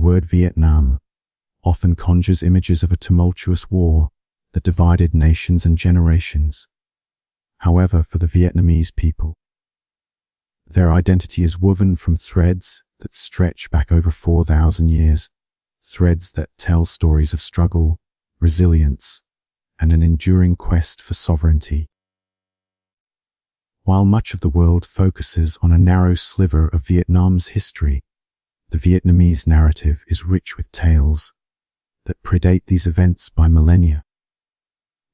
word Vietnam often conjures images of a tumultuous war that divided nations and generations. However, for the Vietnamese people, their identity is woven from threads that stretch back over 4,000 years, threads that tell stories of struggle, resilience, and an enduring quest for sovereignty. While much of the world focuses on a narrow sliver of Vietnam's history, the Vietnamese narrative is rich with tales that predate these events by millennia.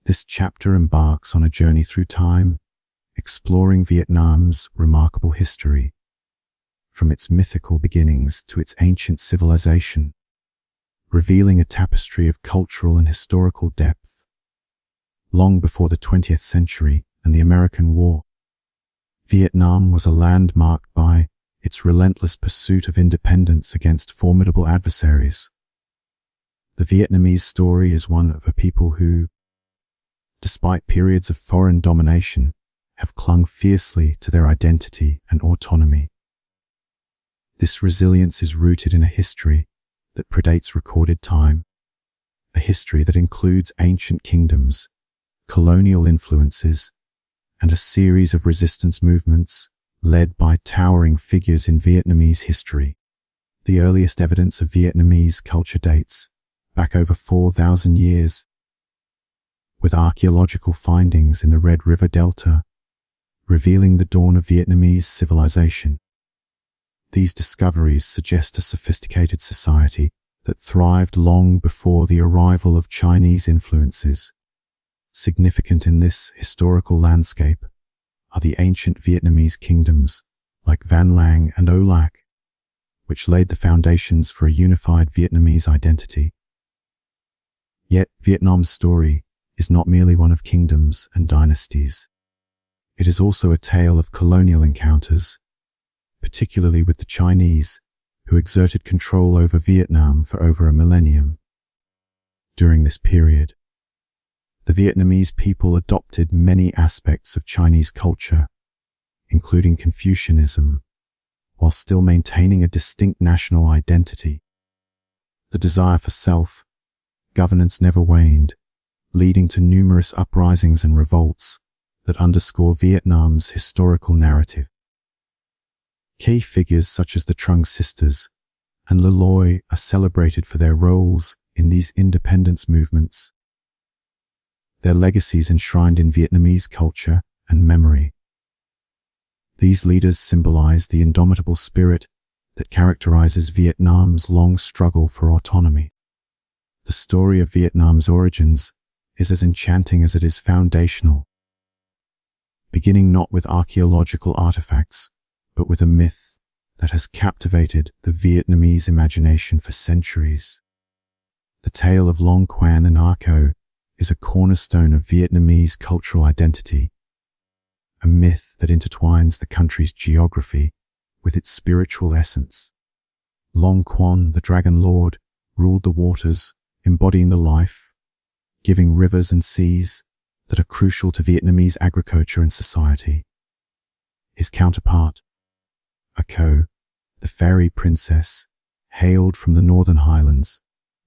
This chapter embarks on a journey through time, exploring Vietnam's remarkable history, from its mythical beginnings to its ancient civilization, revealing a tapestry of cultural and historical depth. Long before the 20th century and the American War, Vietnam was a land marked by its relentless pursuit of independence against formidable adversaries. The Vietnamese story is one of a people who, despite periods of foreign domination, have clung fiercely to their identity and autonomy. This resilience is rooted in a history that predates recorded time, a history that includes ancient kingdoms, colonial influences, and a series of resistance movements led by towering figures in Vietnamese history. The earliest evidence of Vietnamese culture dates back over 4,000 years, with archaeological findings in the Red River Delta revealing the dawn of Vietnamese civilization. These discoveries suggest a sophisticated society that thrived long before the arrival of Chinese influences. Significant in this historical landscape are the ancient Vietnamese kingdoms like Van Lang and O Lac, which laid the foundations for a unified Vietnamese identity. Yet Vietnam's story is not merely one of kingdoms and dynasties. It is also a tale of colonial encounters, particularly with the Chinese, who exerted control over Vietnam for over a millennium. During this period, the Vietnamese people adopted many aspects of Chinese culture, including Confucianism, while still maintaining a distinct national identity. The desire for self-governance never waned, leading to numerous uprisings and revolts that underscore Vietnam's historical narrative. Key figures such as the Trung sisters and Le Loi are celebrated for their roles in these independence movements, their legacies enshrined in Vietnamese culture and memory. These leaders symbolize the indomitable spirit that characterizes Vietnam's long struggle for autonomy. The story of Vietnam's origins is as enchanting as it is foundational, beginning not with archaeological artifacts, but with a myth that has captivated the Vietnamese imagination for centuries. The tale of Long Quan and A Co is a cornerstone of Vietnamese cultural identity, a myth that intertwines the country's geography with its spiritual essence. Long Quan, the Dragon Lord, ruled the waters, embodying the life, giving rivers and seas that are crucial to Vietnamese agriculture and society. His counterpart, A Co, the fairy princess, hailed from the Northern Highlands,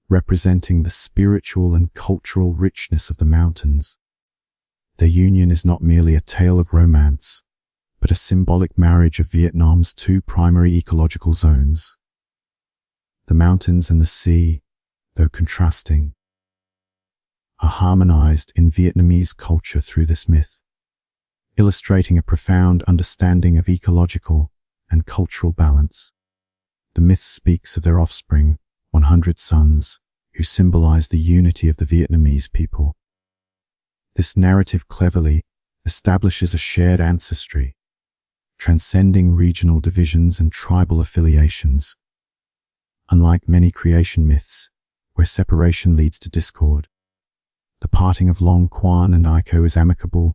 representing the spiritual and cultural richness of the mountains. Their union is not merely a tale of romance, but a symbolic marriage of Vietnam's two primary ecological zones. The mountains and the sea, though contrasting, are harmonized in Vietnamese culture through this myth, illustrating a profound understanding of ecological and cultural balance. The myth speaks of their offspring, 100 sons, who symbolize the unity of the Vietnamese people. This narrative cleverly establishes a shared ancestry, transcending regional divisions and tribal affiliations. Unlike many creation myths, where separation leads to discord, the parting of Long Quan and A Co is amicable,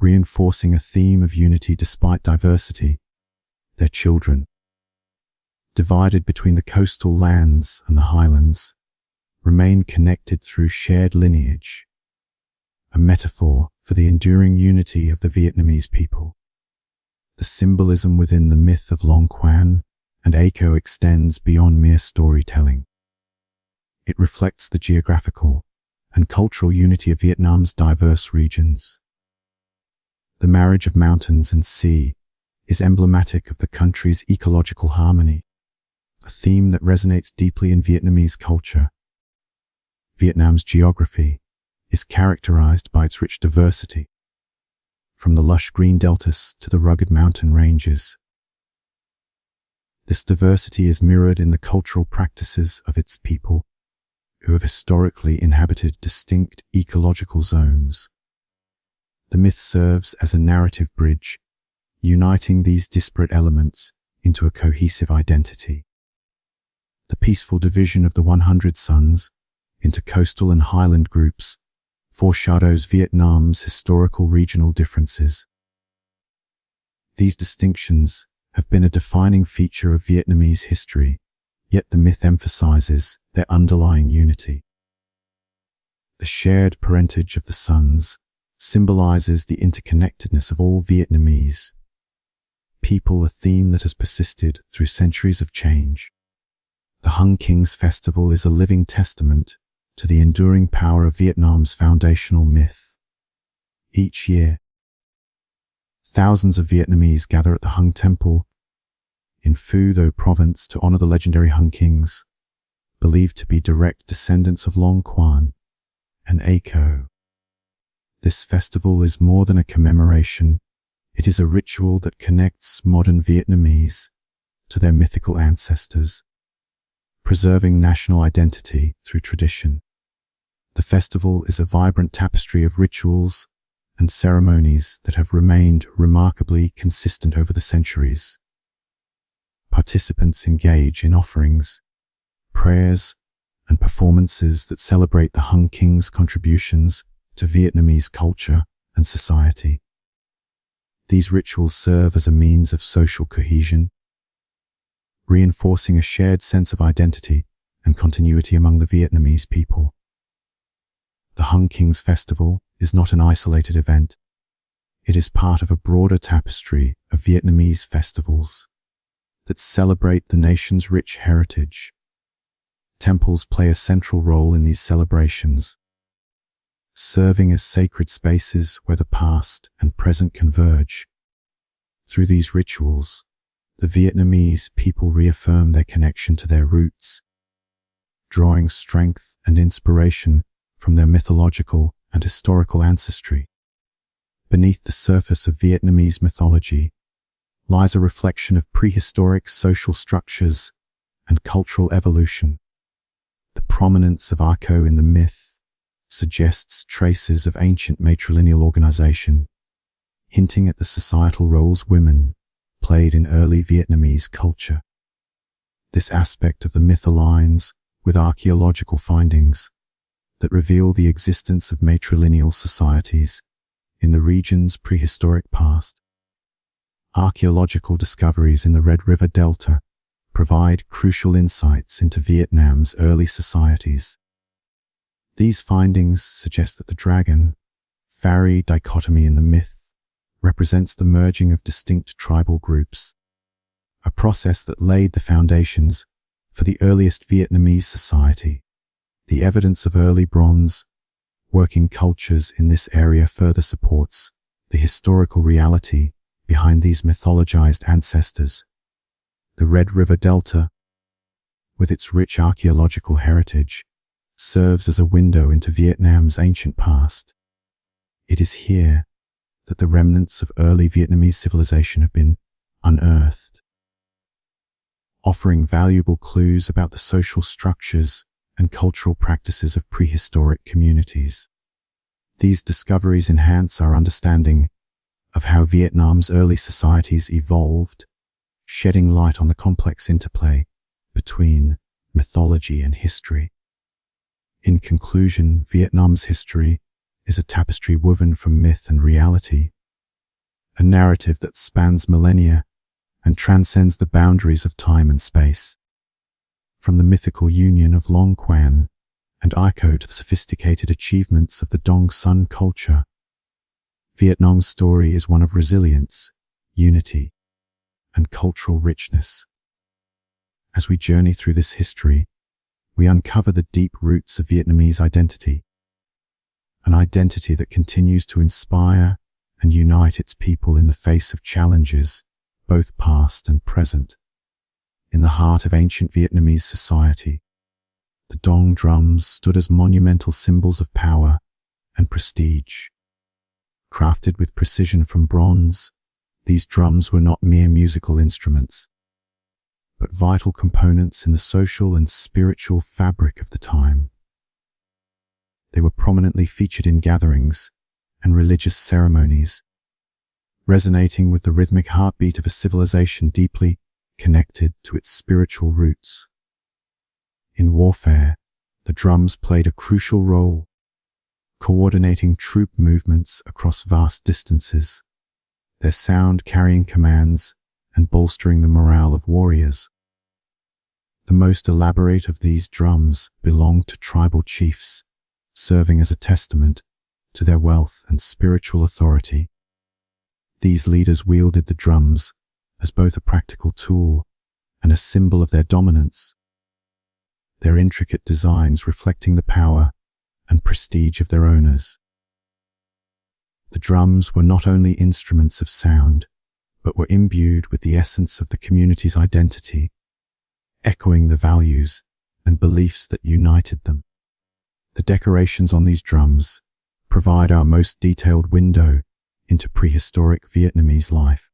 reinforcing a theme of unity despite diversity. Their children, divided between the coastal lands and the highlands, remain connected through shared lineage, a metaphor for the enduring unity of the Vietnamese people. The symbolism within the myth of Long Quan and ACO extends beyond mere storytelling. It reflects the geographical and cultural unity of Vietnam's diverse regions. The marriage of mountains and sea is emblematic of the country's ecological harmony, a theme that resonates deeply in Vietnamese culture. Vietnam's geography is characterized by its rich diversity, from the lush green deltas to the rugged mountain ranges. This diversity is mirrored in the cultural practices of its people, who have historically inhabited distinct ecological zones. The myth serves as a narrative bridge, uniting these disparate elements into a cohesive identity. The peaceful division of the 100 Sons into coastal and highland groups foreshadows Vietnam's historical regional differences. These distinctions have been a defining feature of Vietnamese history, yet the myth emphasizes their underlying unity. The shared parentage of the Sons symbolizes the interconnectedness of all Vietnamese people, a theme that has persisted through centuries of change. The Hung Kings Festival is a living testament to the enduring power of Vietnam's foundational myth. Each year, thousands of Vietnamese gather at the Hung Temple in Phu Tho Province to honor the legendary Hung Kings, believed to be direct descendants of Long Quan and ACO. This festival is more than a commemoration. It is a ritual that connects modern Vietnamese to their mythical ancestors, preserving national identity through tradition. The festival is a vibrant tapestry of rituals and ceremonies that have remained remarkably consistent over the centuries. Participants engage in offerings, prayers, and performances that celebrate the Hung Kings' contributions to Vietnamese culture and society. These rituals serve as a means of social cohesion, reinforcing a shared sense of identity and continuity among the Vietnamese people. The Hung Kings Festival is not an isolated event. It is part of a broader tapestry of Vietnamese festivals that celebrate the nation's rich heritage. Temples play a central role in these celebrations, serving as sacred spaces where the past and present converge. Through these rituals, the Vietnamese people reaffirm their connection to their roots, drawing strength and inspiration from their mythological and historical ancestry. Beneath the surface of Vietnamese mythology lies a reflection of prehistoric social structures and cultural evolution. The prominence of ACO in the myth suggests traces of ancient matrilineal organization, hinting at the societal roles women played in early Vietnamese culture. This aspect of the myth aligns with archaeological findings that reveal the existence of matrilineal societies in the region's prehistoric past. Archaeological discoveries in the Red River Delta provide crucial insights into Vietnam's early societies. These findings suggest that the dragon-fairy dichotomy in the myth represents the merging of distinct tribal groups, a process that laid the foundations for the earliest Vietnamese society. The evidence of early bronze working cultures in this area further supports the historical reality behind these mythologized ancestors. The Red River Delta, with its rich archaeological heritage, serves as a window into Vietnam's ancient past. It is here that the remnants of early Vietnamese civilization have been unearthed, offering valuable clues about the social structures and cultural practices of prehistoric communities. These discoveries enhance our understanding of how Vietnam's early societies evolved, shedding light on the complex interplay between mythology and history. In conclusion, Vietnam's history is a tapestry woven from myth and reality, a narrative that spans millennia and transcends the boundaries of time and space. From the mythical union of Long Quan and ACO to the sophisticated achievements of the Dong Son culture, Vietnam's story is one of resilience, unity, and cultural richness. As we journey through this history, we uncover the deep roots of Vietnamese identity, an identity that continues to inspire and unite its people in the face of challenges, both past and present. In the heart of ancient Vietnamese society, the dong drums stood as monumental symbols of power and prestige. Crafted with precision from bronze, these drums were not mere musical instruments, but vital components in the social and spiritual fabric of the time. They were prominently featured in gatherings and religious ceremonies, resonating with the rhythmic heartbeat of a civilization deeply connected to its spiritual roots. In warfare, the drums played a crucial role, coordinating troop movements across vast distances, their sound carrying commands and bolstering the morale of warriors. The most elaborate of these drums belonged to tribal chiefs, serving as a testament to their wealth and spiritual authority. These leaders wielded the drums as both a practical tool and a symbol of their dominance, their intricate designs reflecting the power and prestige of their owners. The drums were not only instruments of sound, but were imbued with the essence of the community's identity, echoing the values and beliefs that united them. The decorations on these drums provide our most detailed window into prehistoric Vietnamese life.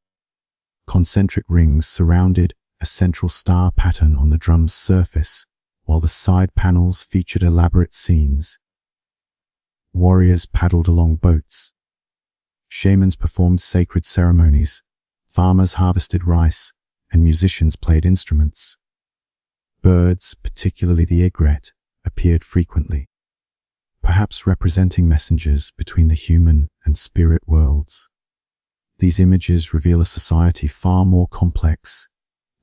Concentric rings surrounded a central star pattern on the drum's surface, while the side panels featured elaborate scenes. Warriors paddled along boats. Shamans performed sacred ceremonies. Farmers harvested rice, and musicians played instruments. Birds, particularly the egret, appeared frequently, perhaps representing messengers between the human and spirit worlds. These images reveal a society far more complex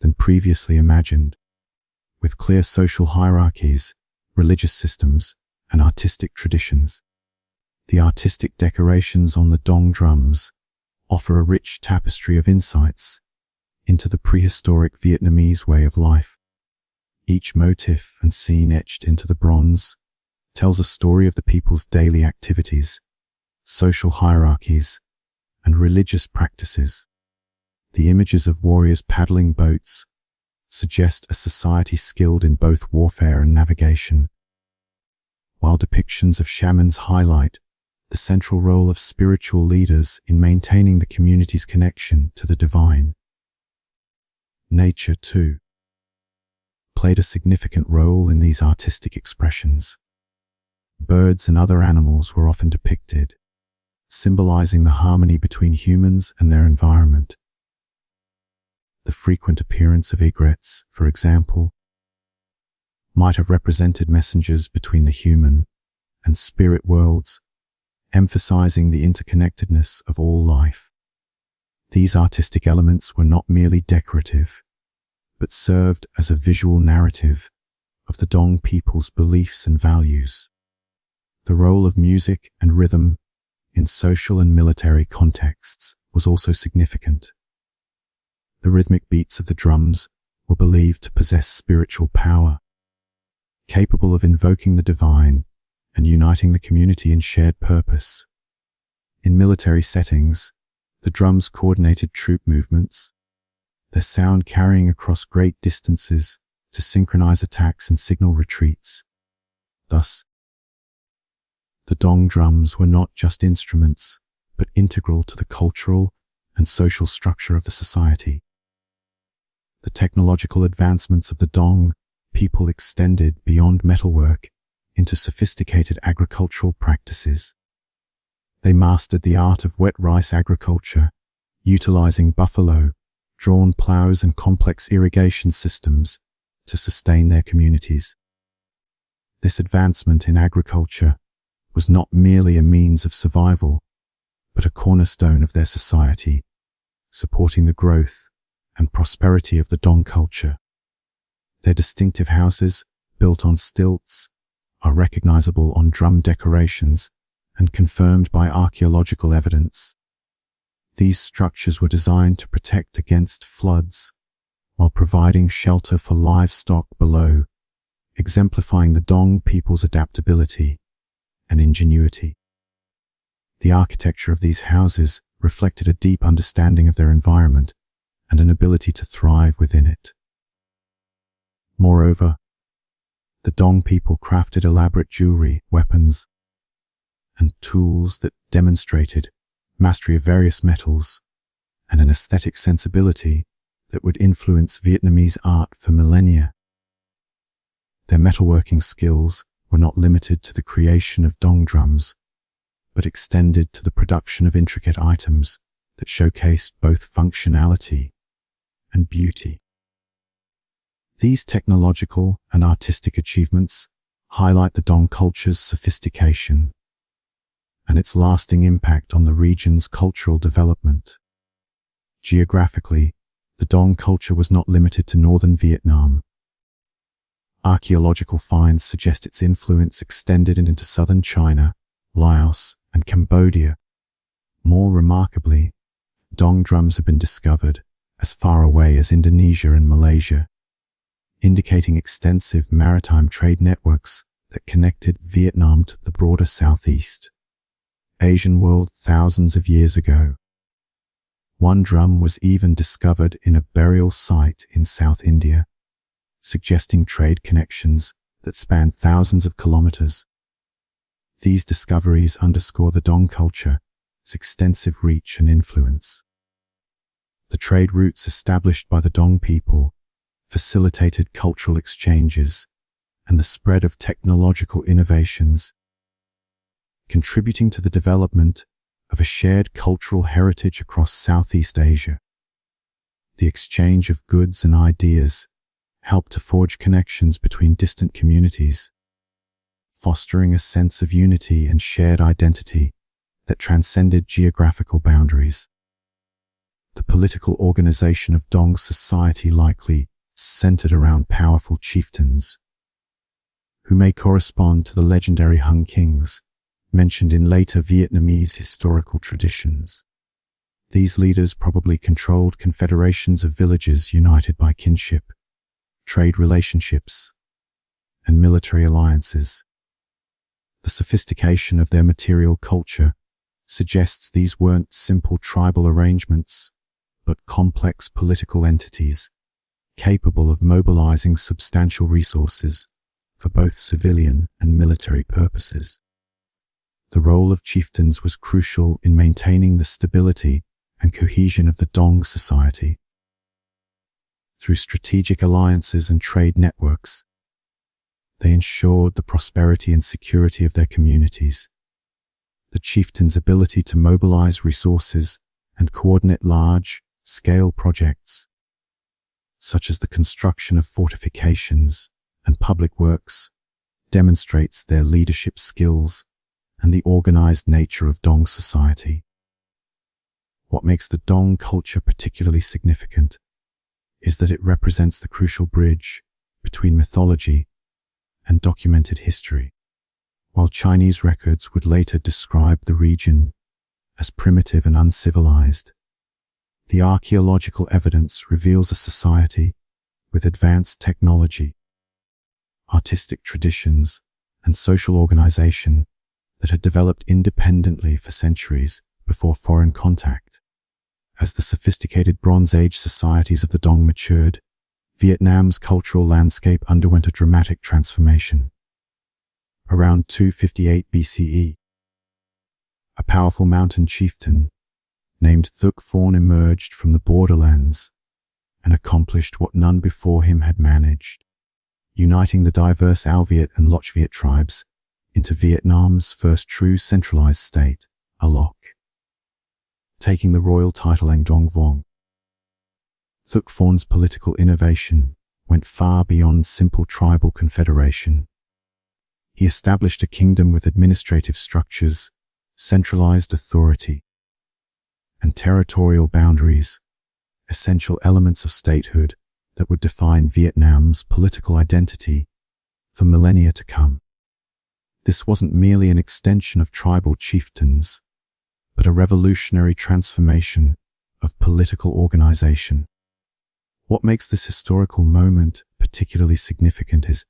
than previously imagined, with clear social hierarchies, religious systems, and artistic traditions. The artistic decorations on the dong drums offer a rich tapestry of insights into the prehistoric Vietnamese way of life. Each motif and scene etched into the bronze tells a story of the people's daily activities, social hierarchies, and religious practices. The images of warriors paddling boats suggest a society skilled in both warfare and navigation, while depictions of shamans highlight the central role of spiritual leaders in maintaining the community's connection to the divine. Nature, too, played a significant role in these artistic expressions. Birds and other animals were often depicted, symbolizing the harmony between humans and their environment. The frequent appearance of egrets, for example, might have represented messengers between the human and spirit worlds, emphasizing the interconnectedness of all life. These artistic elements were not merely decorative, but served as a visual narrative of the Dong people's beliefs and values. The role of music and rhythm in social and military contexts was also significant. The rhythmic beats of the drums were believed to possess spiritual power, capable of invoking the divine and uniting the community in shared purpose. In military settings, the drums coordinated troop movements, their sound carrying across great distances to synchronize attacks and signal retreats. Thus, the dong drums were not just instruments, but integral to the cultural and social structure of the society. The technological advancements of the Dong people extended beyond metalwork into sophisticated agricultural practices. They mastered the art of wet rice agriculture, utilizing buffalo-drawn plows and complex irrigation systems to sustain their communities. This advancement in agriculture was not merely a means of survival, but a cornerstone of their society, supporting the growth and prosperity of the Dong culture. Their distinctive houses, built on stilts, are recognizable on drum decorations and confirmed by archaeological evidence. These structures were designed to protect against floods, while providing shelter for livestock below, exemplifying the Dong people's adaptability and ingenuity. The architecture of these houses reflected a deep understanding of their environment and an ability to thrive within it. Moreover, the Dong people crafted elaborate jewelry, weapons, and tools that demonstrated mastery of various metals and an aesthetic sensibility that would influence Vietnamese art for millennia. Their metalworking skills were not limited to the creation of dong drums, but extended to the production of intricate items that showcased both functionality and beauty. These technological and artistic achievements highlight the Dong culture's sophistication and its lasting impact on the region's cultural development. Geographically, the Dong culture was not limited to northern Vietnam. Archaeological finds suggest its influence extended into southern China, Laos, and Cambodia. More remarkably, dong drums have been discovered as far away as Indonesia and Malaysia, indicating extensive maritime trade networks that connected Vietnam to the broader Southeast Asian world thousands of years ago. One drum was even discovered in a burial site in South India, suggesting trade connections that span thousands of kilometers. These discoveries underscore the Dong culture's extensive reach and influence. The trade routes established by the Dong people facilitated cultural exchanges and the spread of technological innovations, contributing to the development of a shared cultural heritage across Southeast Asia. The exchange of goods and ideas helped to forge connections between distant communities, fostering a sense of unity and shared identity that transcended geographical boundaries. The political organization of Dong society likely centered around powerful chieftains, who may correspond to the legendary Hung kings mentioned in later Vietnamese historical traditions. These leaders probably controlled confederations of villages united by kinship, trade relationships, and military alliances. The sophistication of their material culture suggests these weren't simple tribal arrangements, but complex political entities capable of mobilizing substantial resources for both civilian and military purposes. The role of chieftains was crucial in maintaining the stability and cohesion of the Dong society. Through strategic alliances and trade networks, they ensured the prosperity and security of their communities. The chieftain's ability to mobilize resources and coordinate large-scale projects, such as the construction of fortifications and public works, demonstrates their leadership skills and the organized nature of Dong society. What makes the Dong culture particularly significant is that it represents the crucial bridge between mythology and documented history. While Chinese records would later describe the region as primitive and uncivilized, the archaeological evidence reveals a society with advanced technology, artistic traditions, and social organization that had developed independently for centuries before foreign contact. As the sophisticated Bronze Age societies of the Dong matured, Vietnam's cultural landscape underwent a dramatic transformation. Around 258 BCE, a powerful mountain chieftain named Thuc Phaon emerged from the borderlands and accomplished what none before him had managed, uniting the diverse Ao Viet and Loch Viet tribes into Vietnam's first true centralized state, A Loch. Taking the royal title Anh Dong Vong, Thuc Phaon's political innovation went far beyond simple tribal confederation. He established a kingdom with administrative structures, centralized authority, and territorial boundaries, essential elements of statehood that would define Vietnam's political identity for millennia to come. This wasn't merely an extension of tribal chieftains, but a revolutionary transformation of political organization. What makes this historical moment particularly significant is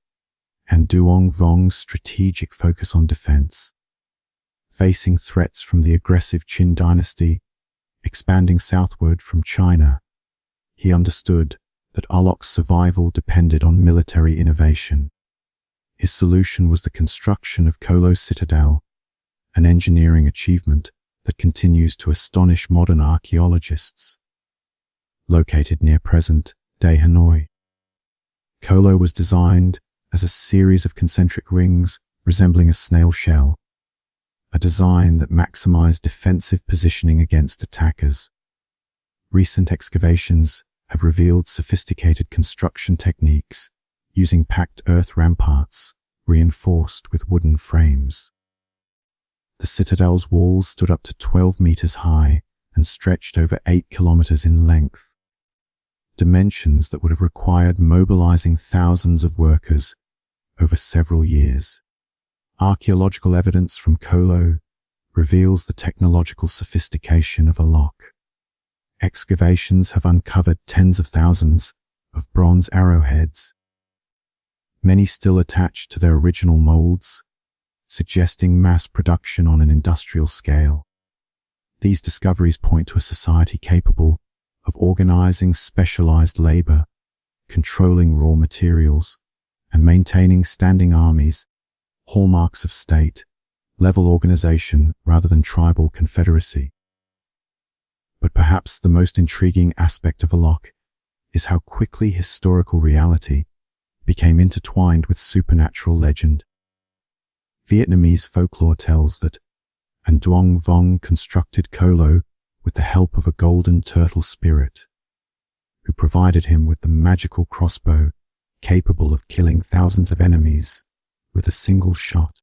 An Duong Vong's strategic focus on defense. Facing threats from the aggressive Qin dynasty, expanding southward from China, he understood that Alok's survival depended on military innovation. His solution was the construction of Kolo Citadel, an engineering achievement that continues to astonish modern archaeologists. Located near present-day Hanoi, Kolo was designed as a series of concentric rings resembling a snail shell, a design that maximized defensive positioning against attackers. Recent excavations have revealed sophisticated construction techniques using packed earth ramparts reinforced with wooden frames. The citadel's walls stood up to 12 meters high and stretched over 8 kilometers in length, dimensions that would have required mobilizing thousands of workers over several years. Archaeological evidence from Kolo reveals the technological sophistication of Alok. Excavations have uncovered tens of thousands of bronze arrowheads, many still attached to their original molds, suggesting mass production on an industrial scale. These discoveries point to a society capable of organizing specialized labor, controlling raw materials, and maintaining standing armies, hallmarks of state-level organization rather than tribal confederacy. But perhaps the most intriguing aspect of Alok is how quickly historical reality became intertwined with supernatural legend. Vietnamese folklore tells that An Duong Vong constructed Kolo with the help of a golden turtle spirit, who provided him with the magical crossbow capable of killing thousands of enemies with a single shot.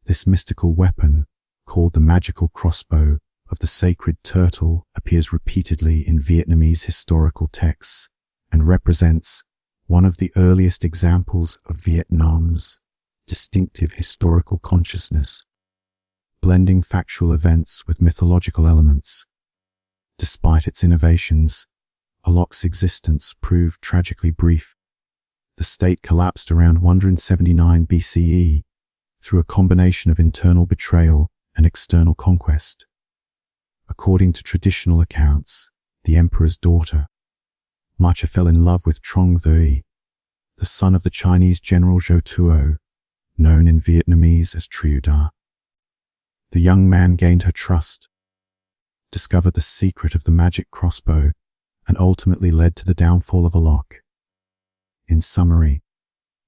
This mystical weapon, called the magical crossbow of the sacred turtle, appears repeatedly in Vietnamese historical texts and represents one of the earliest examples of Vietnam's distinctive historical consciousness, blending factual events with mythological elements. Despite its innovations, Alok's existence proved tragically brief. The state collapsed around 179 BCE through a combination of internal betrayal and external conquest. According to traditional accounts, the emperor's daughter, Macha, fell in love with Trong Thuy, the son of the Chinese general Zhou Tuo, known in Vietnamese as Trieu Da. The young man gained her trust, discovered the secret of the magic crossbow, and ultimately led to the downfall of Alok. In summary,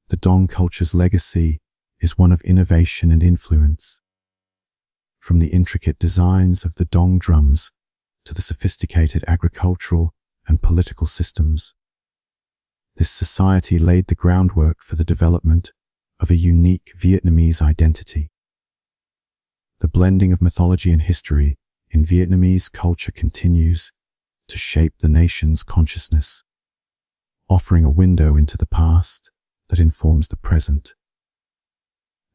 the Dong culture's legacy is one of innovation and influence. From the intricate designs of the Dong drums to the sophisticated agricultural and political systems, this society laid the groundwork for the development of a unique Vietnamese identity. The blending of mythology and history in Vietnamese culture continues to shape the nation's consciousness, offering a window into the past that informs the present.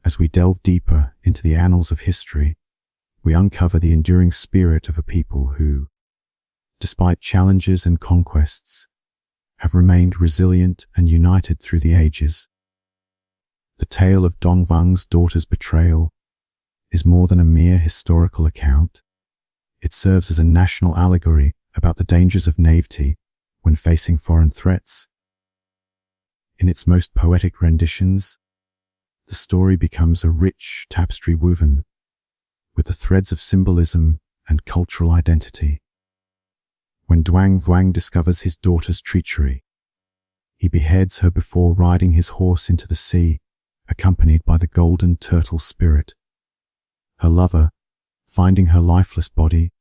As we delve deeper into the annals of history, we uncover the enduring spirit of a people who, despite challenges and conquests, have remained resilient and united through the ages. The tale of Dong Vang's daughter's betrayal is more than a mere historical account. It serves as a national allegory about the dangers of naivety when facing foreign threats. In its most poetic renditions, the story becomes a rich tapestry woven with the threads of symbolism and cultural identity. When Duong Vuong discovers his daughter's treachery, he beheads her before riding his horse into the sea, accompanied by the golden turtle spirit. Her lover, finding her lifeless body,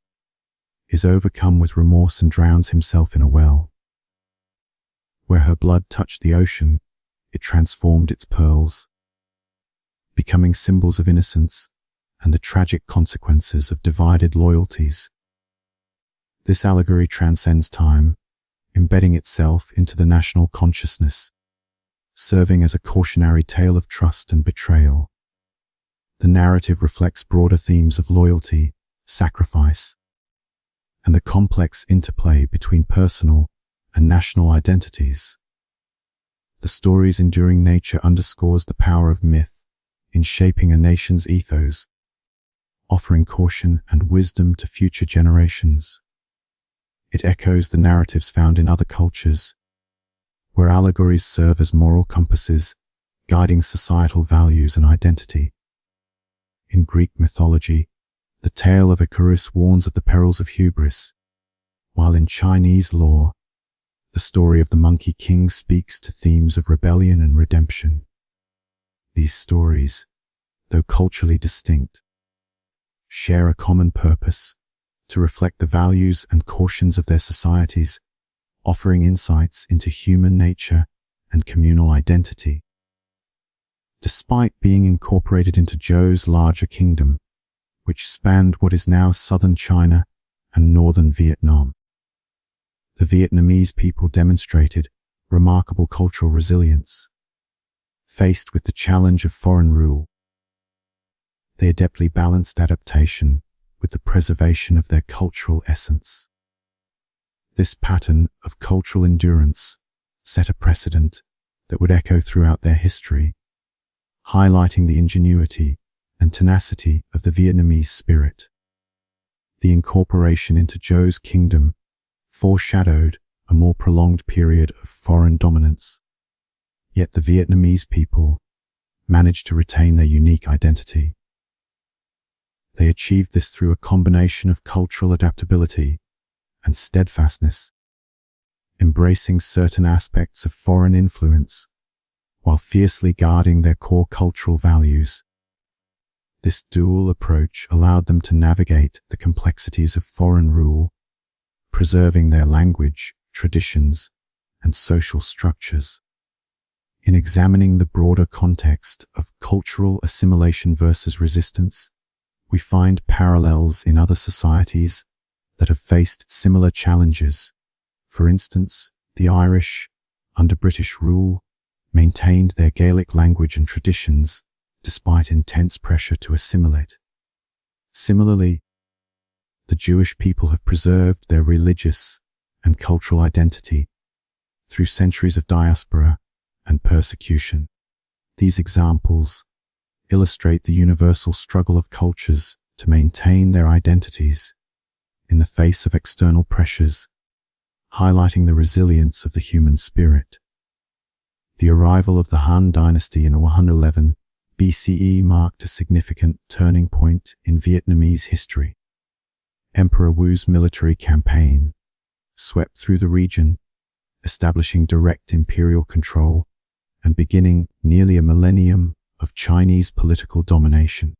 is overcome with remorse and drowns himself in a well. Where her blood touched the ocean, it transformed its pearls, becoming symbols of innocence and the tragic consequences of divided loyalties. This allegory transcends time, embedding itself into the national consciousness, serving as a cautionary tale of trust and betrayal. The narrative reflects broader themes of loyalty, sacrifice, and the complex interplay between personal and national identities. The story's enduring nature underscores the power of myth in shaping a nation's ethos, offering caution and wisdom to future generations. It echoes the narratives found in other cultures, where allegories serve as moral compasses, guiding societal values and identity. In Greek mythology, the tale of Icarus warns of the perils of hubris, while in Chinese lore, the story of the Monkey King speaks to themes of rebellion and redemption. These stories, though culturally distinct, share a common purpose to reflect the values and cautions of their societies, offering insights into human nature and communal identity. Despite being incorporated into Zhou's larger kingdom, which spanned what is now southern China and northern Vietnam, the Vietnamese people demonstrated remarkable cultural resilience. Faced with the challenge of foreign rule, they adeptly balanced adaptation with the preservation of their cultural essence. This pattern of cultural endurance set a precedent that would echo throughout their history, highlighting the ingenuity and tenacity of the Vietnamese spirit. The incorporation into Zhou's kingdom foreshadowed a more prolonged period of foreign dominance, yet the Vietnamese people managed to retain their unique identity. They achieved this through a combination of cultural adaptability and steadfastness, embracing certain aspects of foreign influence while fiercely guarding their core cultural values. This dual approach allowed them to navigate the complexities of foreign rule, preserving their language, traditions, and social structures. In examining the broader context of cultural assimilation versus resistance, we find parallels in other societies that have faced similar challenges. For instance, the Irish, under British rule, maintained their Gaelic language and traditions despite intense pressure to assimilate. Similarly, the Jewish people have preserved their religious and cultural identity through centuries of diaspora and persecution. These examples illustrate the universal struggle of cultures to maintain their identities in the face of external pressures, highlighting the resilience of the human spirit. The arrival of the Han Dynasty in 111 BCE marked a significant turning point in Vietnamese history. Emperor Wu's military campaign swept through the region, establishing direct imperial control and beginning nearly a millennium of Chinese political domination.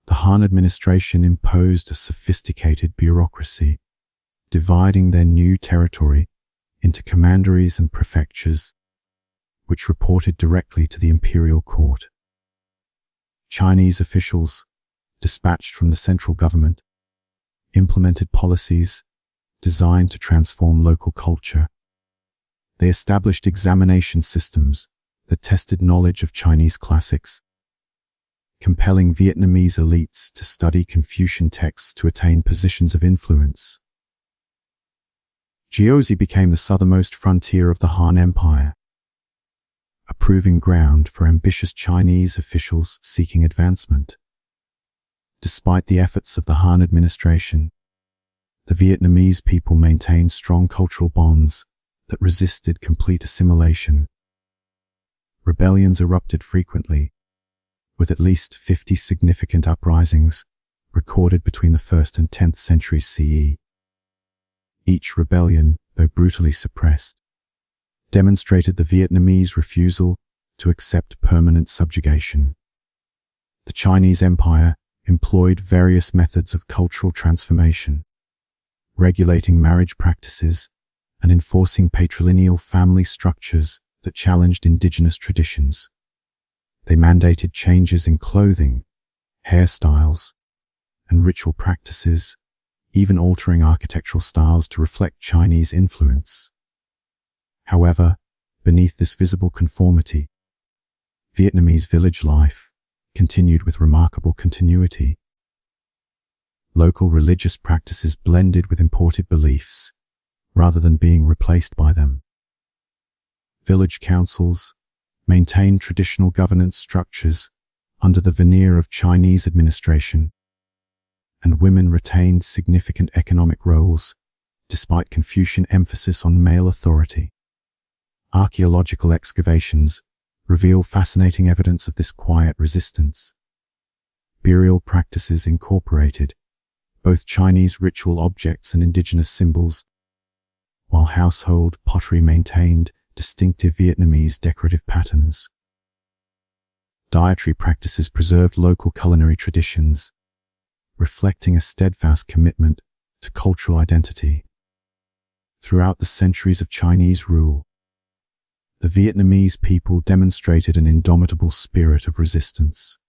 The Han administration imposed a sophisticated bureaucracy, dividing their new territory into commanderies and prefectures, which reported directly to the imperial court. Chinese officials, dispatched from the central government, implemented policies designed to transform local culture. They established examination systems that tested knowledge of Chinese classics, compelling Vietnamese elites to study Confucian texts to attain positions of influence. Jiaozi became the southernmost frontier of the Han Empire, a proving ground for ambitious Chinese officials seeking advancement. Despite the efforts of the Han administration, the Vietnamese people maintained strong cultural bonds that resisted complete assimilation. Rebellions erupted frequently, with at least 50 significant uprisings recorded between the 1st and 10th centuries CE. Each rebellion, though brutally suppressed, demonstrated the Vietnamese refusal to accept permanent subjugation. The Chinese Empire employed various methods of cultural transformation, regulating marriage practices and enforcing patrilineal family structures that challenged indigenous traditions. They mandated changes in clothing, hairstyles, and ritual practices, even altering architectural styles to reflect Chinese influence. However, beneath this visible conformity, Vietnamese village life continued with remarkable continuity. Local religious practices blended with imported beliefs, rather than being replaced by them. Village councils maintained traditional governance structures under the veneer of Chinese administration, and women retained significant economic roles despite Confucian emphasis on male authority. Archaeological excavations reveal fascinating evidence of this quiet resistance. Burial practices incorporated both Chinese ritual objects and indigenous symbols, while household pottery maintained distinctive Vietnamese decorative patterns. Dietary practices preserved local culinary traditions, reflecting a steadfast commitment to cultural identity. Throughout the centuries of Chinese rule, the Vietnamese people demonstrated an indomitable spirit of resistance.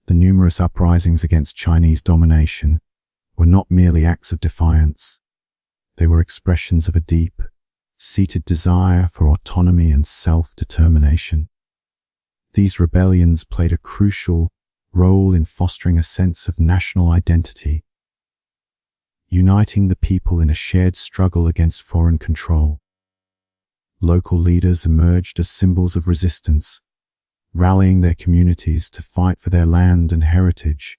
The numerous uprisings against Chinese domination were not merely acts of defiance. They were expressions of a deep-seated desire for autonomy and self-determination. These rebellions played a crucial role in fostering a sense of national identity, uniting the people in a shared struggle against foreign control. Local leaders emerged as symbols of resistance, rallying their communities to fight for their land and heritage.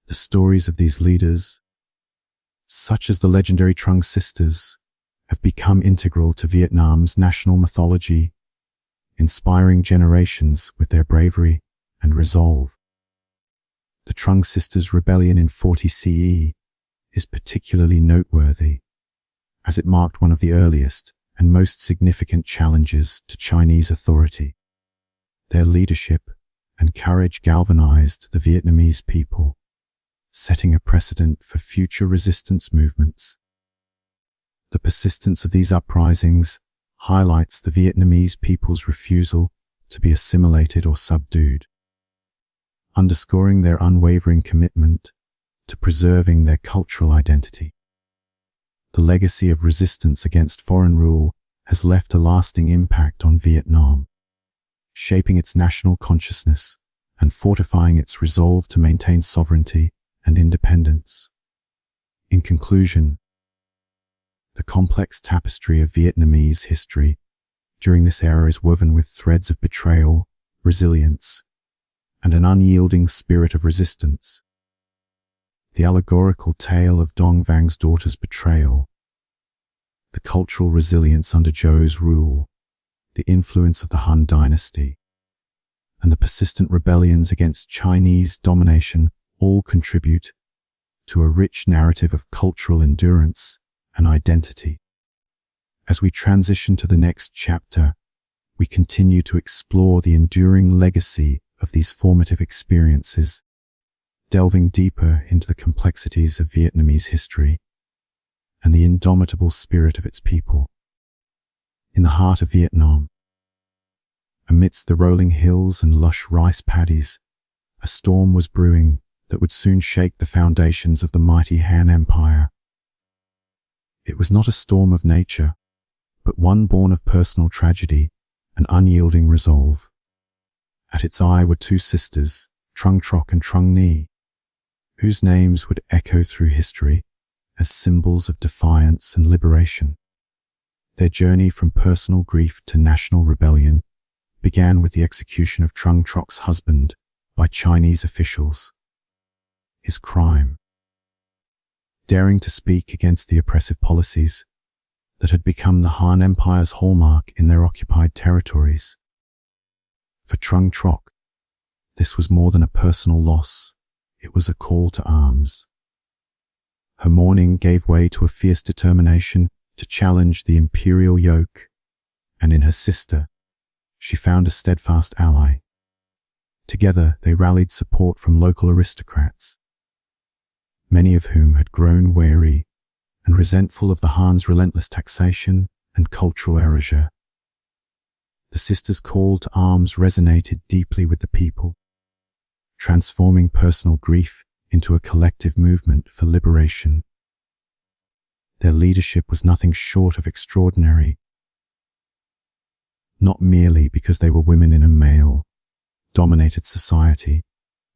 The stories of these leaders, such as the legendary Trung sisters, have become integral to Vietnam's national mythology, inspiring generations with their bravery and resolve. The Trung sisters' rebellion in 40 CE is particularly noteworthy, as it marked one of the earliest and most significant challenges to Chinese authority. Their leadership and courage galvanized the Vietnamese people, setting a precedent for future resistance movements. The persistence of these uprisings highlights the Vietnamese people's refusal to be assimilated or subdued, underscoring their unwavering commitment to preserving their cultural identity. The legacy of resistance against foreign rule has left a lasting impact on Vietnam, shaping its national consciousness and fortifying its resolve to maintain sovereignty and independence. In conclusion, the complex tapestry of Vietnamese history during this era is woven with threads of betrayal, resilience, and an unyielding spirit of resistance. The allegorical tale of Dong Vang's daughter's betrayal, the cultural resilience under Zhou's rule, the influence of the Han dynasty, and the persistent rebellions against Chinese domination all contribute to a rich narrative of cultural endurance and identity. As we transition to the next chapter, we continue to explore the enduring legacy of these formative experiences, delving deeper into the complexities of Vietnamese history and the indomitable spirit of its people. In the heart of Vietnam, amidst the rolling hills and lush rice paddies, a storm was brewing that would soon shake the foundations of the mighty Han Empire. It was not a storm of nature, but one born of personal tragedy and unyielding resolve. At its eye were two sisters, Trung Troc and Trung Nhi, whose names would echo through history as symbols of defiance and liberation. Their journey from personal grief to national rebellion began with the execution of Trung Troc's husband by Chinese officials. His crime: daring to speak against the oppressive policies that had become the Han Empire's hallmark in their occupied territories. For Trung Troc, this was more than a personal loss, it was a call to arms. Her mourning gave way to a fierce determination to challenge the imperial yoke, and in her sister, she found a steadfast ally. Together, they rallied support from local aristocrats, many of whom had grown wary and resentful of the Han's relentless taxation and cultural erasure. The sisters' call to arms resonated deeply with the people, transforming personal grief into a collective movement for liberation. Their leadership was nothing short of extraordinary, not merely because they were women in a male-dominated society,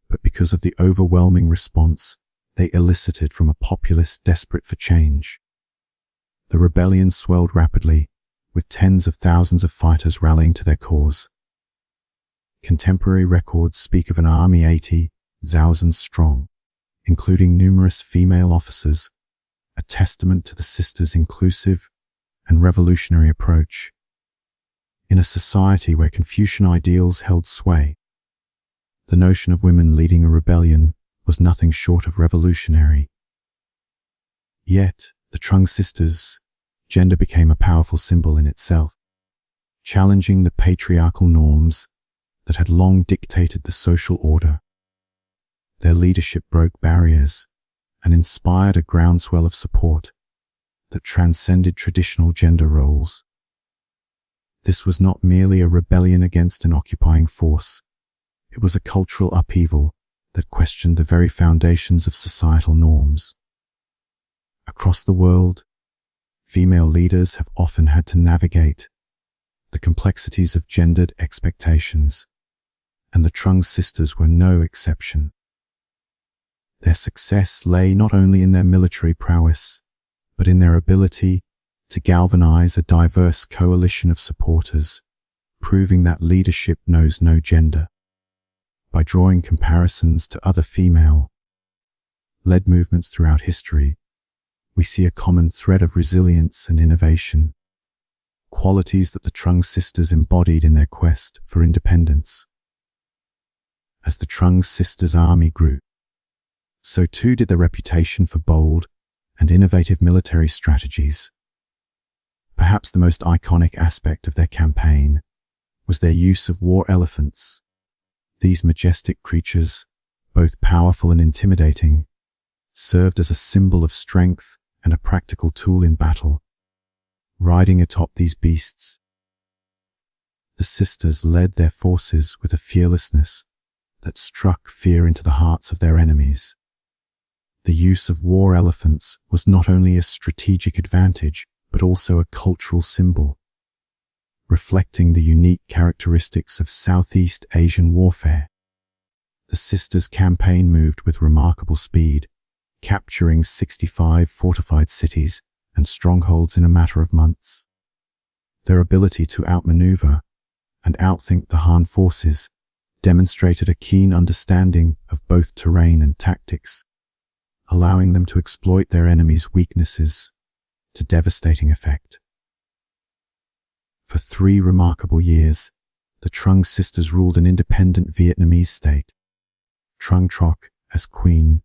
but because of the overwhelming response they elicited from a populace desperate for change. The rebellion swelled rapidly, with tens of thousands of fighters rallying to their cause. Contemporary records speak of an army 80,000 strong, including numerous female officers, a testament to the sisters' inclusive and revolutionary approach. In a society where Confucian ideals held sway, the notion of women leading a rebellion was nothing short of revolutionary. Yet, the Trung sisters' gender became a powerful symbol in itself, challenging the patriarchal norms that had long dictated the social order. Their leadership broke barriers and inspired a groundswell of support that transcended traditional gender roles. This was not merely a rebellion against an occupying force. It was a cultural upheaval that questioned the very foundations of societal norms. Across the world, female leaders have often had to navigate the complexities of gendered expectations, and the Trung sisters were no exception. Their success lay not only in their military prowess, but in their ability to galvanize a diverse coalition of supporters, proving that leadership knows no gender. By drawing comparisons to other female-led movements throughout history, we see a common thread of resilience and innovation, qualities that the Trung sisters embodied in their quest for independence. As the Trung sisters' army grew, so too did their reputation for bold and innovative military strategies. Perhaps the most iconic aspect of their campaign was their use of war elephants. These majestic creatures, both powerful and intimidating, served as a symbol of strength and a practical tool in battle. Riding atop these beasts, the sisters led their forces with a fearlessness that struck fear into the hearts of their enemies. The use of war elephants was not only a strategic advantage, but also a cultural symbol, reflecting the unique characteristics of Southeast Asian warfare. The sisters' campaign moved with remarkable speed, capturing 65 fortified cities and strongholds in a matter of months. Their ability to outmaneuver and outthink the Han forces demonstrated a keen understanding of both terrain and tactics, allowing them to exploit their enemies' weaknesses to devastating effect. For 3 remarkable years, the Trung sisters ruled an independent Vietnamese state. Trung Troc, as queen,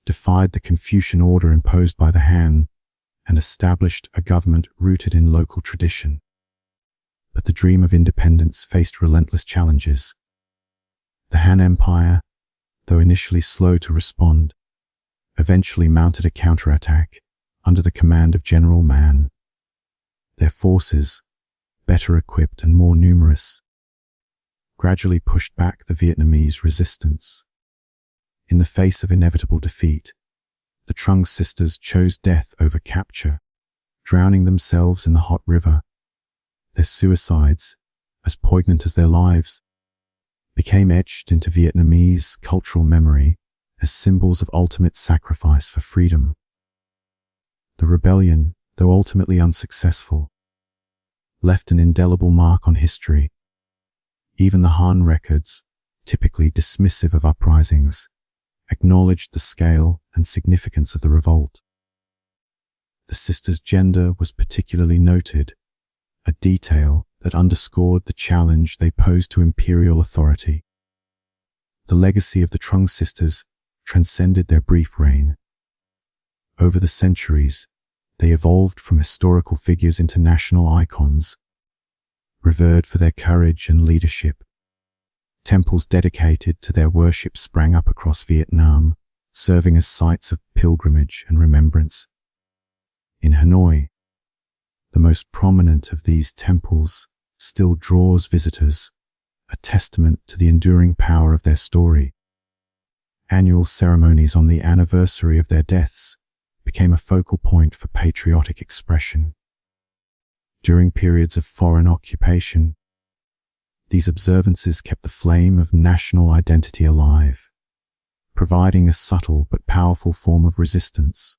defied the Confucian order imposed by the Han and established a government rooted in local tradition. But the dream of independence faced relentless challenges. The Han Empire, though initially slow to respond, eventually mounted a counterattack under the command of General Man. Their forces, better equipped and more numerous, gradually pushed back the Vietnamese resistance. In the face of inevitable defeat, the Trung sisters chose death over capture, drowning themselves in the hot river. Their suicides, as poignant as their lives, became etched into Vietnamese cultural memory as symbols of ultimate sacrifice for freedom. The rebellion, though ultimately unsuccessful, left an indelible mark on history. Even the Han records, typically dismissive of uprisings, acknowledged the scale and significance of the revolt. The sisters' gender was particularly noted, a detail that underscored the challenge they posed to imperial authority. The legacy of the Trung sisters transcended their brief reign. Over the centuries, they evolved from historical figures into national icons, revered for their courage and leadership. Temples dedicated to their worship sprang up across Vietnam, serving as sites of pilgrimage and remembrance. In Hanoi, the most prominent of these temples still draws visitors, a testament to the enduring power of their story. Annual ceremonies on the anniversary of their deaths became a focal point for patriotic expression. During periods of foreign occupation, these observances kept the flame of national identity alive, providing a subtle but powerful form of resistance.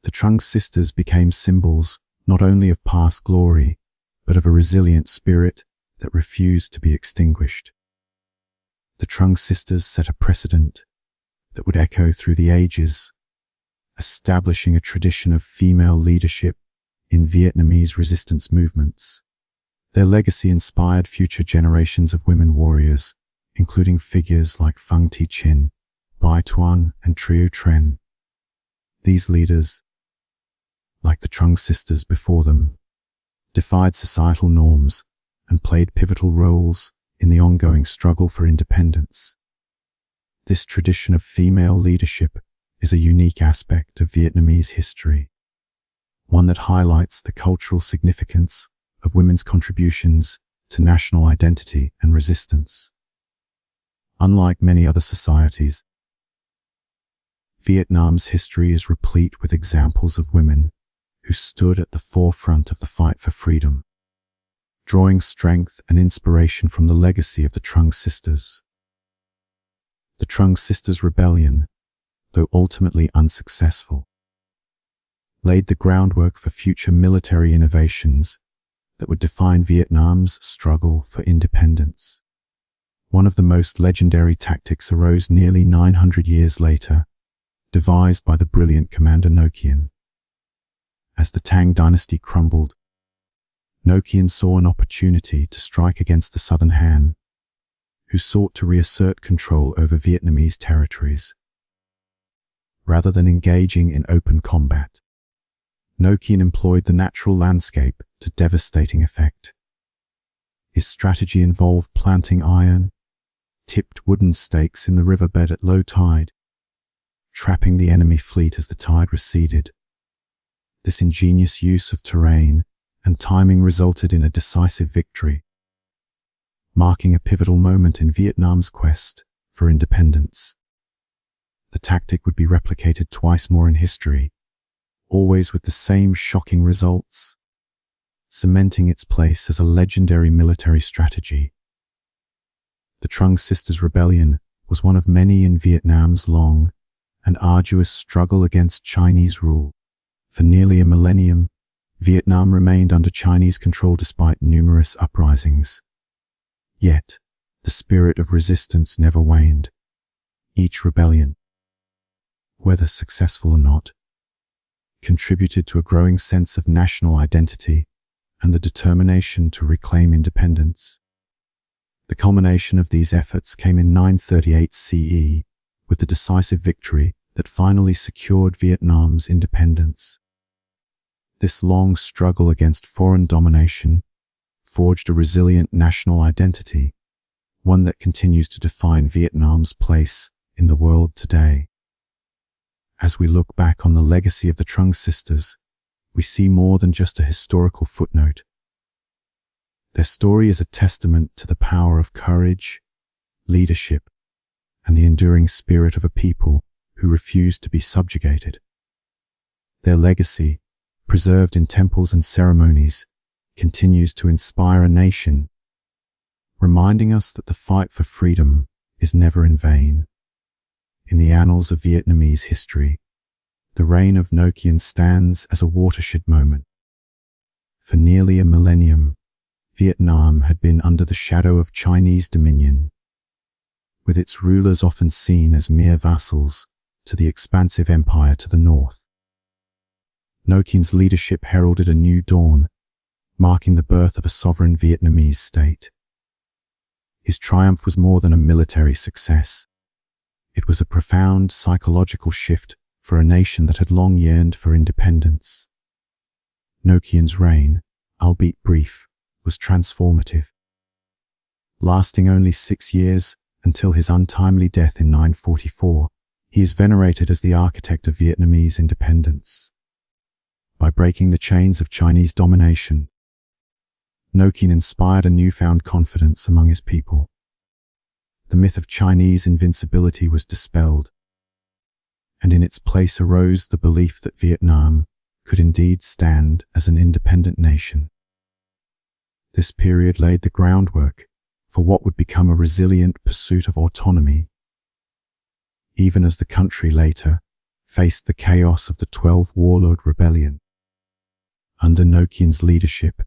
The Trung sisters became symbols not only of past glory, but of a resilient spirit that refused to be extinguished. The Trung sisters set a precedent that would echo through the ages, establishing a tradition of female leadership in Vietnamese resistance movements. Their legacy inspired future generations of women warriors, including figures like Phang Thi Chin, Bai Tuan, and Trieu Tren. These leaders, like the Trung sisters before them, defied societal norms and played pivotal roles in the ongoing struggle for independence. This tradition of female leadership is a unique aspect of Vietnamese history, one that highlights the cultural significance of women's contributions to national identity and resistance. Unlike many other societies, Vietnam's history is replete with examples of women who stood at the forefront of the fight for freedom, drawing strength and inspiration from the legacy of the Trung sisters. The Trung sisters' rebellion, though ultimately unsuccessful, laid the groundwork for future military innovations that would define Vietnam's struggle for independence. One of the most legendary tactics arose nearly 900 years later, devised by the brilliant Commander Ngo Dinh. As the Tang dynasty crumbled, Ngo Dinh saw an opportunity to strike against the Southern Han, who sought to reassert control over Vietnamese territories. Rather than engaging in open combat, Ngo Dinh employed the natural landscape to devastating effect. His strategy involved planting iron, tipped wooden stakes in the riverbed at low tide, trapping the enemy fleet as the tide receded. This ingenious use of terrain and timing resulted in a decisive victory, marking a pivotal moment in Vietnam's quest for independence. The tactic would be replicated twice more in history, always with the same shocking results, cementing its place as a legendary military strategy. The Trung sisters' rebellion was one of many in Vietnam's long and arduous struggle against Chinese rule. For nearly a millennium, Vietnam remained under Chinese control despite numerous uprisings. Yet, the spirit of resistance never waned. Each rebellion, whether successful or not, contributed to a growing sense of national identity and the determination to reclaim independence. The culmination of these efforts came in 938 CE, with the decisive victory that finally secured Vietnam's independence. This long struggle against foreign domination forged a resilient national identity, one that continues to define Vietnam's place in the world today. As we look back on the legacy of the Trung sisters, we see more than just a historical footnote. Their story is a testament to the power of courage, leadership, and the enduring spirit of a people who refused to be subjugated. Their legacy, preserved in temples and ceremonies, continues to inspire a nation, reminding us that the fight for freedom is never in vain. In the annals of Vietnamese history, the reign of Ngo Dinh stands as a watershed moment. For nearly a millennium, Vietnam had been under the shadow of Chinese dominion, with its rulers often seen as mere vassals to the expansive empire to the north. Ngo Dinh's leadership heralded a new dawn, marking the birth of a sovereign Vietnamese state. His triumph was more than a military success. It was a profound psychological shift for a nation that had long yearned for independence. Ngo Dinh's reign, albeit brief, was transformative. Lasting only 6 years until his untimely death in 944, he is venerated as the architect of Vietnamese independence. By breaking the chains of Chinese domination, Ngo Dinh inspired a newfound confidence among his people. The myth of Chinese invincibility was dispelled, and in its place arose the belief that Vietnam could indeed stand as an independent nation. This period laid the groundwork for what would become a resilient pursuit of autonomy. Even as the country later faced the chaos of the 12 Warlord Rebellion. Under Ngo Quyen's leadership,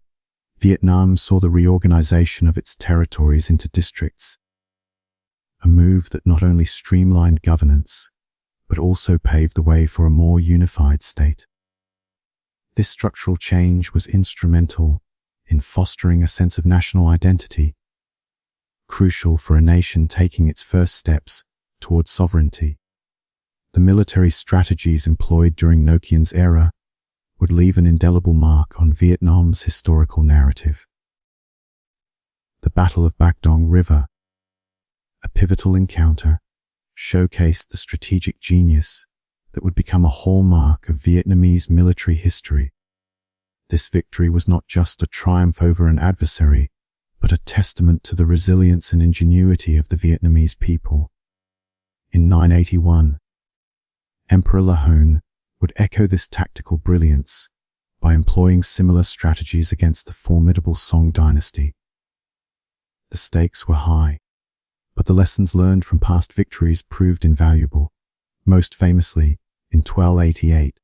Vietnam saw the reorganization of its territories into districts, a move that not only streamlined governance, but also paved the way for a more unified state. This structural change was instrumental in fostering a sense of national identity, crucial for a nation taking its first steps towards sovereignty. The military strategies employed during Ngo Quyen's era would leave an indelible mark on Vietnam's historical narrative. The Battle of Bac Dong River, a pivotal encounter, showcased the strategic genius that would become a hallmark of Vietnamese military history. This victory was not just a triumph over an adversary, but a testament to the resilience and ingenuity of the Vietnamese people. In 981, Emperor La Hone would echo this tactical brilliance by employing similar strategies against the formidable Song dynasty. The stakes were high, but the lessons learned from past victories proved invaluable. Most famously, in 1288,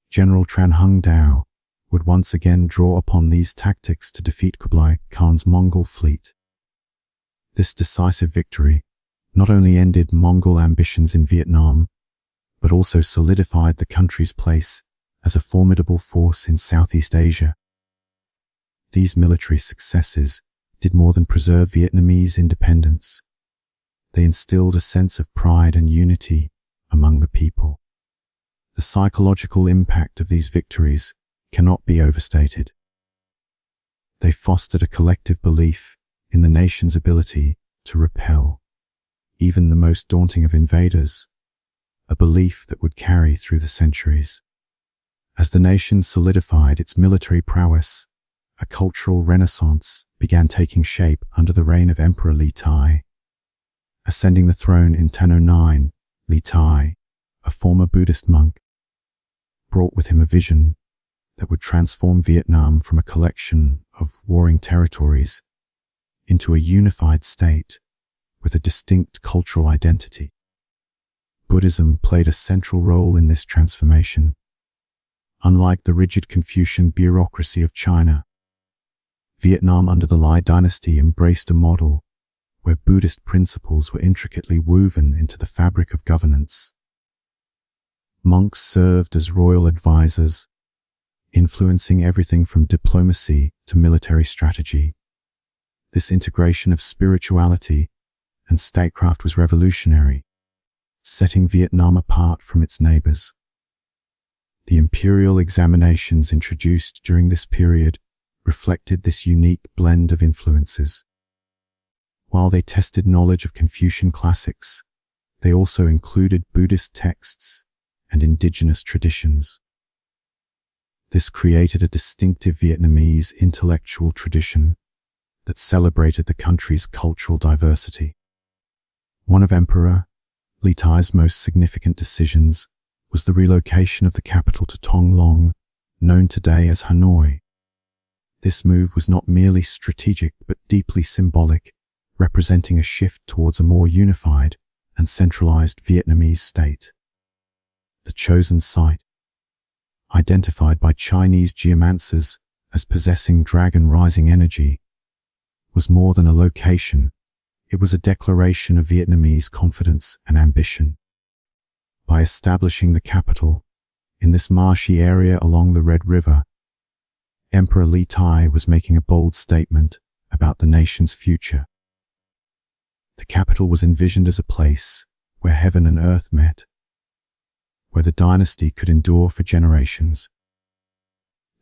General Tran Hung Dao would once again draw upon these tactics to defeat Kublai Khan's Mongol fleet. This decisive victory not only ended Mongol ambitions in Vietnam, but also solidified the country's place as a formidable force in Southeast Asia. These military successes did more than preserve Vietnamese independence. They instilled a sense of pride and unity among the people. The psychological impact of these victories cannot be overstated. They fostered a collective belief in the nation's ability to repel even the most daunting of invaders, a belief that would carry through the centuries. As the nation solidified its military prowess, a cultural renaissance began taking shape under the reign of Emperor Li Tai. Ascending the throne in 1009, Li Tai, a former Buddhist monk, brought with him a vision that would transform Vietnam from a collection of warring territories into a unified state with a distinct cultural identity. Buddhism played a central role in this transformation. Unlike the rigid Confucian bureaucracy of China, Vietnam under the Lai dynasty embraced a model where Buddhist principles were intricately woven into the fabric of governance. Monks served as royal advisors, influencing everything from diplomacy to military strategy. This integration of spirituality and statecraft was revolutionary, setting Vietnam apart from its neighbors. The imperial examinations introduced during this period reflected this unique blend of influences. While they tested knowledge of Confucian classics, they also included Buddhist texts and indigenous traditions. This created a distinctive Vietnamese intellectual tradition that celebrated the country's cultural diversity. One of Emperor Li Tai's most significant decisions was the relocation of the capital to Thong Long, known today as Hanoi. This move was not merely strategic but deeply symbolic, representing a shift towards a more unified and centralized Vietnamese state. The chosen site, identified by Chinese geomancers as possessing dragon-rising energy, was more than a location. It was a declaration of Vietnamese confidence and ambition. By establishing the capital in this marshy area along the Red River, Emperor Li Tai was making a bold statement about the nation's future. The capital was envisioned as a place where heaven and earth met, where the dynasty could endure for generations.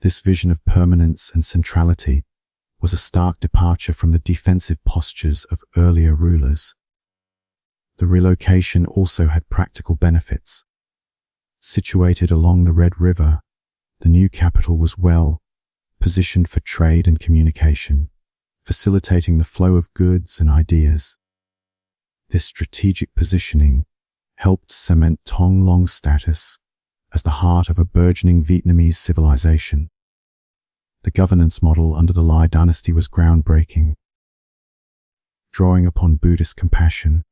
This vision of permanence and centrality was a stark departure from the defensive postures of earlier rulers. The relocation also had practical benefits. Situated along the Red River, the new capital was well positioned for trade and communication, facilitating the flow of goods and ideas. This strategic positioning helped cement Thong Long's status as the heart of a burgeoning Vietnamese civilization. The governance model under the Lai dynasty was groundbreaking. Drawing upon Buddhist compassion,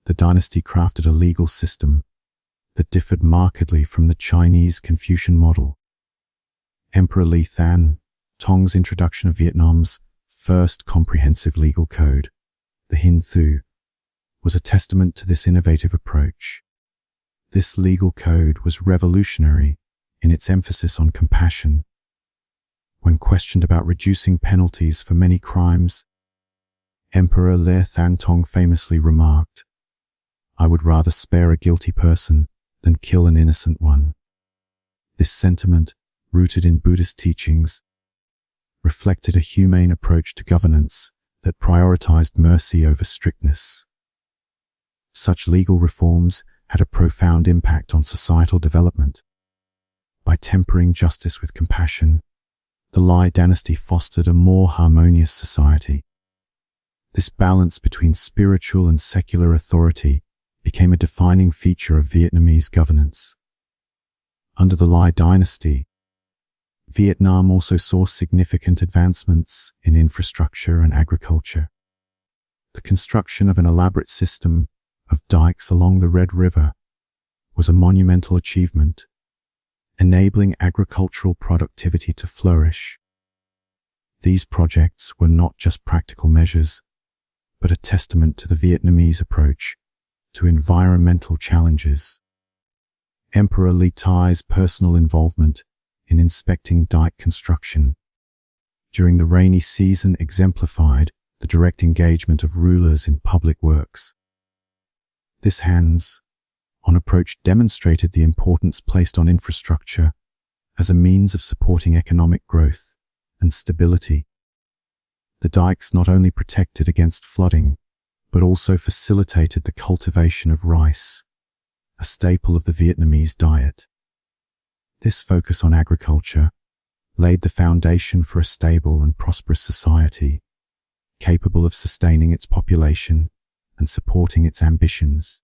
the dynasty crafted a legal system that differed markedly from the Chinese Confucian model. Emperor Li Than Tong's introduction of Vietnam's first comprehensive legal code, the Hinh Thu, was a testament to this innovative approach. This legal code was revolutionary in its emphasis on compassion. When questioned about reducing penalties for many crimes, Emperor Li Than Tong famously remarked, "I would rather spare a guilty person than kill an innocent one." This sentiment, rooted in Buddhist teachings, reflected a humane approach to governance that prioritized mercy over strictness. Such legal reforms had a profound impact on societal development. By tempering justice with compassion, the Lai dynasty fostered a more harmonious society. This balance between spiritual and secular authority became a defining feature of Vietnamese governance. Under the Lai dynasty, Vietnam also saw significant advancements in infrastructure and agriculture. The construction of an elaborate system of dikes along the Red River was a monumental achievement, enabling agricultural productivity to flourish. These projects were not just practical measures, but a testament to the Vietnamese approach to environmental challenges. Emperor Li Tai's personal involvement in inspecting dike construction during the rainy season exemplified the direct engagement of rulers in public works. This hands-on approach demonstrated the importance placed on infrastructure as a means of supporting economic growth and stability. The dikes not only protected against flooding, but also facilitated the cultivation of rice, a staple of the Vietnamese diet. This focus on agriculture laid the foundation for a stable and prosperous society, capable of sustaining its population and supporting its ambitions.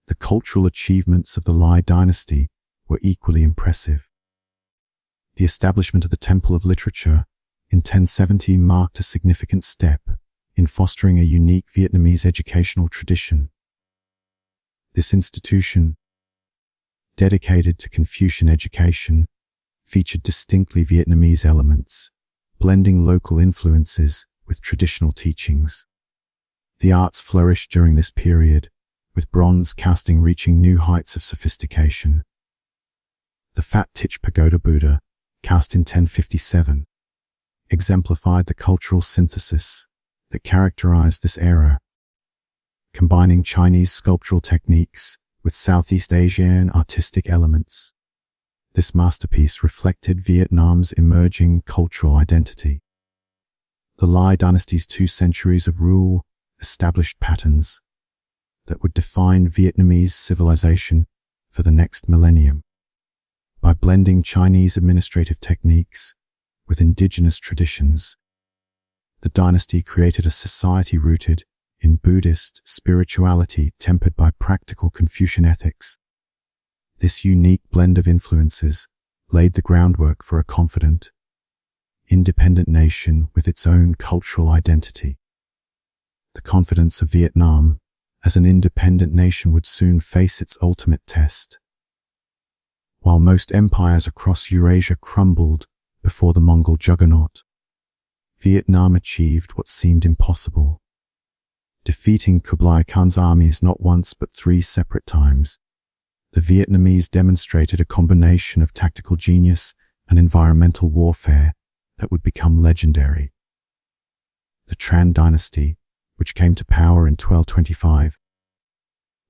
The cultural achievements of the Lai dynasty were equally impressive. The establishment of the Temple of Literature in 1070 marked a significant step in fostering a unique Vietnamese educational tradition. This institution, dedicated to Confucian education, featured distinctly Vietnamese elements, blending local influences with traditional teachings. The arts flourished during this period, with bronze casting reaching new heights of sophistication. The Phat Tich Pagoda Buddha, cast in 1057, exemplified the cultural synthesis that characterized this era, combining Chinese sculptural techniques with Southeast Asian artistic elements. This masterpiece reflected Vietnam's emerging cultural identity. The Lai dynasty's 2 centuries of rule established patterns that would define Vietnamese civilization for the next millennium. By blending Chinese administrative techniques with indigenous traditions, the dynasty created a society rooted in Buddhist spirituality tempered by practical Confucian ethics. This unique blend of influences laid the groundwork for a confident, independent nation with its own cultural identity. The confidence of Vietnam as an independent nation would soon face its ultimate test. While most empires across Eurasia crumbled before the Mongol juggernaut, Vietnam achieved what seemed impossible, defeating Kublai Khan's armies not once but 3 separate times. The Vietnamese demonstrated a combination of tactical genius and environmental warfare that would become legendary. The Tran dynasty, which came to power in 1225,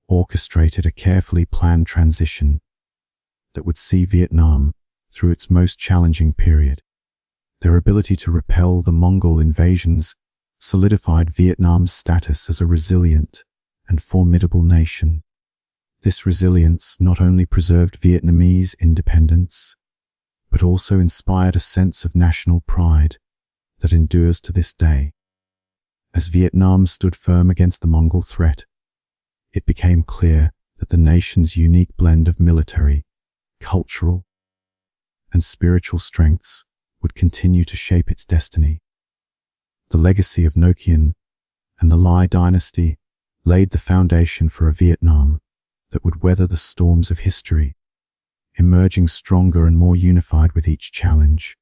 orchestrated a carefully planned transition that would see Vietnam through its most challenging period. Their ability to repel the Mongol invasions solidified Vietnam's status as a resilient and formidable nation. This resilience not only preserved Vietnamese independence, but also inspired a sense of national pride that endures to this day. As Vietnam stood firm against the Mongol threat, it became clear that the nation's unique blend of military, cultural, and spiritual strengths would continue to shape its destiny. The legacy of Ngoc Yên and the Lai dynasty laid the foundation for a Vietnam that would weather the storms of history, emerging stronger and more unified with each challenge.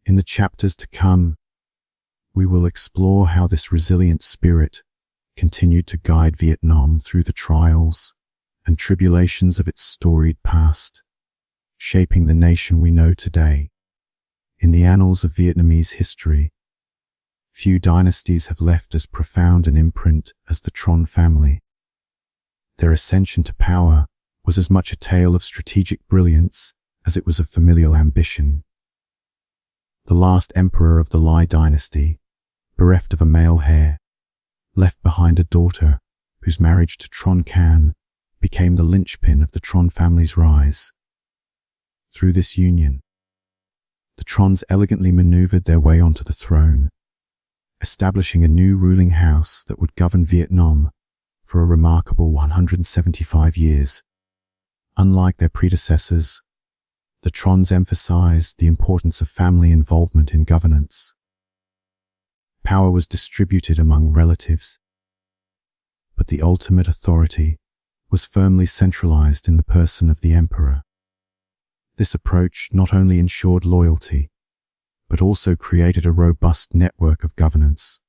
In the chapters to come, we will explore how this resilient spirit continued to guide Vietnam through the trials and tribulations of its storied past, shaping the nation we know today. In the annals of Vietnamese history, few dynasties have left as profound an imprint as the Tron family. Their ascension to power was as much a tale of strategic brilliance as it was of familial ambition. The last emperor of the Lai dynasty, bereft of a male heir, left behind a daughter whose marriage to Tron Can became the linchpin of the Tron family's rise. Through this union, the Trons elegantly maneuvered their way onto the throne, establishing a new ruling house that would govern Vietnam for a remarkable 175 years. Unlike their predecessors, the Trons emphasized the importance of family involvement in governance. Power was distributed among relatives, but the ultimate authority was firmly centralized in the person of the emperor. This approach not only ensured loyalty, but also created a robust network of governance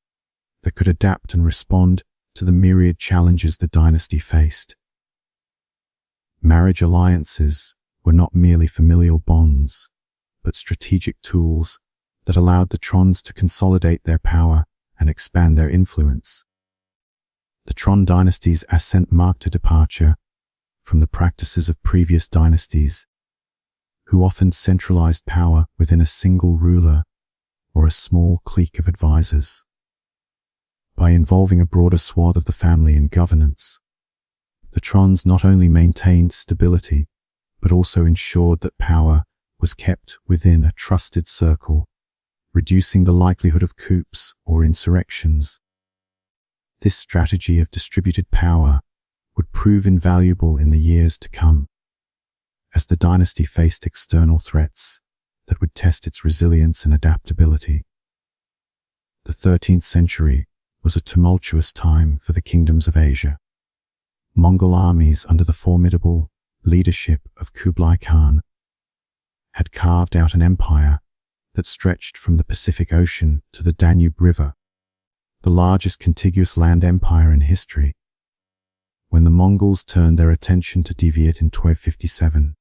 that could adapt and respond to the myriad challenges the dynasty faced. Marriage alliances were not merely familial bonds, but strategic tools that allowed the Trons to consolidate their power and expand their influence. The Tron dynasty's ascent marked a departure from the practices of previous dynasties, who often centralized power within a single ruler or a small clique of advisors. By involving a broader swath of the family in governance, the Trons not only maintained stability, but also ensured that power was kept within a trusted circle, reducing the likelihood of coups or insurrections. This strategy of distributed power would prove invaluable in the years to come, as the dynasty faced external threats that would test its resilience and adaptability. The 13th century was a tumultuous time for the kingdoms of Asia. Mongol armies under the formidable leadership of Kublai Khan had carved out an empire that stretched from the Pacific Ocean to the Danube River, the largest contiguous land empire in history. When the Mongols turned their attention to Deviet in 1257,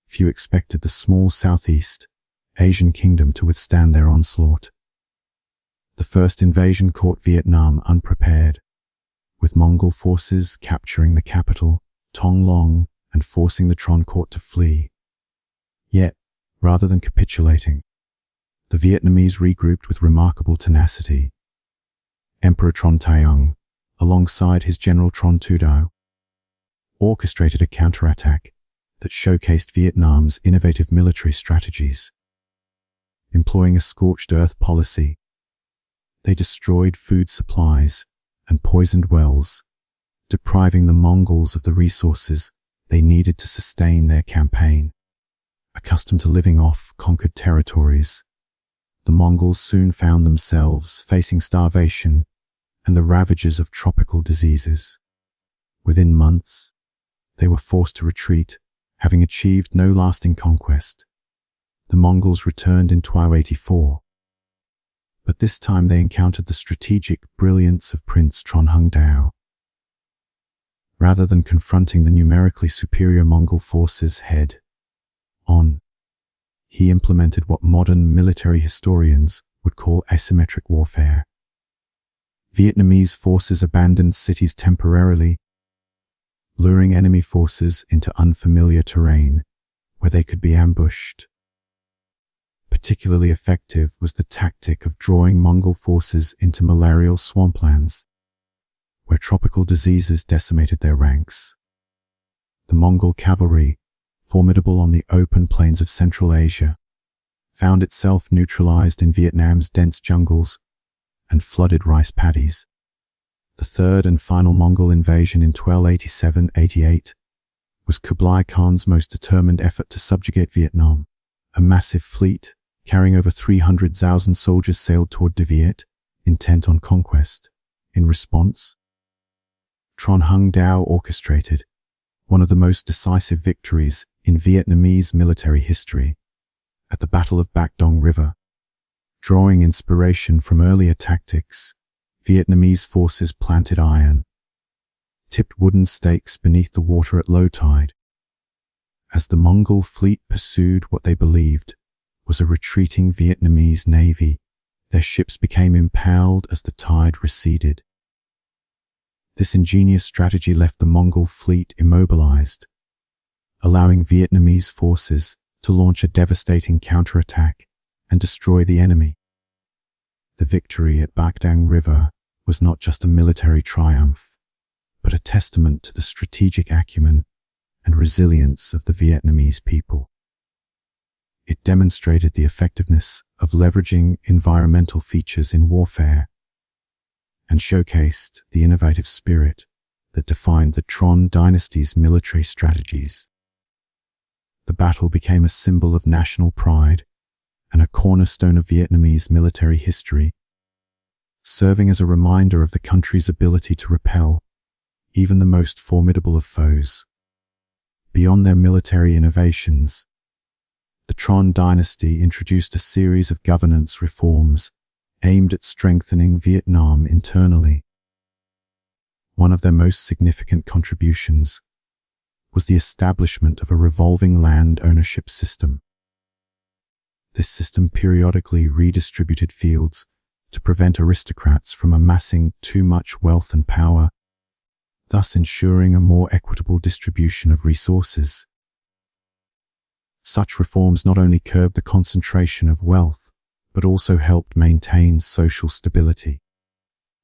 few expected the small Southeast Asian kingdom to withstand their onslaught. The first invasion caught Vietnam unprepared, with Mongol forces capturing the capital, Thong Long, and forcing the Tron court to flee. Yet, rather than capitulating, the Vietnamese regrouped with remarkable tenacity. Emperor Tron Taiyong, alongside his general Tron Tu Dao, orchestrated a counterattack that showcased Vietnam's innovative military strategies. Employing a scorched earth policy, they destroyed food supplies and poisoned wells, depriving the Mongols of the resources they needed to sustain their campaign. Accustomed to living off conquered territories, the Mongols soon found themselves facing starvation and the ravages of tropical diseases. Within months, they were forced to retreat, having achieved no lasting conquest. The Mongols returned in 1284, but this time they encountered the strategic brilliance of Prince Tron Hung Dao. Rather than confronting the numerically superior Mongol forces head-on, he implemented what modern military historians would call asymmetric warfare. Vietnamese forces abandoned cities temporarily, luring enemy forces into unfamiliar terrain where they could be ambushed. Particularly effective was the tactic of drawing Mongol forces into malarial swamplands, where tropical diseases decimated their ranks. The Mongol cavalry, formidable on the open plains of Central Asia, found itself neutralized in Vietnam's dense jungles and flooded rice paddies. The third and final Mongol invasion in 1287-88 was Kublai Khan's most determined effort to subjugate Vietnam. A massive fleet, carrying over 300,000 soldiers, sailed toward Deviet, intent on conquest. In response, Tron Hung Dao orchestrated one of the most decisive victories in Vietnamese military history, at the Battle of Bac Dong River. Drawing inspiration from earlier tactics, Vietnamese forces planted iron, tipped wooden stakes beneath the water at low tide. As the Mongol fleet pursued what they believed was a retreating Vietnamese navy, their ships became impaled as the tide receded. This ingenious strategy left the Mongol fleet immobilized, allowing Vietnamese forces to launch a devastating counterattack and destroy the enemy. The victory at Bac Dong River was not just a military triumph, but a testament to the strategic acumen and resilience of the Vietnamese people. It demonstrated the effectiveness of leveraging environmental features in warfare and showcased the innovative spirit that defined the Tron dynasty's military strategies. The battle became a symbol of national pride and a cornerstone of Vietnamese military history, serving as a reminder of the country's ability to repel even the most formidable of foes. Beyond their military innovations, the Tron dynasty introduced a series of governance reforms aimed at strengthening Vietnam internally. One of their most significant contributions was the establishment of a revolving land ownership system. This system periodically redistributed fields to prevent aristocrats from amassing too much wealth and power, thus ensuring a more equitable distribution of resources. Such reforms not only curbed the concentration of wealth, but also helped maintain social stability.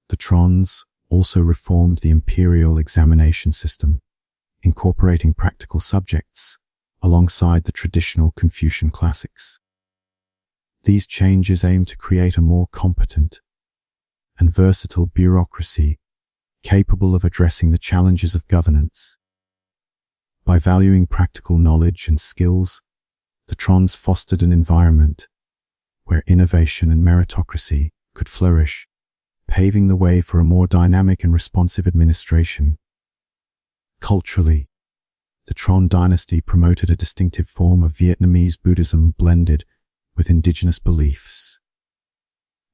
The Trons also reformed the imperial examination system, incorporating practical subjects alongside the traditional Confucian classics. These changes aimed to create a more competent and versatile bureaucracy capable of addressing the challenges of governance. By valuing practical knowledge and skills, the Trons fostered an environment where innovation and meritocracy could flourish, paving the way for a more dynamic and responsive administration. Culturally, the Tron dynasty promoted a distinctive form of Vietnamese Buddhism blended with indigenous beliefs.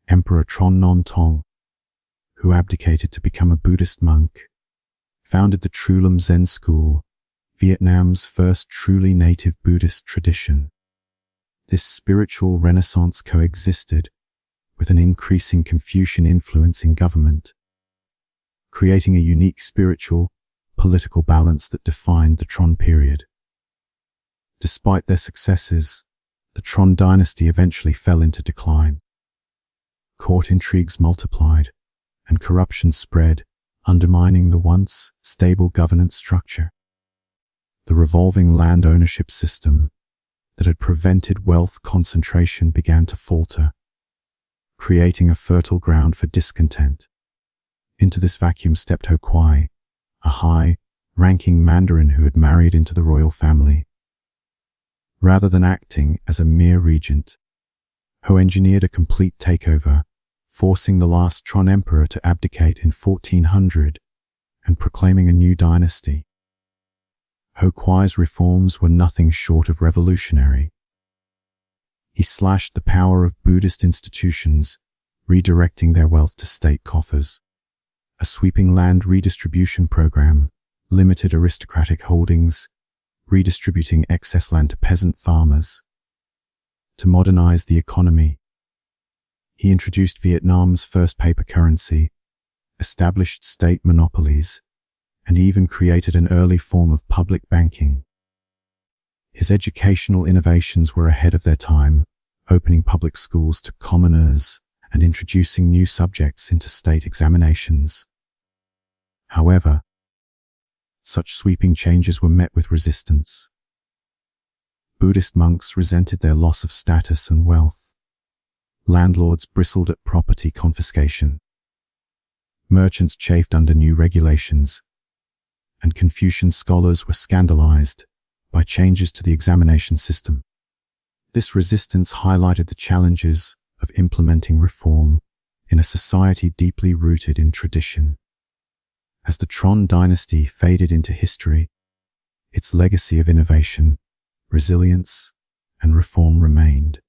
Emperor Tron Non Tong, who abdicated to become a Buddhist monk, founded the Trulam Zen School, Vietnam's first truly native Buddhist tradition. This spiritual renaissance coexisted with an increasing Confucian influence in government, creating a unique spiritual, political balance that defined the Tron period. Despite their successes, the Tron dynasty eventually fell into decline. Court intrigues multiplied, and corruption spread, undermining the once stable governance structure. The revolving land ownership system that had prevented wealth concentration began to falter, creating a fertile ground for discontent. Into this vacuum stepped Ho Quai, a high-ranking Mandarin who had married into the royal family. Rather than acting as a mere regent, Ho engineered a complete takeover, forcing the last Tron emperor to abdicate in 1400 and proclaiming a new dynasty. Ho Quai's reforms were nothing short of revolutionary. He slashed the power of Buddhist institutions, redirecting their wealth to state coffers. A sweeping land redistribution program limited aristocratic holdings, redistributing excess land to peasant farmers. To modernize the economy, he introduced Vietnam's first paper currency, established state monopolies, and even created an early form of public banking. His educational innovations were ahead of their time, opening public schools to commoners and introducing new subjects into state examinations. However, such sweeping changes were met with resistance. Buddhist monks resented their loss of status and wealth. Landlords bristled at property confiscation. Merchants chafed under new regulations, and Confucian scholars were scandalized by changes to the examination system. This resistance highlighted the challenges of implementing reform in a society deeply rooted in tradition. As the Tron dynasty faded into history, its legacy of innovation, resilience, and reform remained.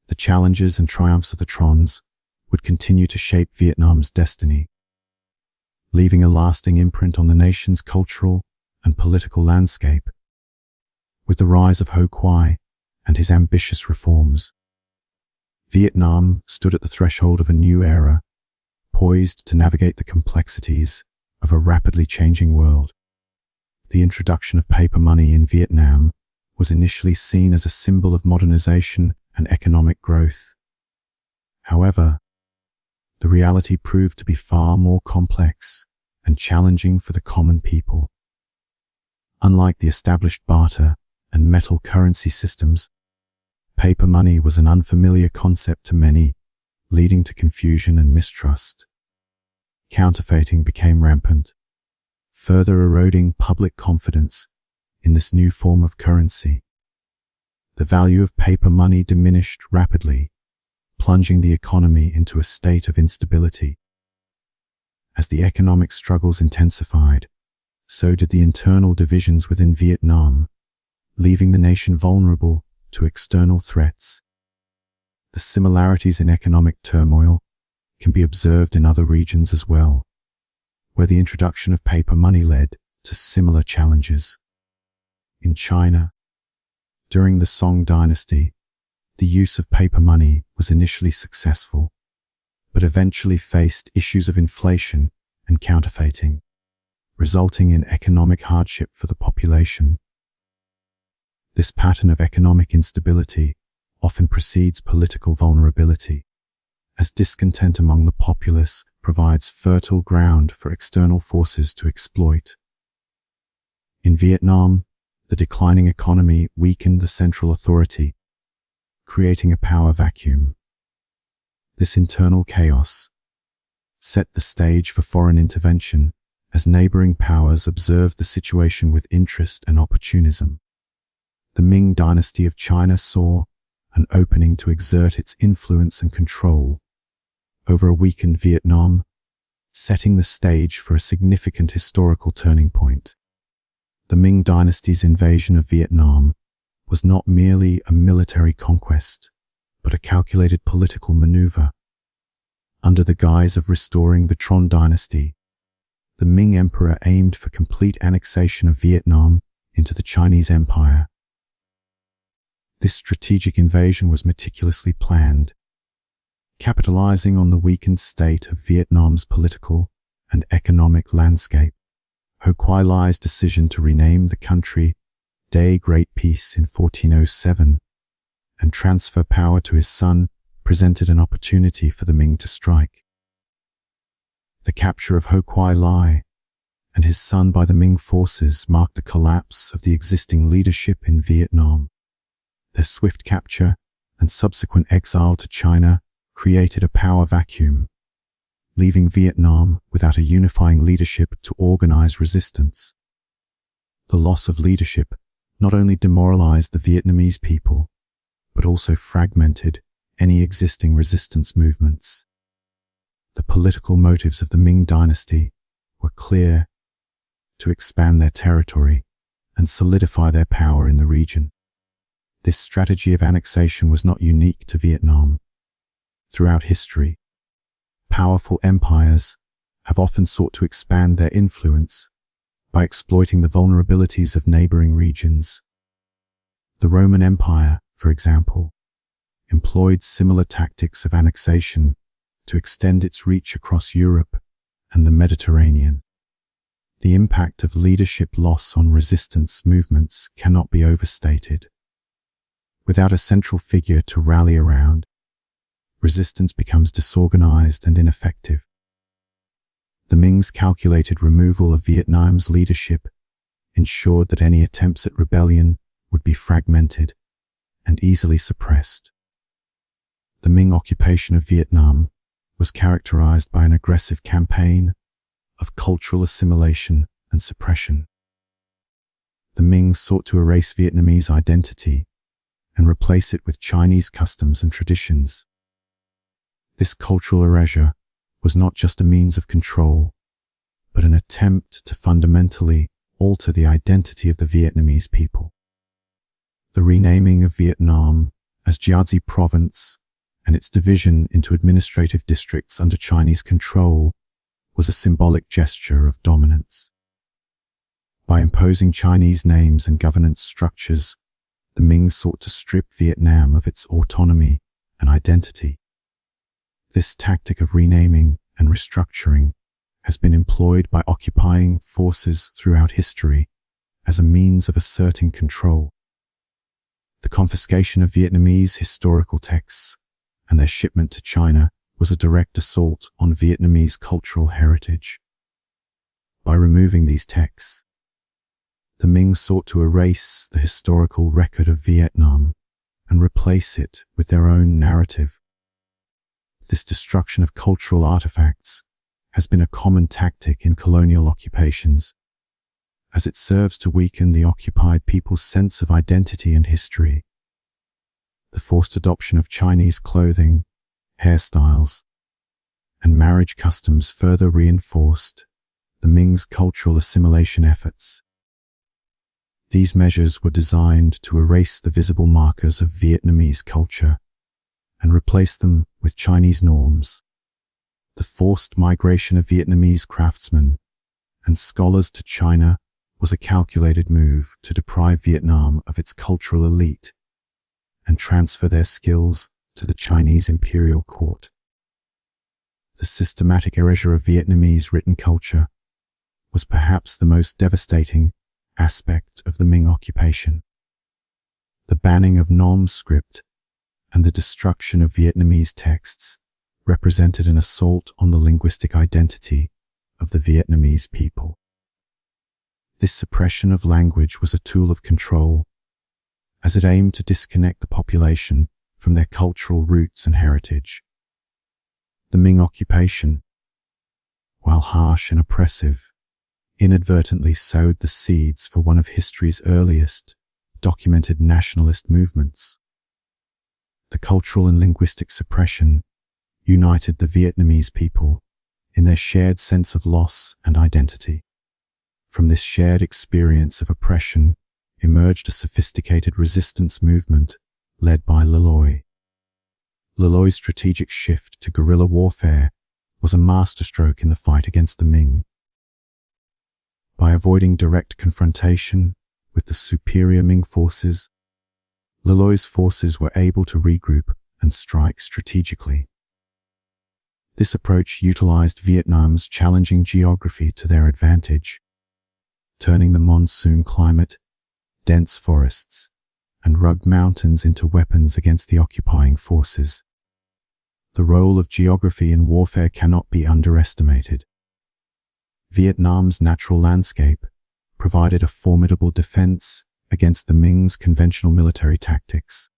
The challenges and triumphs of the Trons would continue to shape Vietnam's destiny, leaving a lasting imprint on the nation's cultural and political landscape. With the rise of Ho Quai and his ambitious reforms, Vietnam stood at the threshold of a new era, poised to navigate the complexities of a rapidly changing world. The introduction of paper money in Vietnam was initially seen as a symbol of modernization and economic growth. However, the reality proved to be far more complex and challenging for the common people. Unlike the established barter and metal currency systems, paper money was an unfamiliar concept to many, leading to confusion and mistrust. Counterfeiting became rampant, further eroding public confidence in this new form of currency. The value of paper money diminished rapidly, plunging the economy into a state of instability. As the economic struggles intensified, so did the internal divisions within Vietnam, leaving the nation vulnerable to external threats. The similarities in economic turmoil can be observed in other regions as well, where the introduction of paper money led to similar challenges. In China, during the Song dynasty, the use of paper money was initially successful, but eventually faced issues of inflation and counterfeiting, resulting in economic hardship for the population. This pattern of economic instability often precedes political vulnerability, as discontent among the populace provides fertile ground for external forces to exploit. In Vietnam, the declining economy weakened the central authority, creating a power vacuum. This internal chaos set the stage for foreign intervention as neighboring powers observed the situation with interest and opportunism. The Ming dynasty of China saw an opening to exert its influence and control over a weakened Vietnam, setting the stage for a significant historical turning point. The Ming dynasty's invasion of Vietnam was not merely a military conquest, but a calculated political maneuver. Under the guise of restoring the Tron dynasty, the Ming Emperor aimed for complete annexation of Vietnam into the Chinese Empire. This strategic invasion was meticulously planned, capitalizing on the weakened state of Vietnam's political and economic landscape. Ho Quai Lai's decision to rename the country Day Great Peace in 1407 and transfer power to his son presented an opportunity for the Ming to strike. The capture of Ho Quai Lai and his son by the Ming forces marked the collapse of the existing leadership in Vietnam. Their swift capture and subsequent exile to China created a power vacuum, leaving Vietnam without a unifying leadership to organize resistance. The loss of leadership not only demoralized the Vietnamese people, but also fragmented any existing resistance movements. The political motives of the Ming dynasty were clear: to expand their territory and solidify their power in the region. This strategy of annexation was not unique to Vietnam. Throughout history, powerful empires have often sought to expand their influence by exploiting the vulnerabilities of neighboring regions. The Roman Empire, for example, employed similar tactics of annexation to extend its reach across Europe and the Mediterranean. The impact of leadership loss on resistance movements cannot be overstated. Without a central figure to rally around, resistance becomes disorganized and ineffective. The Ming's calculated removal of Vietnam's leadership ensured that any attempts at rebellion would be fragmented and easily suppressed. The Ming occupation of Vietnam was characterized by an aggressive campaign of cultural assimilation and suppression. The Ming sought to erase Vietnamese identity and replace it with Chinese customs and traditions. This cultural erasure was not just a means of control, but an attempt to fundamentally alter the identity of the Vietnamese people. The renaming of Vietnam as Jiazi Province and its division into administrative districts under Chinese control was a symbolic gesture of dominance. By imposing Chinese names and governance structures, the Ming sought to strip Vietnam of its autonomy and identity. This tactic of renaming and restructuring has been employed by occupying forces throughout history as a means of asserting control. The confiscation of Vietnamese historical texts and their shipment to China was a direct assault on Vietnamese cultural heritage. By removing these texts, the Ming sought to erase the historical record of Vietnam and replace it with their own narrative. This destruction of cultural artifacts has been a common tactic in colonial occupations, as it serves to weaken the occupied people's sense of identity and history. The forced adoption of Chinese clothing, hairstyles, and marriage customs further reinforced the Ming's cultural assimilation efforts. These measures were designed to erase the visible markers of Vietnamese culture and replace them with Chinese norms. The forced migration of Vietnamese craftsmen and scholars to China was a calculated move to deprive Vietnam of its cultural elite and transfer their skills to the Chinese imperial court. The systematic erasure of Vietnamese written culture was perhaps the most devastating aspect of the Ming occupation. The banning of Nom script and the destruction of Vietnamese texts represented an assault on the linguistic identity of the Vietnamese people. This suppression of language was a tool of control, as it aimed to disconnect the population from their cultural roots and heritage. The Ming occupation, while harsh and oppressive, inadvertently sowed the seeds for one of history's earliest documented nationalist movements. The cultural and linguistic suppression united the Vietnamese people in their shared sense of loss and identity. From this shared experience of oppression emerged a sophisticated resistance movement led by Le Loi. Le Loi's strategic shift to guerrilla warfare was a masterstroke in the fight against the Ming. By avoiding direct confrontation with the superior Ming forces, Le Loi's forces were able to regroup and strike strategically. This approach utilized Vietnam's challenging geography to their advantage, turning the monsoon climate, dense forests, and rugged mountains into weapons against the occupying forces. The role of geography in warfare cannot be underestimated. Vietnam's natural landscape provided a formidable defense against the Ming's conventional military tactics.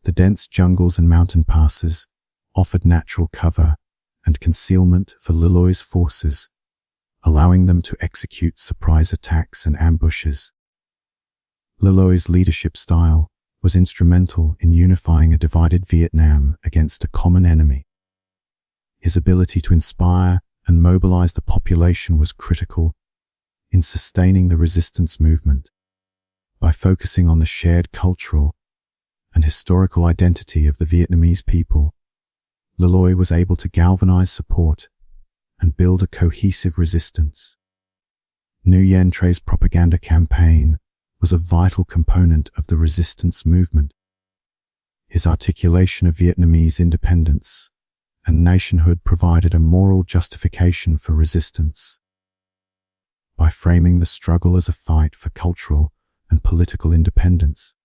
The dense jungles and mountain passes offered natural cover and concealment for Le Loi's forces, allowing them to execute surprise attacks and ambushes. Le Loi's leadership style was instrumental in unifying a divided Vietnam against a common enemy. His ability to inspire and mobilize the population was critical in sustaining the resistance movement. By focusing on the shared cultural and historical identity of the Vietnamese people, Le Loi was able to galvanize support and build a cohesive resistance. Nguyen Tray's propaganda campaign was a vital component of the resistance movement. His articulation of Vietnamese independence and nationhood provided a moral justification for resistance. By framing the struggle as a fight for cultural and political independence,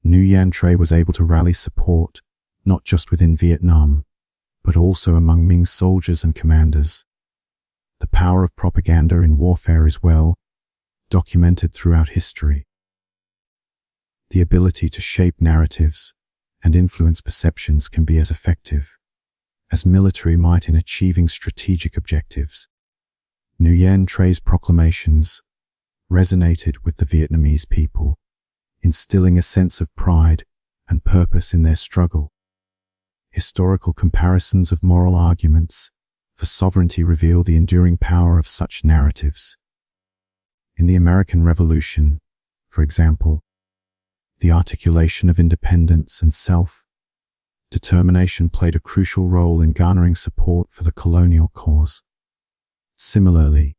Nguyen Tray was able to rally support not just within Vietnam, but also among Ming soldiers and commanders. The power of propaganda in warfare is well documented throughout history. The ability to shape narratives and influence perceptions can be as effective as military might in achieving strategic objectives. Nguyen Tray's proclamations resonated with the Vietnamese people, instilling a sense of pride and purpose in their struggle. Historical comparisons of moral arguments for sovereignty reveal the enduring power of such narratives. In the American Revolution, for example, the articulation of independence and self-determination played a crucial role in garnering support for the colonial cause. Similarly,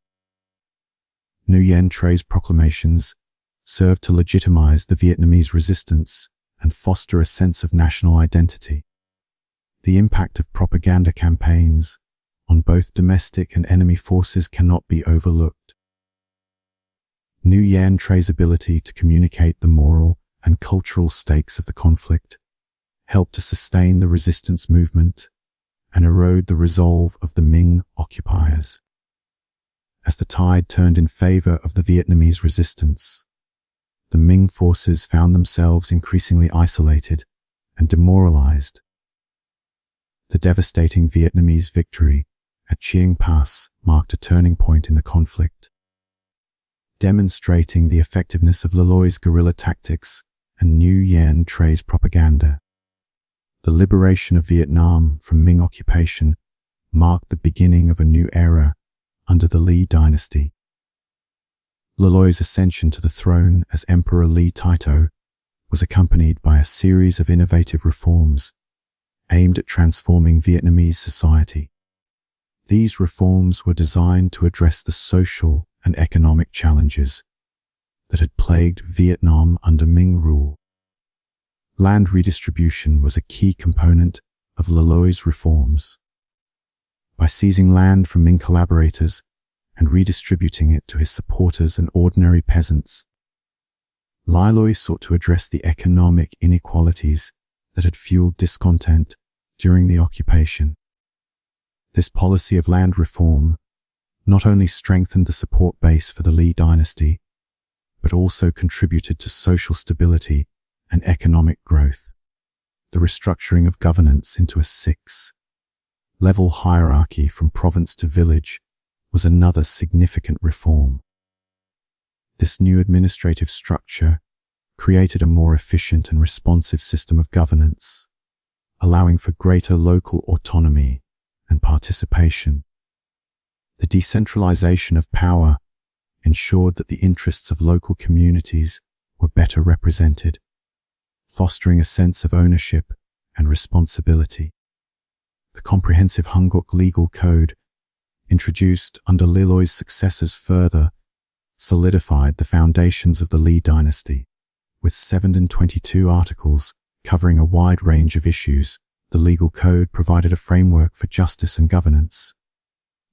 Nguyen Tray's proclamations served to legitimize the Vietnamese resistance and foster a sense of national identity. The impact of propaganda campaigns on both domestic and enemy forces cannot be overlooked. Nguyen Tray's ability to communicate the moral and cultural stakes of the conflict helped to sustain the resistance movement and erode the resolve of the Ming occupiers. As the tide turned in favor of the Vietnamese resistance, the Ming forces found themselves increasingly isolated and demoralized. The devastating Vietnamese victory at Chiang Pass marked a turning point in the conflict, demonstrating the effectiveness of Le Loy's guerrilla tactics and Nguyen Tray's propaganda. The liberation of Vietnam from Ming occupation marked the beginning of a new era under the Lý dynasty. Le Loy's ascension to the throne as Emperor Lý Taito was accompanied by a series of innovative reforms aimed at transforming Vietnamese society. These reforms were designed to address the social and economic challenges that had plagued Vietnam under Ming rule. Land redistribution was a key component of Le Loy's reforms. By seizing land from Ming collaborators and redistributing it to his supporters and ordinary peasants, Le Loy sought to address the economic inequalities that had fueled discontent during the occupation. This policy of land reform not only strengthened the support base for the Lý dynasty, but also contributed to social stability and economic growth. The restructuring of governance into a six-level hierarchy from province to village was another significant reform. This new administrative structure created a more efficient and responsive system of governance, allowing for greater local autonomy and participation. The decentralization of power ensured that the interests of local communities were better represented, fostering a sense of ownership and responsibility. The comprehensive Hanguk legal code, introduced under Le Loy's successors, further solidified the foundations of the Lý dynasty. With 722 articles covering a wide range of issues, the legal code provided a framework for justice and governance.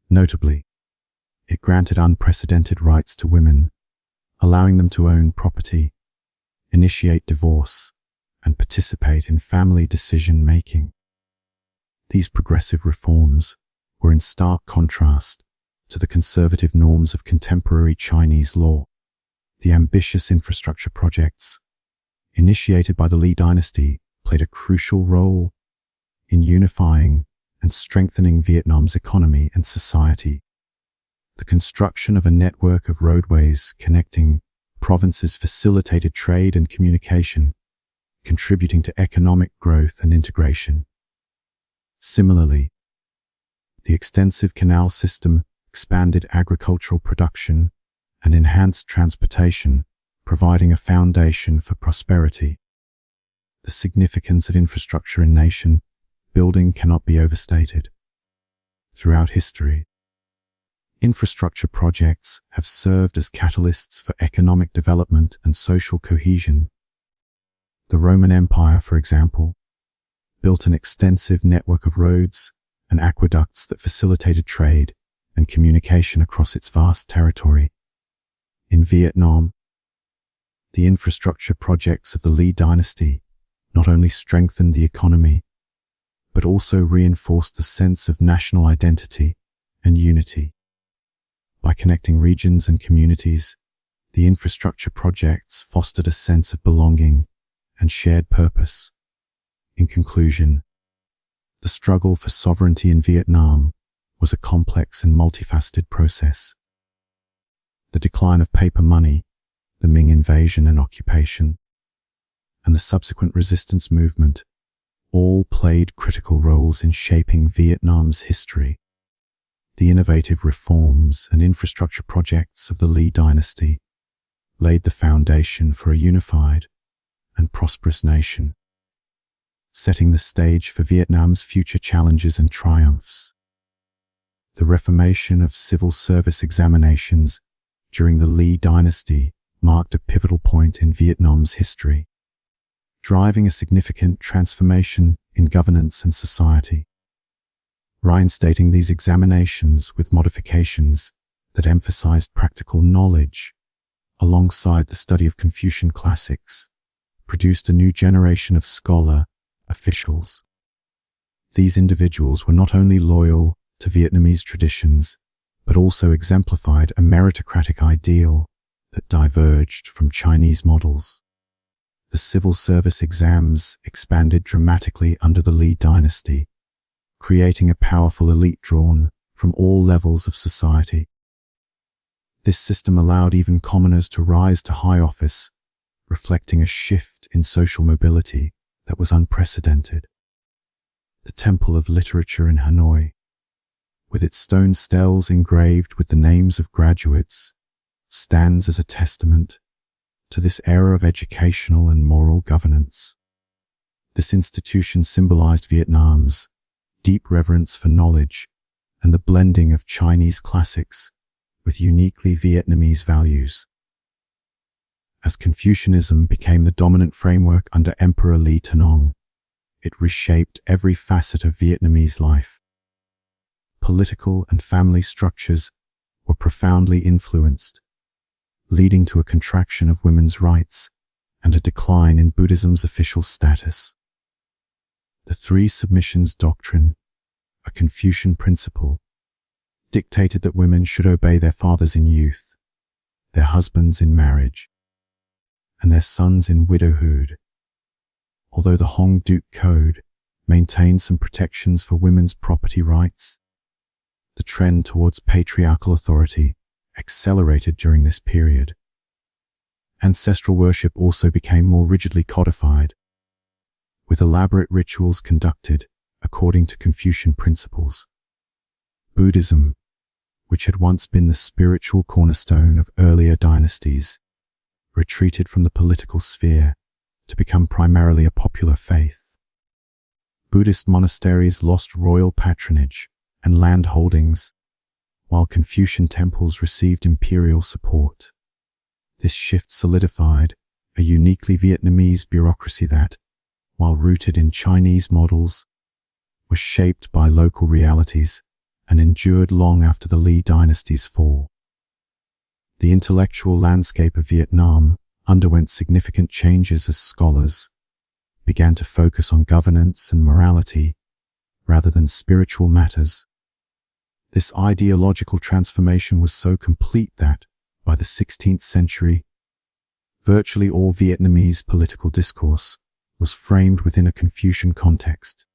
Notably, it granted unprecedented rights to women, allowing them to own property, initiate divorce, and participate in family decision-making. These progressive reforms were in stark contrast to the conservative norms of contemporary Chinese law. The ambitious infrastructure projects initiated by the Lý dynasty played a crucial role in unifying and strengthening Vietnam's economy and society. The construction of a network of roadways connecting provinces facilitated trade and communication, contributing to economic growth and integration. Similarly, the extensive canal system expanded agricultural production and enhanced transportation, providing a foundation for prosperity. The significance of infrastructure in nation building cannot be overstated. Throughout history, infrastructure projects have served as catalysts for economic development and social cohesion. The Roman Empire, for example, built an extensive network of roads and aqueducts that facilitated trade and communication across its vast territory. In Vietnam, the infrastructure projects of the Lý dynasty not only strengthened the economy, but also reinforced the sense of national identity and unity. By connecting regions and communities, the infrastructure projects fostered a sense of belonging and shared purpose. In conclusion, the struggle for sovereignty in Vietnam was a complex and multifaceted process. The decline of paper money, the Ming invasion and occupation, and the subsequent resistance movement all played critical roles in shaping Vietnam's history. The innovative reforms and infrastructure projects of the Lý dynasty laid the foundation for a unified and prosperous nation, setting the stage for Vietnam's future challenges and triumphs. The reformation of civil service examinations during the Lý dynasty marked a pivotal point in Vietnam's history, driving a significant transformation in governance and society. Reinstating these examinations with modifications that emphasized practical knowledge alongside the study of Confucian classics produced a new generation of scholar officials. These individuals were not only loyal to Vietnamese traditions, but also exemplified a meritocratic ideal that diverged from Chinese models. The civil service exams expanded dramatically under the Lý dynasty, creating a powerful elite drawn from all levels of society. This system allowed even commoners to rise to high office, reflecting a shift in social mobility that was unprecedented. The Temple of Literature in Hanoi, with its stone steles engraved with the names of graduates, stands as a testament to this era of educational and moral governance. This institution symbolized Vietnam's deep reverence for knowledge and the blending of Chinese classics with uniquely Vietnamese values. As Confucianism became the dominant framework under Emperor Lý Tân Ong, it reshaped every facet of Vietnamese life. Political and family structures were profoundly influenced, leading to a contraction of women's rights and a decline in Buddhism's official status. The Three Submissions Doctrine, a Confucian principle, dictated that women should obey their fathers in youth, their husbands in marriage, and their sons in widowhood. Although the Hong Duke Code maintained some protections for women's property rights, the trend towards patriarchal authority accelerated during this period. Ancestral worship also became more rigidly codified, with elaborate rituals conducted according to Confucian principles. Buddhism, which had once been the spiritual cornerstone of earlier dynasties, retreated from the political sphere to become primarily a popular faith. Buddhist monasteries lost royal patronage and land holdings, while Confucian temples received imperial support. This shift solidified a uniquely Vietnamese bureaucracy that, while rooted in Chinese models, was shaped by local realities and endured long after the Lý dynasty's fall. The intellectual landscape of Vietnam underwent significant changes as scholars began to focus on governance and morality rather than spiritual matters. This ideological transformation was so complete that, by the 16th century, virtually all Vietnamese political discourse was framed within a Confucian context.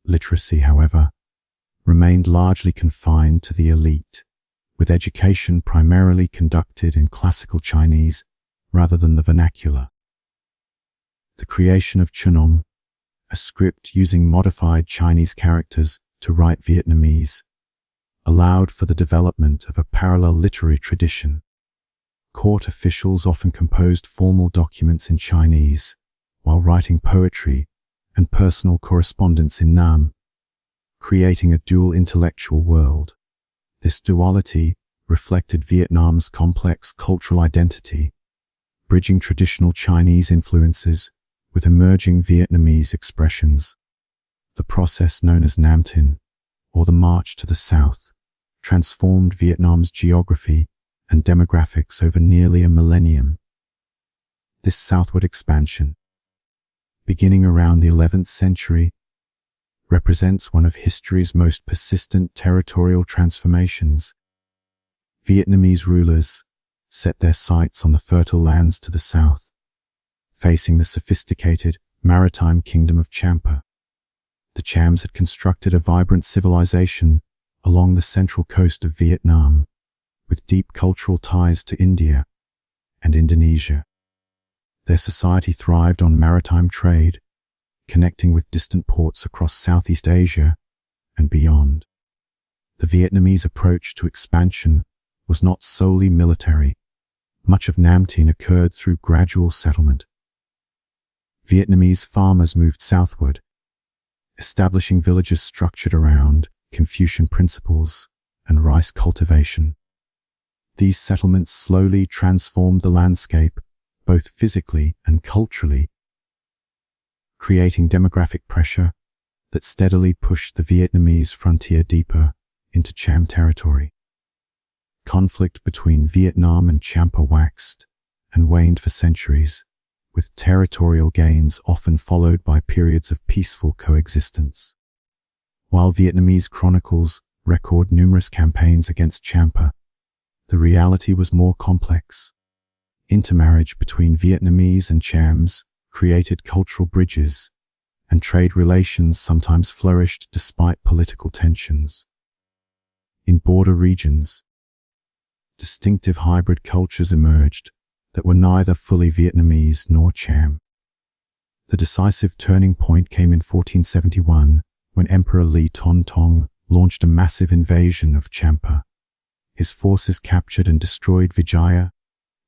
Literacy, however, remained largely confined to the elite, with education primarily conducted in classical Chinese rather than the vernacular. The creation of Chunom, a script using modified Chinese characters to write Vietnamese, allowed for the development of a parallel literary tradition. Court officials often composed formal documents in Chinese, while writing poetry and personal correspondence in Nam, creating a dual intellectual world. This duality reflected Vietnam's complex cultural identity, bridging traditional Chinese influences with emerging Vietnamese expressions. The process known as Nam Tin, or the March to the South, transformed Vietnam's geography and demographics over nearly a millennium. This southward expansion, beginning around the 11th century, represents one of history's most persistent territorial transformations. Vietnamese rulers set their sights on the fertile lands to the south, facing the sophisticated maritime kingdom of Champa. The Chams had constructed a vibrant civilization along the central coast of Vietnam, with deep cultural ties to India and Indonesia. Their society thrived on maritime trade, connecting with distant ports across Southeast Asia and beyond. The Vietnamese approach to expansion was not solely military. Much of Nam Tin occurred through gradual settlement. Vietnamese farmers moved southward, establishing villages structured around Confucian principles and rice cultivation. These settlements slowly transformed the landscape, both physically and culturally, creating demographic pressure that steadily pushed the Vietnamese frontier deeper into Cham territory. Conflict between Vietnam and Champa waxed and waned for centuries, with territorial gains often followed by periods of peaceful coexistence. While Vietnamese chronicles record numerous campaigns against Champa, the reality was more complex. Intermarriage between Vietnamese and Chams created cultural bridges, and trade relations sometimes flourished despite political tensions. In border regions, distinctive hybrid cultures emerged that were neither fully Vietnamese nor Cham. The decisive turning point came in 1471 when Emperor Li Ton Tong launched a massive invasion of Champa. His forces captured and destroyed Vijaya,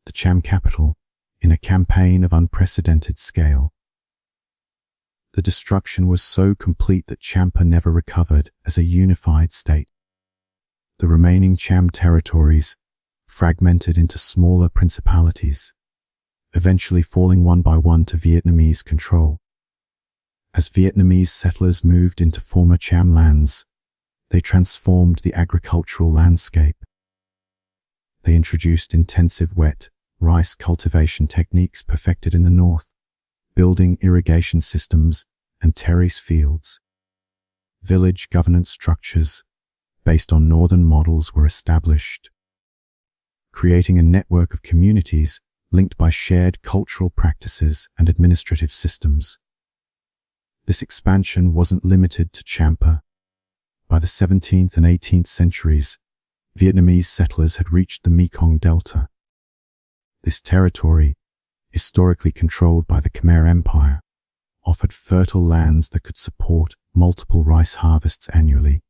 the Cham capital, in a campaign of unprecedented scale. The destruction was so complete that Champa never recovered as a unified state. The remaining Cham territories fragmented into smaller principalities, eventually falling one by one to Vietnamese control. As Vietnamese settlers moved into former Cham lands, they transformed the agricultural landscape. They introduced intensive wet rice cultivation techniques perfected in the north, building irrigation systems and terrace fields. Village governance structures based on northern models were established, creating a network of communities linked by shared cultural practices and administrative systems. This expansion wasn't limited to Champa. By the 17th and 18th centuries, Vietnamese settlers had reached the Mekong Delta. This territory, historically controlled by the Khmer Empire, offered fertile lands that could support multiple rice harvests annually.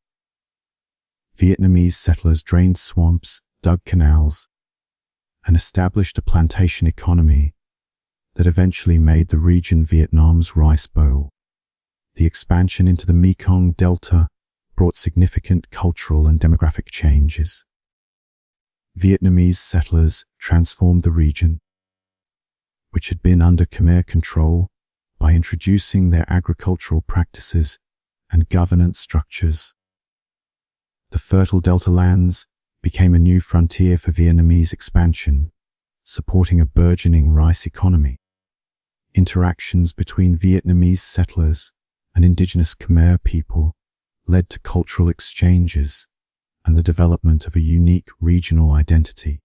Vietnamese settlers drained swamps, dug canals, and established a plantation economy that eventually made the region Vietnam's rice bowl. The expansion into the Mekong Delta brought significant cultural and demographic changes. Vietnamese settlers transformed the region, which had been under Khmer control, by introducing their agricultural practices and governance structures. The fertile delta lands became a new frontier for Vietnamese expansion, supporting a burgeoning rice economy. Interactions between Vietnamese settlers and indigenous Khmer people led to cultural exchanges and the development of a unique regional identity.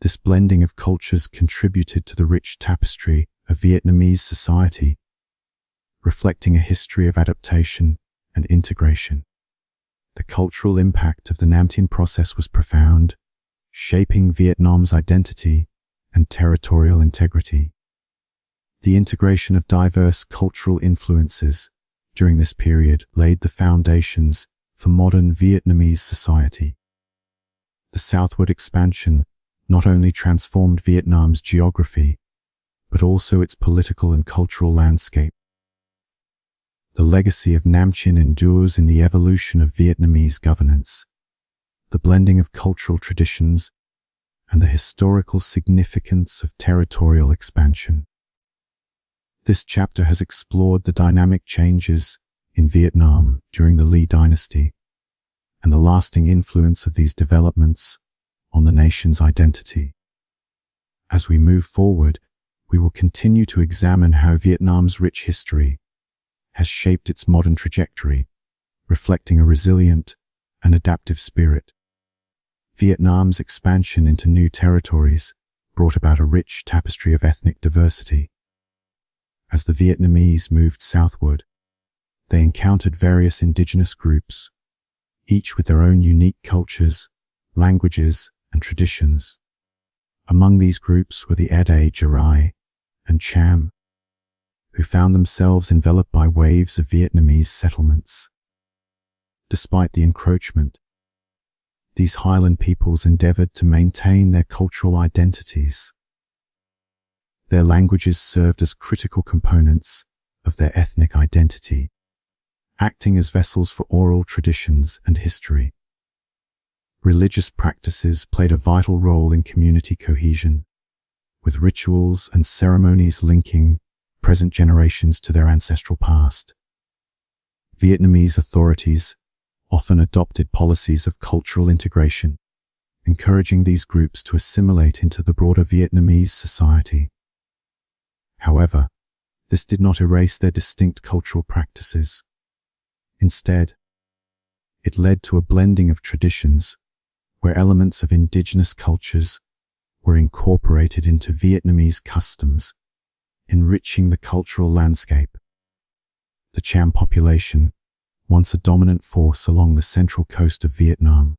This blending of cultures contributed to the rich tapestry of Vietnamese society, reflecting a history of adaptation and integration. The cultural impact of the Nam Tin process was profound, shaping Vietnam's identity and territorial integrity. The integration of diverse cultural influences during this period laid the foundations for modern Vietnamese society. The southward expansion not only transformed Vietnam's geography, but also its political and cultural landscape. The legacy of Nam Tin endures in the evolution of Vietnamese governance, the blending of cultural traditions, and the historical significance of territorial expansion. This chapter has explored the dynamic changes in Vietnam during the Lý Dynasty and the lasting influence of these developments on the nation's identity. As we move forward, we will continue to examine how Vietnam's rich history has shaped its modern trajectory, reflecting a resilient and adaptive spirit. Vietnam's expansion into new territories brought about a rich tapestry of ethnic diversity. As the Vietnamese moved southward, they encountered various indigenous groups, each with their own unique cultures, languages, and traditions. Among these groups were the Ede Jirai and Cham, who found themselves enveloped by waves of Vietnamese settlements. Despite the encroachment, these highland peoples endeavored to maintain their cultural identities. Their languages served as critical components of their ethnic identity, acting as vessels for oral traditions and history. Religious practices played a vital role in community cohesion, with rituals and ceremonies linking present generations to their ancestral past. Vietnamese authorities often adopted policies of cultural integration, encouraging these groups to assimilate into the broader Vietnamese society. However, this did not erase their distinct cultural practices. Instead, it led to a blending of traditions where elements of indigenous cultures were incorporated into Vietnamese customs, enriching the cultural landscape. The Cham population, once a dominant force along the central coast of Vietnam,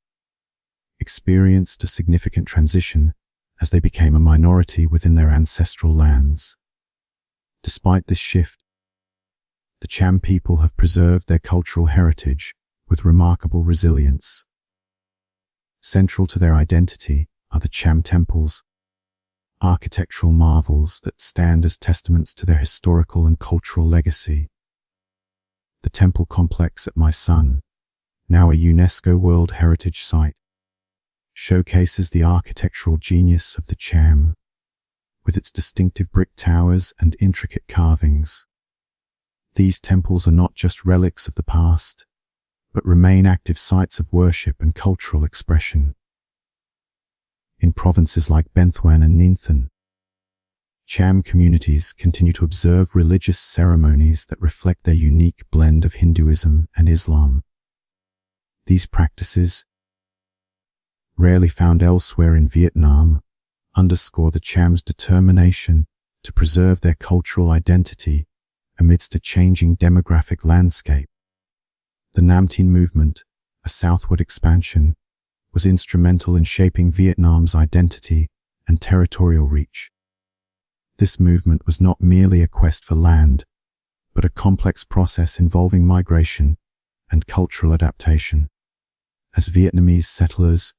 experienced a significant transition as they became a minority within their ancestral lands. Despite this shift, the Cham people have preserved their cultural heritage with remarkable resilience. Central to their identity are the Cham temples, architectural marvels that stand as testaments to their historical and cultural legacy. The temple complex at My Son, now a UNESCO World Heritage Site, showcases the architectural genius of the Cham, with its distinctive brick towers and intricate carvings. These temples are not just relics of the past, but remain active sites of worship and cultural expression. In provinces like Ben Thuan and Ninh Thuan, Cham communities continue to observe religious ceremonies that reflect their unique blend of Hinduism and Islam. These practices, rarely found elsewhere in Vietnam, underscore the Cham's determination to preserve their cultural identity amidst a changing demographic landscape. The Nam Tin movement, a southward expansion, was instrumental in shaping Vietnam's identity and territorial reach. This movement was not merely a quest for land, but a complex process involving migration and cultural adaptation. As Vietnamese settlers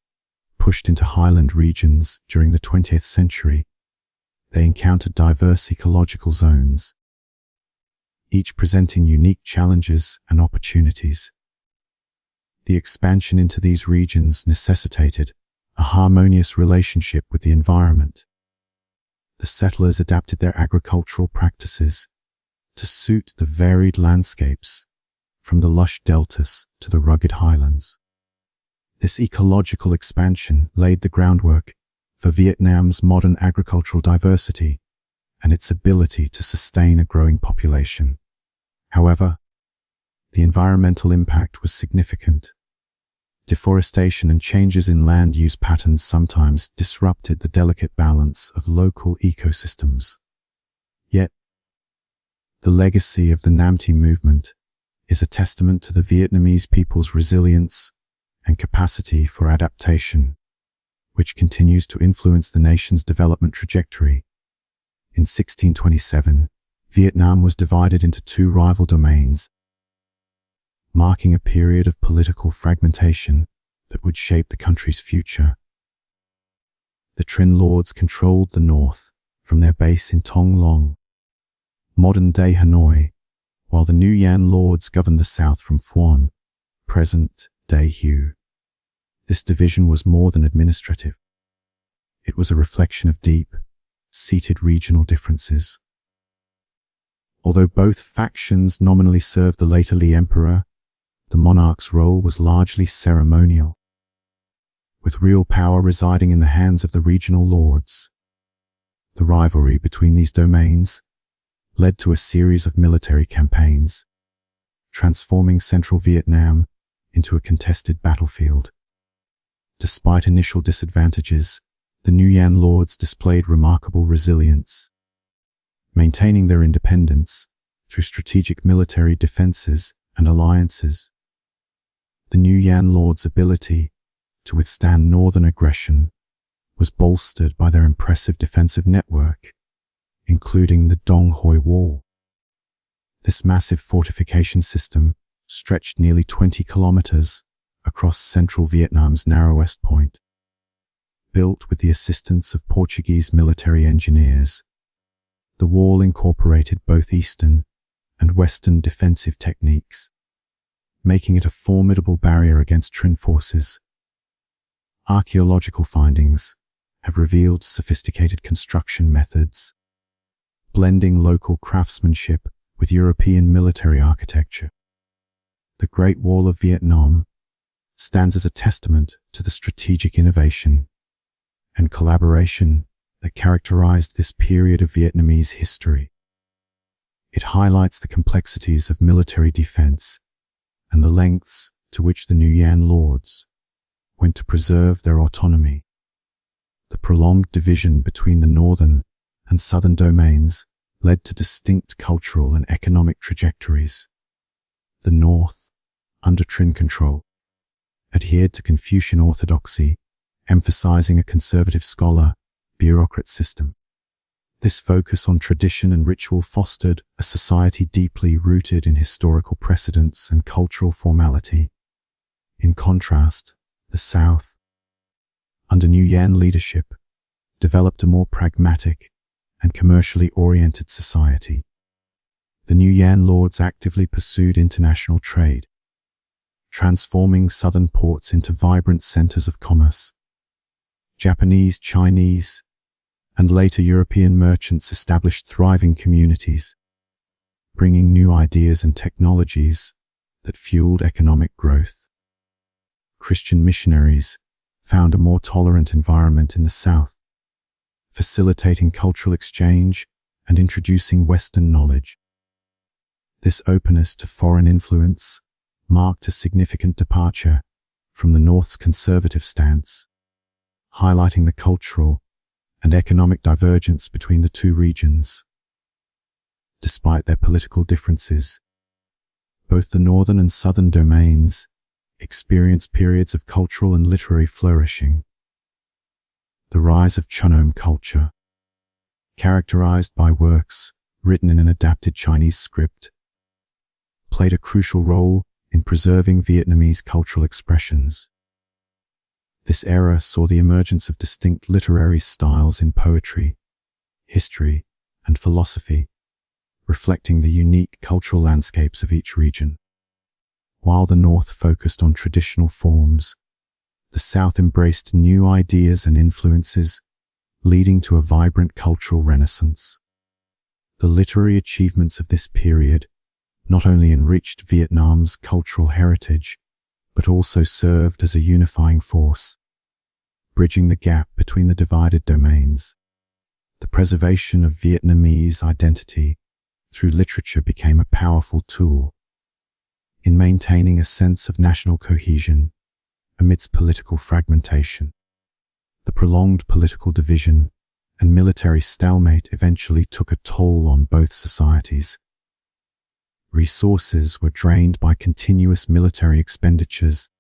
pushed into highland regions during the 20th century, they encountered diverse ecological zones, each presenting unique challenges and opportunities. The expansion into these regions necessitated a harmonious relationship with the environment. The settlers adapted their agricultural practices to suit the varied landscapes, from the lush deltas to the rugged highlands. This ecological expansion laid the groundwork for Vietnam's modern agricultural diversity and its ability to sustain a growing population. However, the environmental impact was significant. Deforestation and changes in land use patterns sometimes disrupted the delicate balance of local ecosystems. Yet, the legacy of the Nam Tin movement is a testament to the Vietnamese people's resilience and capacity for adaptation, which continues to influence the nation's development trajectory. In 1627, Vietnam was divided into two rival domains, marking a period of political fragmentation that would shape the country's future. The Trinh Lords controlled the north from their base in Thong Long, modern-day Hanoi, while the Nguyen Lords governed the south from Phuon, present-day Hue. This division was more than administrative. It was a reflection of deep-seated regional differences. Although both factions nominally served the later Lý Emperor, the monarch's role was largely ceremonial, with real power residing in the hands of the regional lords. The rivalry between these domains led to a series of military campaigns, transforming central Vietnam into a contested battlefield. Despite initial disadvantages, the Nguyen Lords displayed remarkable resilience, maintaining their independence through strategic military defenses and alliances. The Nguyen Lords' ability to withstand northern aggression was bolstered by their impressive defensive network, including the Dong Hoi Wall. This massive fortification system stretched nearly 20 kilometers across central Vietnam's narrowest point. Built with the assistance of Portuguese military engineers, the wall incorporated both Eastern and Western defensive techniques, making it a formidable barrier against Trinh forces. Archaeological findings have revealed sophisticated construction methods, blending local craftsmanship with European military architecture. The Great Wall of Vietnam stands as a testament to the strategic innovation and collaboration that characterized this period of Vietnamese history. It highlights the complexities of military defense and the lengths to which the Nguyen lords went to preserve their autonomy. The prolonged division between the northern and southern domains led to distinct cultural and economic trajectories. The north, under Trinh control, adhered to Confucian orthodoxy, emphasizing a conservative scholar-bureaucrat system. This focus on tradition and ritual fostered a society deeply rooted in historical precedents and cultural formality. In contrast, the South, under Nguyen leadership, developed a more pragmatic and commercially oriented society. The Nguyen lords actively pursued international trade, transforming southern ports into vibrant centers of commerce. Japanese, Chinese, and later European merchants established thriving communities, bringing new ideas and technologies that fueled economic growth. Christian missionaries found a more tolerant environment in the South, facilitating cultural exchange and introducing Western knowledge. This openness to foreign influence marked a significant departure from the North's conservative stance, highlighting the cultural and economic divergence between the two regions. Despite their political differences, both the northern and southern domains experienced periods of cultural and literary flourishing. The rise of Chunhom culture, characterized by works written in an adapted Chinese script, played a crucial role in preserving Vietnamese cultural expressions. This era saw the emergence of distinct literary styles in poetry, history, and philosophy, reflecting the unique cultural landscapes of each region. While the North focused on traditional forms, the South embraced new ideas and influences, leading to a vibrant cultural renaissance. The literary achievements of this period not only enriched Vietnam's cultural heritage, but also served as a unifying force, bridging the gap between the divided domains. The preservation of Vietnamese identity through literature became a powerful tool in maintaining a sense of national cohesion amidst political fragmentation. The prolonged political division and military stalemate eventually took a toll on both societies. Resources were drained by continuous military expenditures,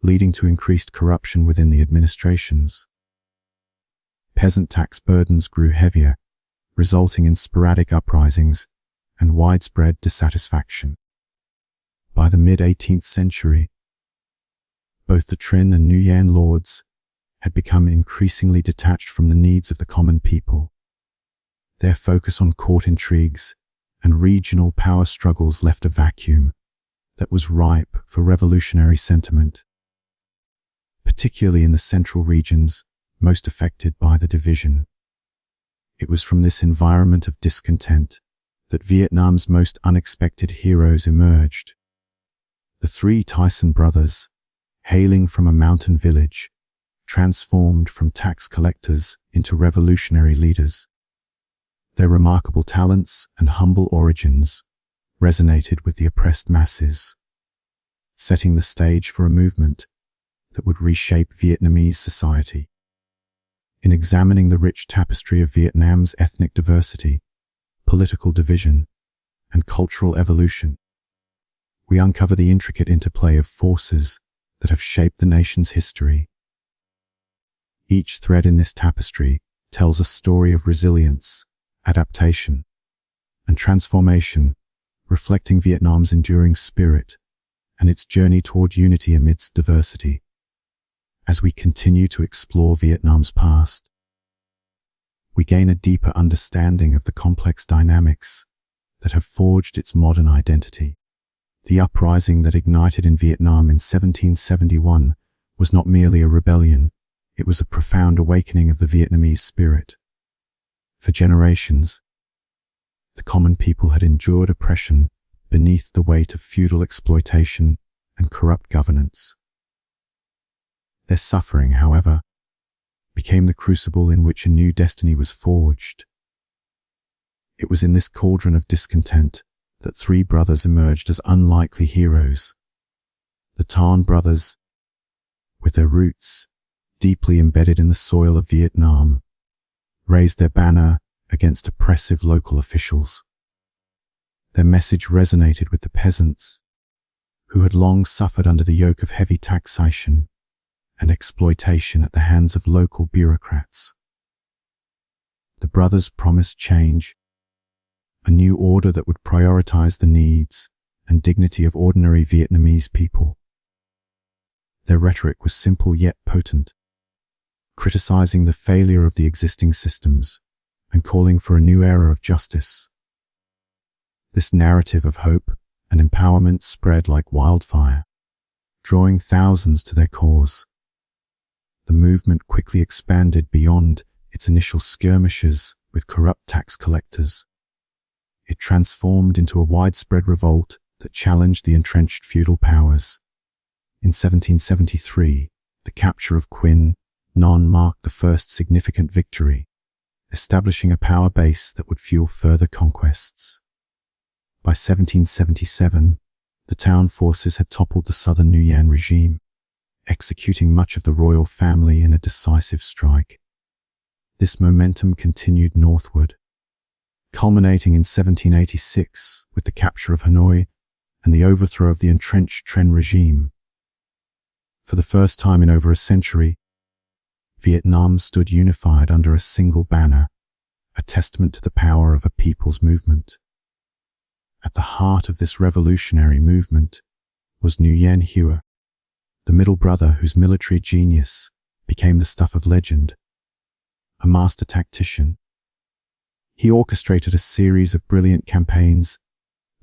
leading to increased corruption within the administrations. Peasant tax burdens grew heavier, resulting in sporadic uprisings and widespread dissatisfaction. By the mid-18th century, both the Trinh and Nguyen lords had become increasingly detached from the needs of the common people. Their focus on court intrigues and regional power struggles left a vacuum that was ripe for revolutionary sentiment, particularly in the central regions most affected by the division. It was from this environment of discontent that Vietnam's most unexpected heroes emerged. The three Tyson brothers, hailing from a mountain village, transformed from tax collectors into revolutionary leaders. Their remarkable talents and humble origins resonated with the oppressed masses, setting the stage for a movement that would reshape Vietnamese society. In examining the rich tapestry of Vietnam's ethnic diversity, political division, and cultural evolution, we uncover the intricate interplay of forces that have shaped the nation's history. Each thread in this tapestry tells a story of resilience, adaptation, and transformation, reflecting Vietnam's enduring spirit and its journey toward unity amidst diversity. As we continue to explore Vietnam's past, we gain a deeper understanding of the complex dynamics that have forged its modern identity. The uprising that ignited in Vietnam in 1771 was not merely a rebellion, it was a profound awakening of the Vietnamese spirit. For generations, the common people had endured oppression beneath the weight of feudal exploitation and corrupt governance. Their suffering, however, became the crucible in which a new destiny was forged. It was in this cauldron of discontent that three brothers emerged as unlikely heroes. The Tan brothers, with their roots deeply embedded in the soil of Vietnam, raised their banner against oppressive local officials. Their message resonated with the peasants, who had long suffered under the yoke of heavy taxation and exploitation at the hands of local bureaucrats. The brothers promised change, a new order that would prioritize the needs and dignity of ordinary Vietnamese people. Their rhetoric was simple yet potent, criticizing the failure of the existing systems and calling for a new era of justice. This narrative of hope and empowerment spread like wildfire, drawing thousands to their cause. The movement quickly expanded beyond its initial skirmishes with corrupt tax collectors. It transformed into a widespread revolt that challenged the entrenched feudal powers. In 1773, the capture of Quinh Nhan marked the first significant victory, establishing a power base that would fuel further conquests. By 1777, the Town forces had toppled the southern Nguyen regime, executing much of the royal family in a decisive strike. This momentum continued northward, culminating in 1786 with the capture of Hanoi and the overthrow of the entrenched Tren regime. For the first time in over a century, Vietnam stood unified under a single banner, a testament to the power of a people's movement. At the heart of this revolutionary movement was Nguyen Hua, the middle brother whose military genius became the stuff of legend. A master tactician, he orchestrated a series of brilliant campaigns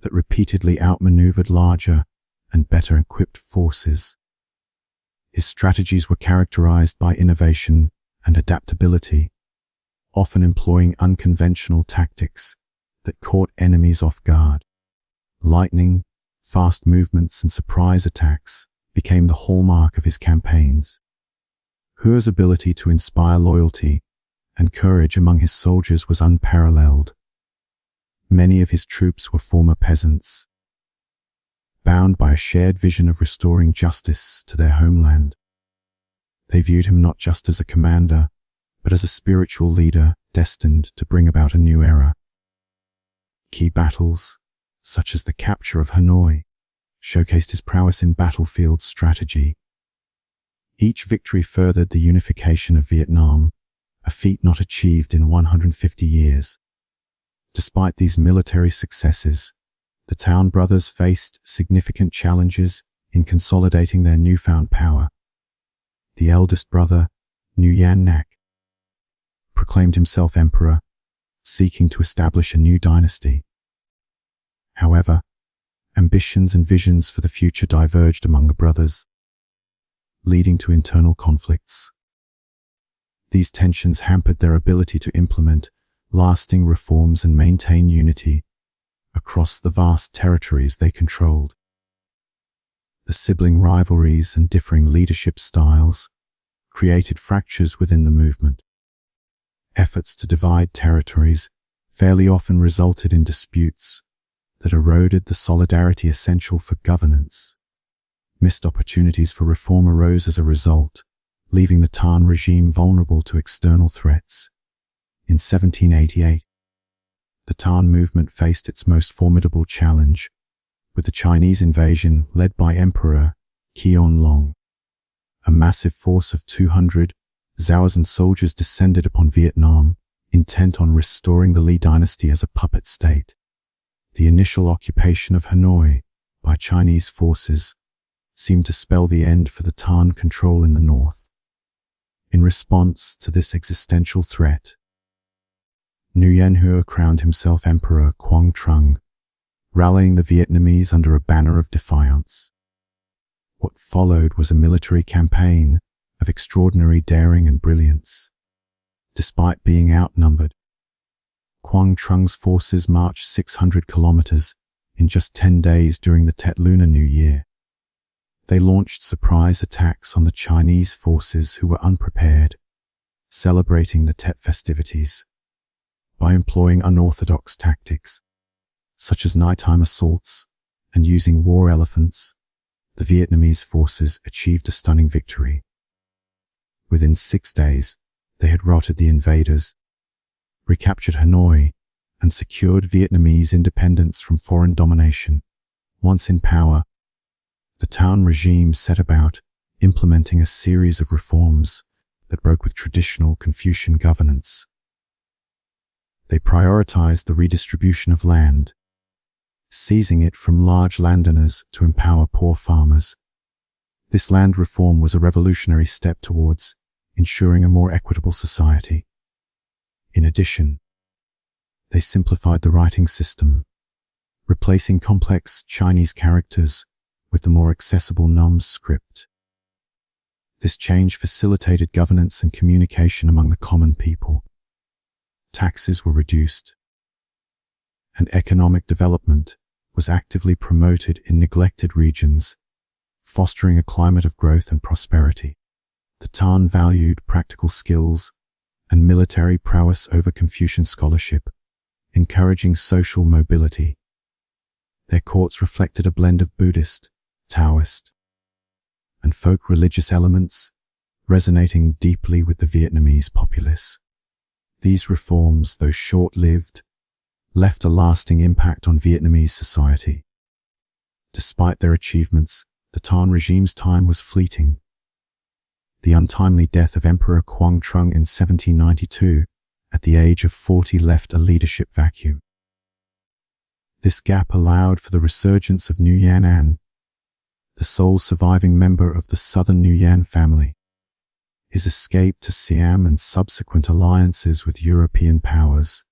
that repeatedly outmaneuvered larger and better equipped forces. His strategies were characterized by innovation and adaptability, often employing unconventional tactics that caught enemies off guard. Lightning, fast movements, and surprise attacks became the hallmark of his campaigns. Hua's ability to inspire loyalty and courage among his soldiers was unparalleled. Many of his troops were former peasants, bound by a shared vision of restoring justice to their homeland. They viewed him not just as a commander, but as a spiritual leader destined to bring about a new era. Key battles, such as the capture of Hanoi, showcased his prowess in battlefield strategy. Each victory furthered the unification of Vietnam, a feat not achieved in 150 years. Despite these military successes, the Town brothers faced significant challenges in consolidating their newfound power. The eldest brother, Nguyen Nhat, proclaimed himself emperor, seeking to establish a new dynasty. However, ambitions and visions for the future diverged among the brothers, leading to internal conflicts. These tensions hampered their ability to implement lasting reforms and maintain unity across the vast territories they controlled. The sibling rivalries and differing leadership styles created fractures within the movement. Efforts to divide territories fairly often resulted in disputes that eroded the solidarity essential for governance. Missed opportunities for reform arose as a result, leaving the Tan regime vulnerable to external threats. In 1788, the Tan movement faced its most formidable challenge, with the Chinese invasion led by Emperor Qianlong. A massive force of 200 Zaozan soldiers descended upon Vietnam, intent on restoring the Lý dynasty as a puppet state. The initial occupation of Hanoi by Chinese forces seemed to spell the end for the Tang control in the north. In response to this existential threat, Nguyen Hua crowned himself Emperor Quang Trung, rallying the Vietnamese under a banner of defiance. What followed was a military campaign of extraordinary daring and brilliance. Despite being outnumbered, Quang Trung's forces marched 600 kilometers in just 10 days during the Tet Lunar New Year. They launched surprise attacks on the Chinese forces who were unprepared, celebrating the Tet festivities by employing unorthodox tactics, such as nighttime assaults and using war elephants. The Vietnamese forces achieved a stunning victory. Within 6 days, they had routed the invaders, recaptured Hanoi, and secured Vietnamese independence from foreign domination. Once in power, the Tang regime set about implementing a series of reforms that broke with traditional Confucian governance. They prioritized the redistribution of land, seizing it from large landowners to empower poor farmers. This land reform was a revolutionary step towards ensuring a more equitable society. In addition, they simplified the writing system, replacing complex Chinese characters with the more accessible Nums script. This change facilitated governance and communication among the common people. Taxes were reduced, and economic development was actively promoted in neglected regions, fostering a climate of growth and prosperity. The Tang valued practical skills and military prowess over Confucian scholarship, encouraging social mobility. Their courts reflected a blend of Buddhist, Taoist, and folk religious elements, resonating deeply with the Vietnamese populace. These reforms, though short-lived, left a lasting impact on Vietnamese society. Despite their achievements, the Tang regime's time was fleeting. The untimely death of Emperor Quang Trung in 1792, at the age of 40, left a leadership vacuum. This gap allowed for the resurgence of Nguyen An, the sole surviving member of the southern Nguyen family. His escape to Siam and subsequent alliances with European powers,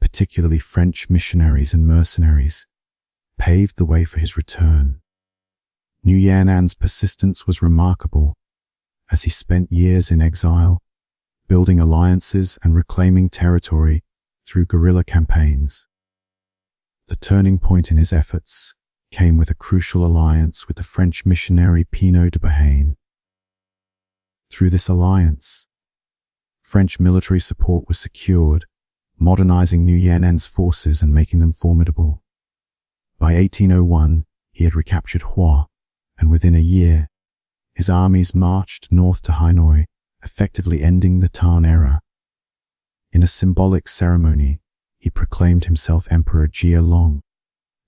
particularly French missionaries and mercenaries, paved the way for his return. Nguyen An's persistence was remarkable, as he spent years in exile, building alliances and reclaiming territory through guerrilla campaigns. The turning point in his efforts came with a crucial alliance with the French missionary Pinault de Béhaine. Through this alliance, French military support was secured, modernizing Nguyen An's forces and making them formidable. By 1801, he had recaptured Hua, and within a year, his armies marched north to Hanoi, effectively ending the Tang era. In a symbolic ceremony, he proclaimed himself Emperor Gia Long,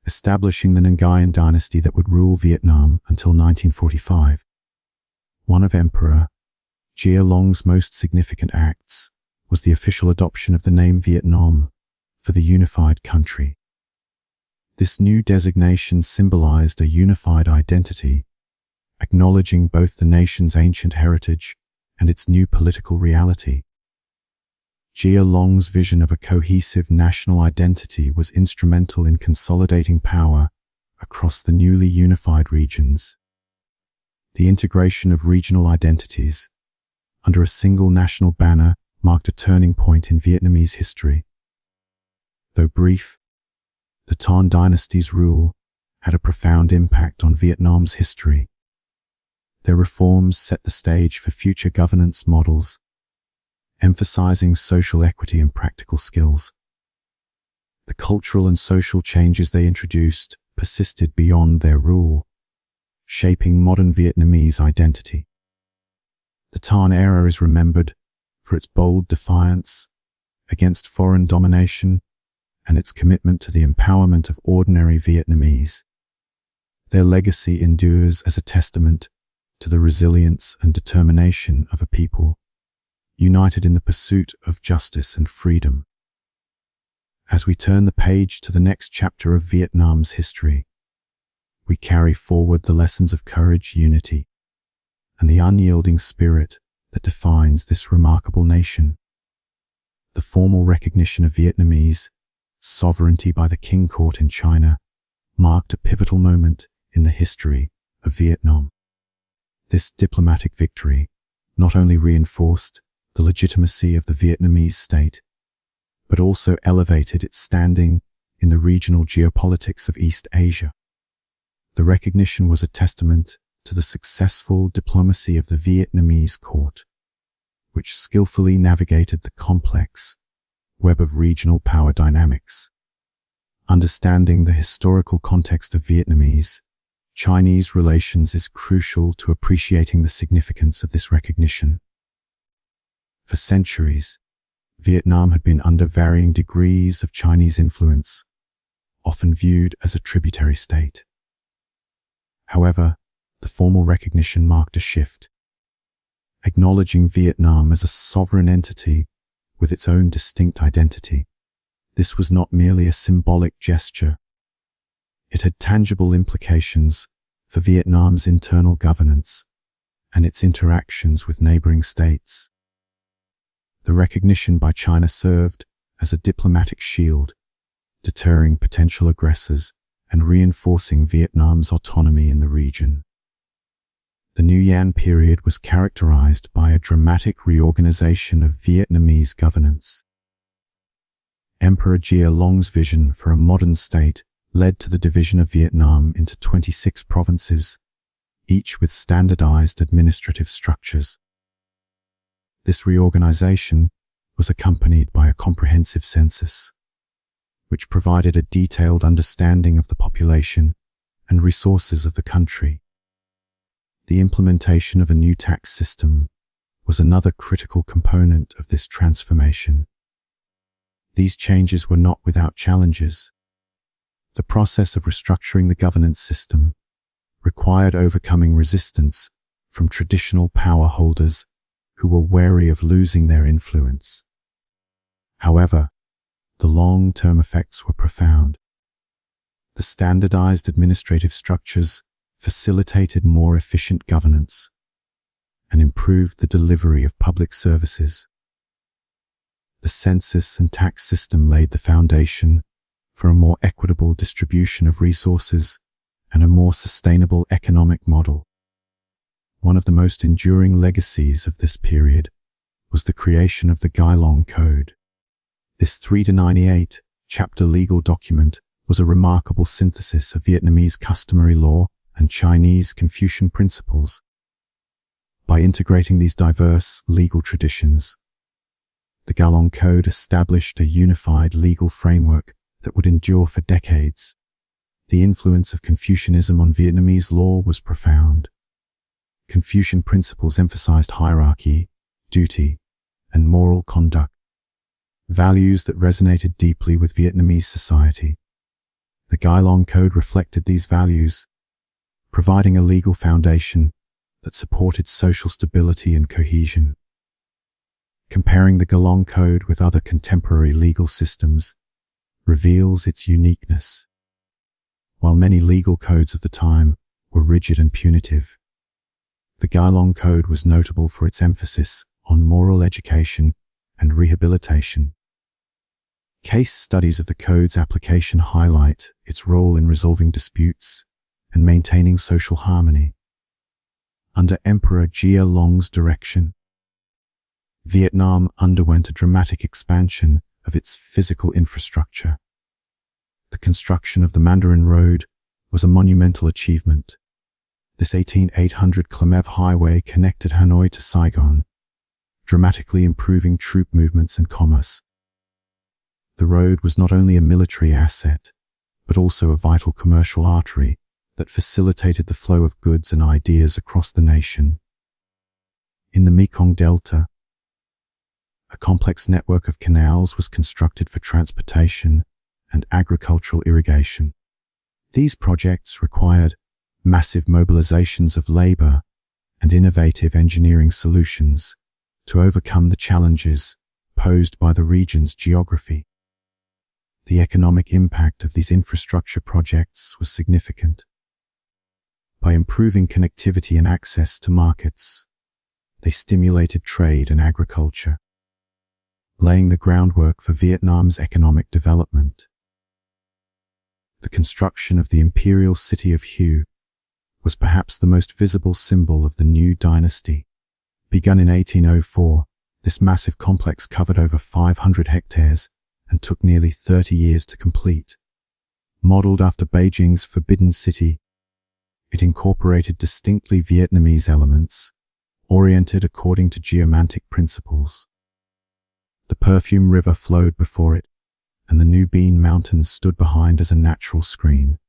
establishing the Nguyen dynasty that would rule Vietnam until 1945. One of Emperor Gia Long's most significant acts was the official adoption of the name Vietnam for the unified country. This new designation symbolized a unified identity, acknowledging both the nation's ancient heritage and its new political reality. Gia Long's vision of a cohesive national identity was instrumental in consolidating power across the newly unified regions. The integration of regional identities under a single national banner marked a turning point in Vietnamese history. Though brief, the Tang dynasty's rule had a profound impact on Vietnam's history. Their reforms set the stage for future governance models, emphasizing social equity and practical skills. The cultural and social changes they introduced persisted beyond their rule, shaping modern Vietnamese identity. The Tang era is remembered for its bold defiance against foreign domination and its commitment to the empowerment of ordinary Vietnamese. Their legacy endures as a testament to the resilience and determination of a people united in the pursuit of justice and freedom. As we turn the page to the next chapter of Vietnam's history, we carry forward the lessons of courage, unity, and the unyielding spirit that defines this remarkable nation. The formal recognition of Vietnamese sovereignty by the King Court in China marked a pivotal moment in the history of Vietnam. This diplomatic victory not only reinforced the legitimacy of the Vietnamese state, but also elevated its standing in the regional geopolitics of East Asia. The recognition was a testament to the successful diplomacy of the Vietnamese court, which skillfully navigated the complex web of regional power dynamics. Understanding the historical context of Vietnamese-Chinese relations is crucial to appreciating the significance of this recognition. For centuries, Vietnam had been under varying degrees of Chinese influence, often viewed as a tributary state. However, the formal recognition marked a shift, acknowledging Vietnam as a sovereign entity with its own distinct identity. This was not merely a symbolic gesture. It had tangible implications for Vietnam's internal governance and its interactions with neighboring states. The recognition by China served as a diplomatic shield, deterring potential aggressors and reinforcing Vietnam's autonomy in the region. The Nguyen period was characterized by a dramatic reorganization of Vietnamese governance. Emperor Gia Long's vision for a modern state led to the division of Vietnam into 26 provinces, each with standardized administrative structures. This reorganization was accompanied by a comprehensive census, which provided a detailed understanding of the population and resources of the country. The implementation of a new tax system was another critical component of this transformation. These changes were not without challenges. The process of restructuring the governance system required overcoming resistance from traditional power holders who were wary of losing their influence. However, the long-term effects were profound. The standardized administrative structures facilitated more efficient governance and improved the delivery of public services. The census and tax system laid the foundation for a more equitable distribution of resources and a more sustainable economic model. One of the most enduring legacies of this period was the creation of the Gai Long Code. This 3-98 chapter legal document was a remarkable synthesis of Vietnamese customary law and Chinese Confucian principles. By integrating these diverse legal traditions, the Gai Long Code established a unified legal framework that would endure for decades. The influence of Confucianism on Vietnamese law was profound. Confucian principles emphasized hierarchy, duty, and moral conduct, values that resonated deeply with Vietnamese society. The Gai Long Code reflected these values, providing a legal foundation that supported social stability and cohesion. Comparing the Gai Long Code with other contemporary legal systems reveals its uniqueness. While many legal codes of the time were rigid and punitive, the Gai Long Code was notable for its emphasis on moral education and rehabilitation. Case studies of the code's application highlight its role in resolving disputes and maintaining social harmony. Under Emperor Gia Long's direction, Vietnam underwent a dramatic expansion of its physical infrastructure. The construction of the Mandarin Road was a monumental achievement. This 18,800 km highway connected Hanoi to Saigon, dramatically improving troop movements and commerce. The road was not only a military asset, but also a vital commercial artery that facilitated the flow of goods and ideas across the nation. In the Mekong Delta, a complex network of canals was constructed for transportation and agricultural irrigation. These projects required massive mobilizations of labor and innovative engineering solutions to overcome the challenges posed by the region's geography. The economic impact of these infrastructure projects was significant. By improving connectivity and access to markets, they stimulated trade and agriculture, laying the groundwork for Vietnam's economic development. The construction of the imperial city of Hue was perhaps the most visible symbol of the new dynasty. Begun in 1804, this massive complex covered over 500 hectares and took nearly 30 years to complete. Modeled after Beijing's Forbidden City, it incorporated distinctly Vietnamese elements, oriented according to geomantic principles. The Perfume River flowed before it, and the New Bean Mountains stood behind as a natural screen.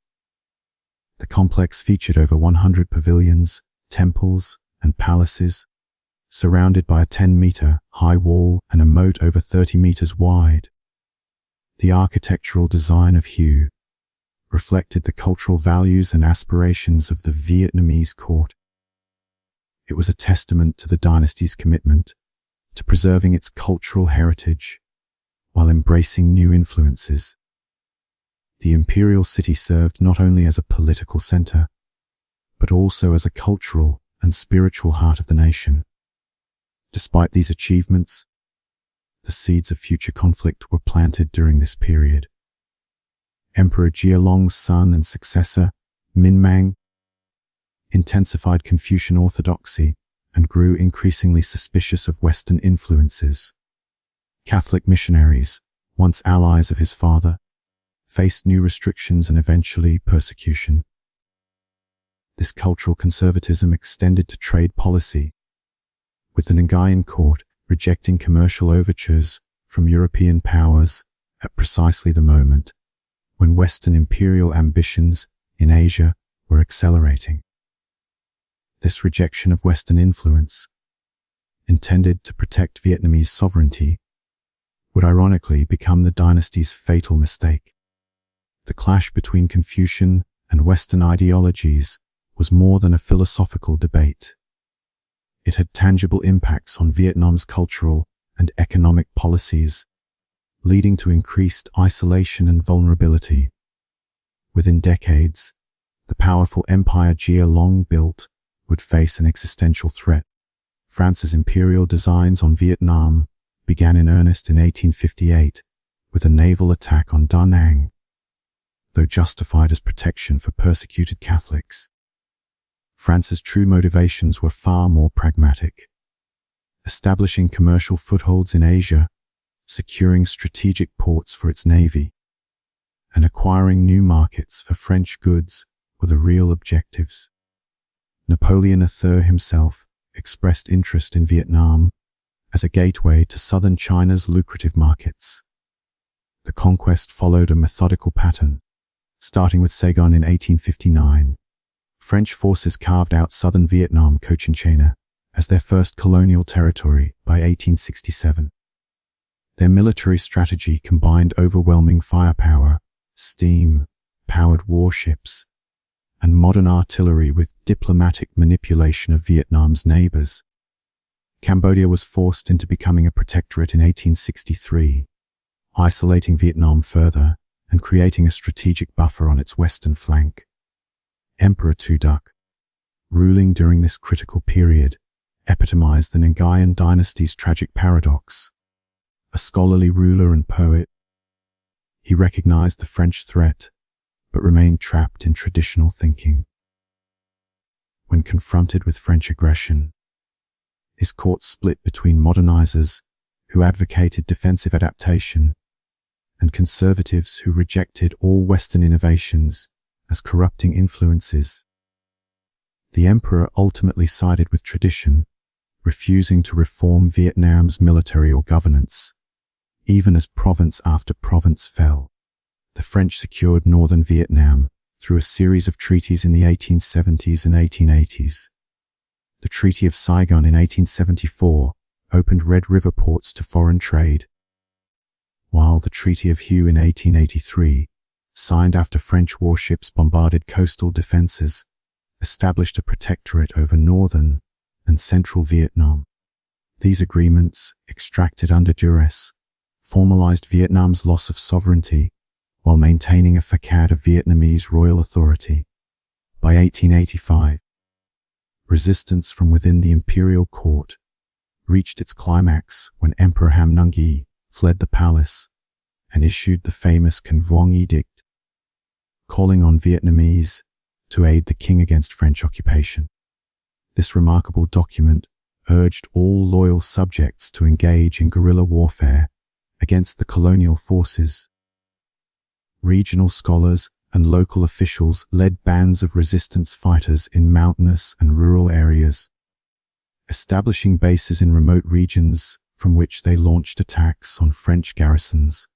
The complex featured over 100 pavilions, temples, and palaces, surrounded by a 10-meter high wall and a moat over 30 meters wide. The architectural design of Hue reflected the cultural values and aspirations of the Vietnamese court. It was a testament to the dynasty's commitment to preserving its cultural heritage while embracing new influences. The imperial city served not only as a political center, but also as a cultural and spiritual heart of the nation. Despite these achievements, the seeds of future conflict were planted during this period. Emperor Jia Long's son and successor, Min Mang, intensified Confucian orthodoxy and grew increasingly suspicious of Western influences. Catholic missionaries, once allies of his father, faced new restrictions and eventually persecution. This cultural conservatism extended to trade policy, with the Nguyen court rejecting commercial overtures from European powers at precisely the moment when Western imperial ambitions in Asia were accelerating. This rejection of Western influence, intended to protect Vietnamese sovereignty, would ironically become the dynasty's fatal mistake. The clash between Confucian and Western ideologies was more than a philosophical debate. It had tangible impacts on Vietnam's cultural and economic policies, leading to increased isolation and vulnerability. Within decades, the powerful empire Jia Long built would face an existential threat. France's imperial designs on Vietnam began in earnest in 1858 with a naval attack on Da Nang. Though justified as protection for persecuted Catholics, France's true motivations were far more pragmatic. Establishing commercial footholds in Asia, securing strategic ports for its navy, and acquiring new markets for French goods were the real objectives. Napoleon III himself expressed interest in Vietnam as a gateway to southern China's lucrative markets. The conquest followed a methodical pattern, starting with Saigon in 1859. French forces carved out southern Vietnam, Cochinchina, as their first colonial territory by 1867. Their military strategy combined overwhelming firepower, steam-powered warships, and modern artillery with diplomatic manipulation of Vietnam's neighbors. Cambodia was forced into becoming a protectorate in 1863, isolating Vietnam further and creating a strategic buffer on its western flank. Emperor Tu Duc, ruling during this critical period, epitomized the Nguyen dynasty's tragic paradox. A scholarly ruler and poet, he recognized the French threat, but remained trapped in traditional thinking. When confronted with French aggression, his court split between modernizers who advocated defensive adaptation and conservatives who rejected all Western innovations as corrupting influences. The emperor ultimately sided with tradition, refusing to reform Vietnam's military or governance. Even as province after province fell, the French secured northern Vietnam through a series of treaties in the 1870s and 1880s. The Treaty of Saigon in 1874 opened Red River ports to foreign trade, while the Treaty of Hue in 1883, signed after French warships bombarded coastal defenses, established a protectorate over northern and central Vietnam. These agreements, extracted under duress, formalized Vietnam's loss of sovereignty while maintaining a facade of Vietnamese royal authority. By 1885, resistance from within the imperial court reached its climax when Emperor Hamnungi fled the palace and issued the famous Can Vuong Edict, calling on Vietnamese to aid the king against French occupation. This remarkable document urged all loyal subjects to engage in guerrilla warfare against the colonial forces. Regional scholars and local officials led bands of resistance fighters in mountainous and rural areas, establishing bases in remote regions from which they launched attacks on French garrisons.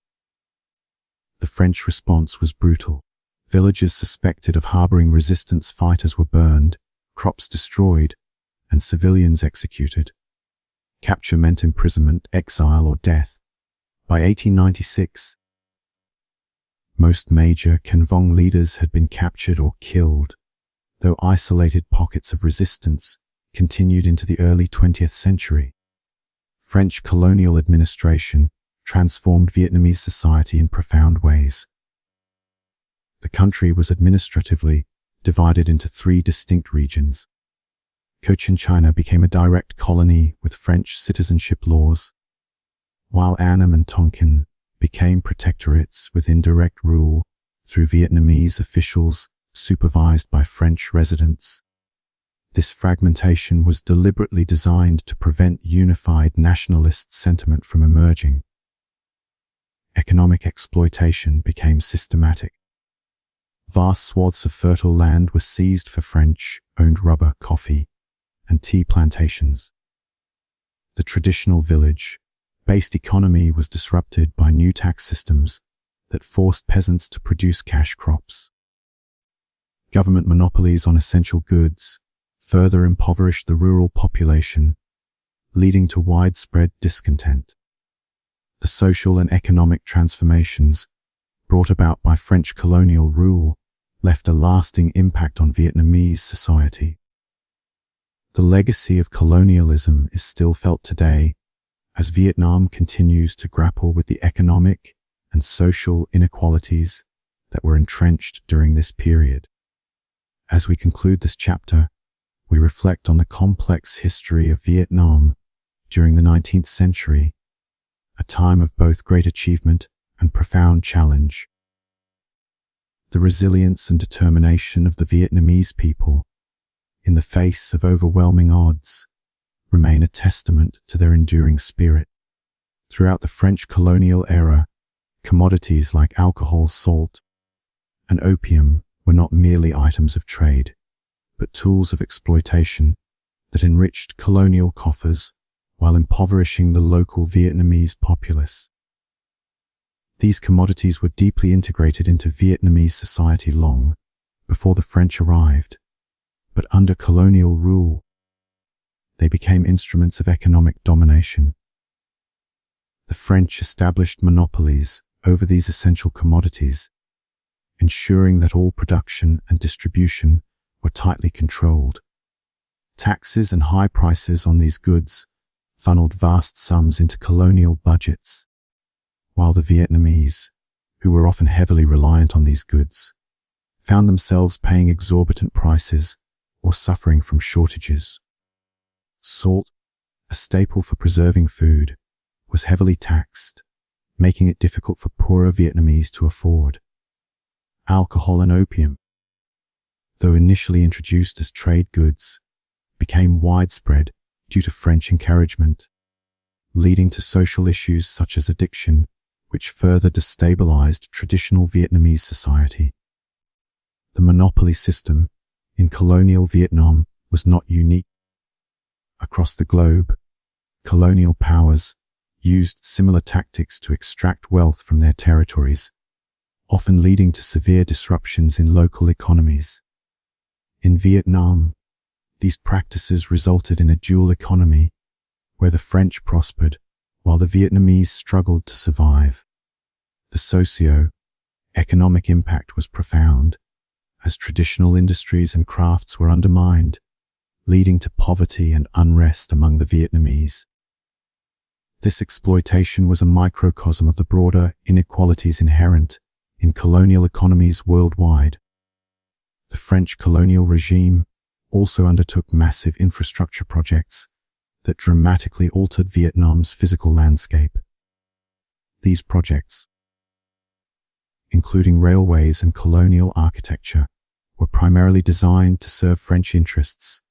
The French response was brutal. Villages suspected of harboring resistance fighters were burned, crops destroyed, and civilians executed. Capture meant imprisonment, exile, or death. By 1896, most major Can Vuong leaders had been captured or killed, though isolated pockets of resistance continued into the early 20th century. French colonial administration transformed Vietnamese society in profound ways. The country was administratively divided into 3 distinct regions. Cochinchina became a direct colony with French citizenship laws, while Annam and Tonkin became protectorates with indirect rule through Vietnamese officials supervised by French residents. This fragmentation was deliberately designed to prevent unified nationalist sentiment from emerging. Economic exploitation became systematic. Vast swaths of fertile land were seized for French-owned rubber, coffee, and tea plantations. The traditional village-based economy was disrupted by new tax systems that forced peasants to produce cash crops. Government monopolies on essential goods further impoverished the rural population, leading to widespread discontent. The social and economic transformations brought about by French colonial rule left a lasting impact on Vietnamese society. The legacy of colonialism is still felt today as Vietnam continues to grapple with the economic and social inequalities that were entrenched during this period. As we conclude this chapter, we reflect on the complex history of Vietnam during the 19th century, a time of both great achievement and profound challenge. The resilience and determination of the Vietnamese people, in the face of overwhelming odds, remain a testament to their enduring spirit. Throughout the French colonial era, commodities like alcohol, salt, and opium were not merely items of trade, but tools of exploitation that enriched colonial coffers while impoverishing the local Vietnamese populace. These commodities were deeply integrated into Vietnamese society long before the French arrived, but under colonial rule, they became instruments of economic domination. The French established monopolies over these essential commodities, ensuring that all production and distribution were tightly controlled. Taxes and high prices on these goods funneled vast sums into colonial budgets, while the Vietnamese, who were often heavily reliant on these goods, found themselves paying exorbitant prices or suffering from shortages. Salt, a staple for preserving food, was heavily taxed, making it difficult for poorer Vietnamese to afford. Alcohol and opium, though initially introduced as trade goods, became widespread due to French encouragement, leading to social issues such as addiction, which further destabilized traditional Vietnamese society. The monopoly system in colonial Vietnam was not unique. Across the globe, colonial powers used similar tactics to extract wealth from their territories, often leading to severe disruptions in local economies. In Vietnam, these practices resulted in a dual economy, where the French prospered while the Vietnamese struggled to survive. The socio-economic impact was profound, as traditional industries and crafts were undermined, leading to poverty and unrest among the Vietnamese. This exploitation was a microcosm of the broader inequalities inherent in colonial economies worldwide. The French colonial regime also undertook massive infrastructure projects that dramatically altered Vietnam's physical landscape. These projects, including railways and colonial architecture, were primarily designed to serve French interests,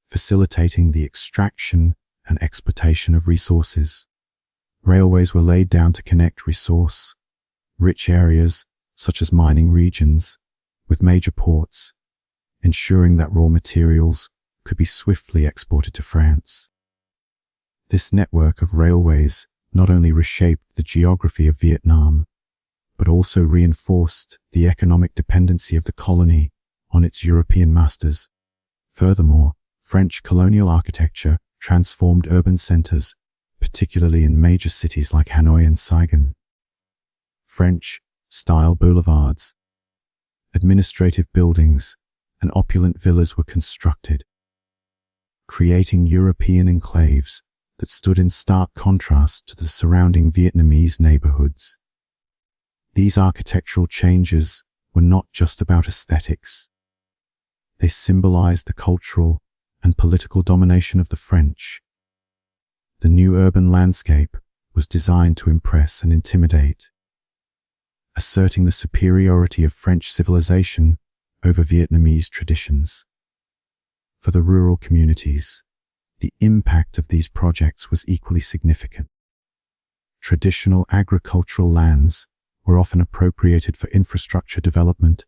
facilitating the extraction and exploitation of resources. Railways were laid down to connect resource-rich areas, such as mining regions, with major ports, ensuring that raw materials could be swiftly exported to France. This network of railways not only reshaped the geography of Vietnam, but also reinforced the economic dependency of the colony on its European masters. Furthermore, French colonial architecture transformed urban centers, particularly in major cities like Hanoi and Saigon. French-style boulevards, administrative buildings, and opulent villas were constructed, creating European enclaves that stood in stark contrast to the surrounding Vietnamese neighborhoods. These architectural changes were not just about aesthetics. They symbolized the cultural and political domination of the French. The new urban landscape was designed to impress and intimidate, asserting the superiority of French civilization over Vietnamese traditions. For the rural communities, the impact of these projects was equally significant. Traditional agricultural lands were often appropriated for infrastructure development,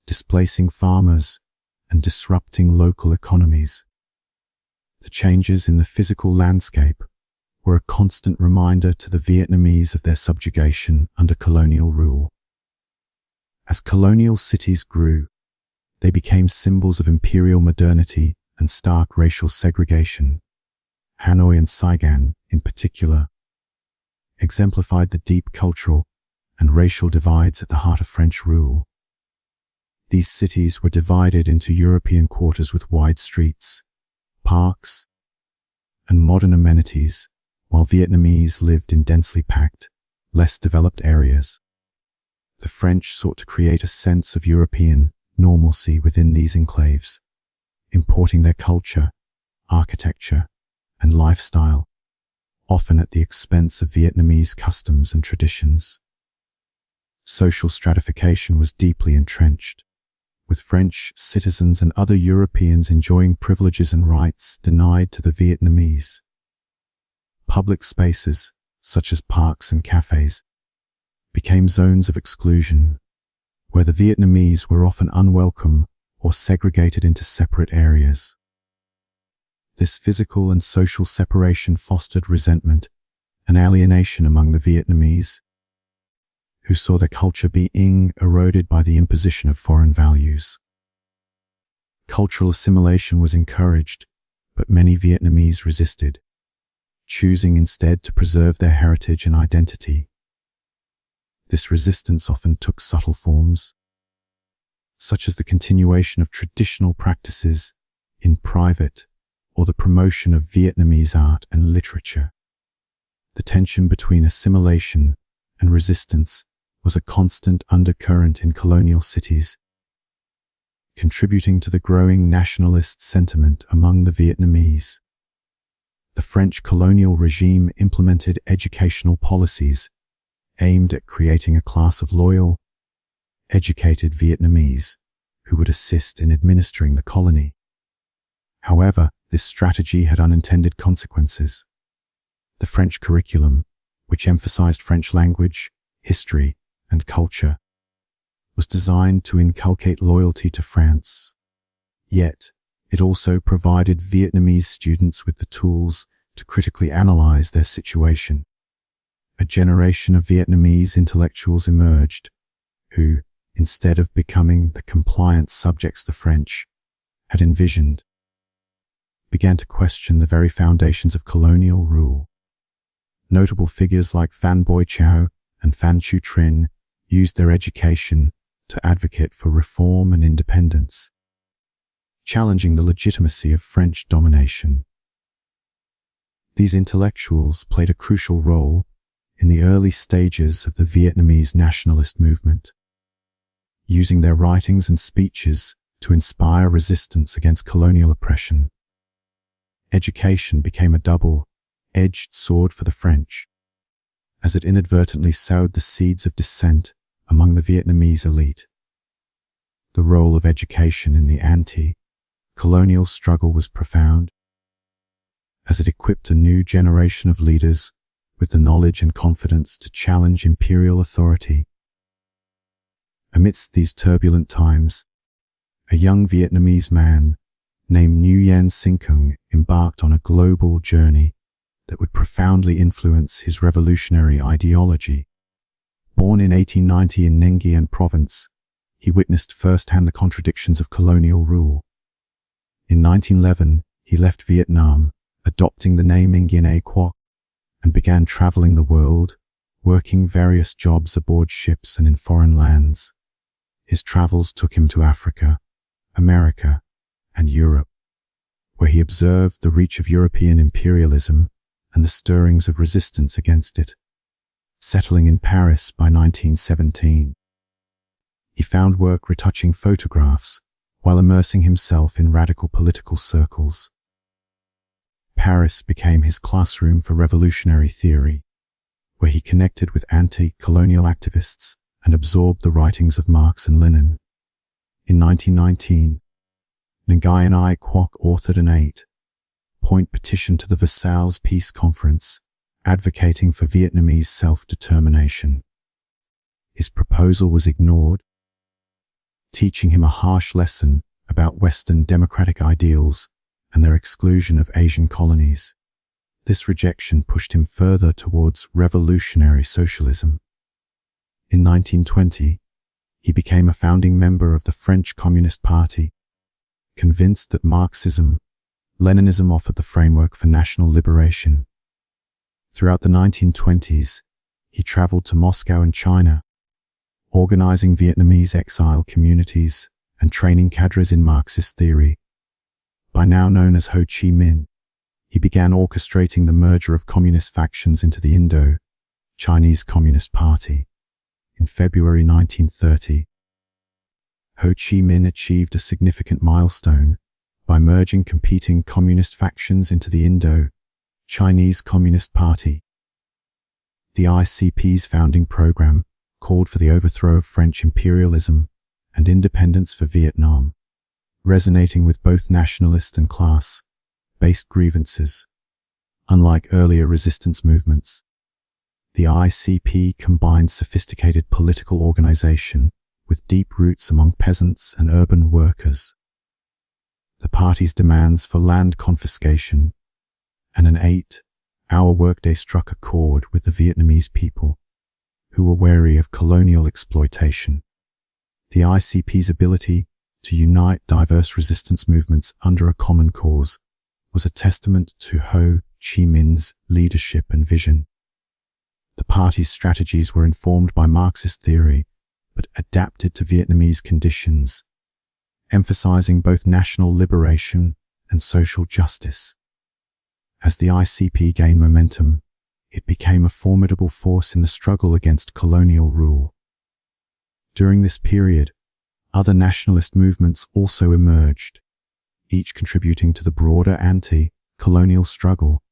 displacing farmers and disrupting local economies. The changes in the physical landscape were a constant reminder to the Vietnamese of their subjugation under colonial rule. As colonial cities grew, they became symbols of imperial modernity and stark racial segregation. Hanoi and Saigon, in particular, exemplified the deep cultural and racial divides at the heart of French rule. These cities were divided into European quarters with wide streets, parks, and modern amenities, while Vietnamese lived in densely packed, less developed areas. The French sought to create a sense of European normalcy within these enclaves, importing their culture, architecture, and lifestyle, often at the expense of Vietnamese customs and traditions. Social stratification was deeply entrenched, with French citizens and other Europeans enjoying privileges and rights denied to the Vietnamese. Public spaces, such as parks and cafes, became zones of exclusion, where the Vietnamese were often unwelcome or segregated into separate areas. This physical and social separation fostered resentment and alienation among the Vietnamese, who saw their culture being eroded by the imposition of foreign values. Cultural assimilation was encouraged, but many Vietnamese resisted, choosing instead to preserve their heritage and identity. This resistance often took subtle forms, such as the continuation of traditional practices in private or the promotion of Vietnamese art and literature. The tension between assimilation and resistance was a constant undercurrent in colonial cities, contributing to the growing nationalist sentiment among the Vietnamese. The French colonial regime implemented educational policies aimed at creating a class of loyal, educated Vietnamese who would assist in administering the colony. However, this strategy had unintended consequences. The French curriculum, which emphasized French language, history, and culture, was designed to inculcate loyalty to France. Yet, it also provided Vietnamese students with the tools to critically analyze their situation. A generation of Vietnamese intellectuals emerged, who, instead of becoming the compliant subjects the French had envisioned, began to question the very foundations of colonial rule. Notable figures like Phan Boi Chau and Phan Chu Trinh used their education to advocate for reform and independence, challenging the legitimacy of French domination. These intellectuals played a crucial role in the early stages of the Vietnamese nationalist movement, using their writings and speeches to inspire resistance against colonial oppression. Education became a double-edged sword for the French, as it inadvertently sowed the seeds of dissent among the Vietnamese elite. The role of education in the anti-colonial struggle was profound, as it equipped a new generation of leaders with the knowledge and confidence to challenge imperial authority. Amidst these turbulent times, a young Vietnamese man named Nguyen Sinh Cuong embarked on a global journey that would profoundly influence his revolutionary ideology. Born in 1890 in Ninh Giang Province, he witnessed firsthand the contradictions of colonial rule. In 1911, he left Vietnam, adopting the name Nguyen A Quoc, and began traveling the world, working various jobs aboard ships and in foreign lands. His travels took him to Africa, America, and Europe, where he observed the reach of European imperialism and the stirrings of resistance against it. Settling in Paris by 1917, he found work retouching photographs while immersing himself in radical political circles. Paris became his classroom for revolutionary theory, where he connected with anti-colonial activists and absorbed the writings of Marx and Lenin. In 1919, Nguyen A Quoc authored an 8-point petition to the Versailles Peace Conference, advocating for Vietnamese self-determination. His proposal was ignored, teaching him a harsh lesson about Western democratic ideals and their exclusion of Asian colonies. This rejection pushed him further towards revolutionary socialism. In 1920, he became a founding member of the French Communist Party, convinced that Marxism-Leninism offered the framework for national liberation. Throughout the 1920s, he traveled to Moscow and China, organizing Vietnamese exile communities and training cadres in Marxist theory. By now known as Ho Chi Minh, he began orchestrating the merger of communist factions into the Indo-Chinese Communist Party. In February 1930, Ho Chi Minh achieved a significant milestone by merging competing communist factions into the Indo-Chinese Communist Party. The ICP's founding program called for the overthrow of French imperialism and independence for Vietnam, resonating with both nationalist and class-based grievances. Unlike earlier resistance movements, the ICP combined sophisticated political organization with deep roots among peasants and urban workers. The party's demands for land confiscation and an 8-hour workday struck a chord with the Vietnamese people, who were wary of colonial exploitation. The ICP's ability to unite diverse resistance movements under a common cause was a testament to Ho Chi Minh's leadership and vision. The party's strategies were informed by Marxist theory, but adapted to Vietnamese conditions, emphasizing both national liberation and social justice. As the ICP gained momentum, it became a formidable force in the struggle against colonial rule. During this period, other nationalist movements also emerged, each contributing to the broader anti-colonial struggle.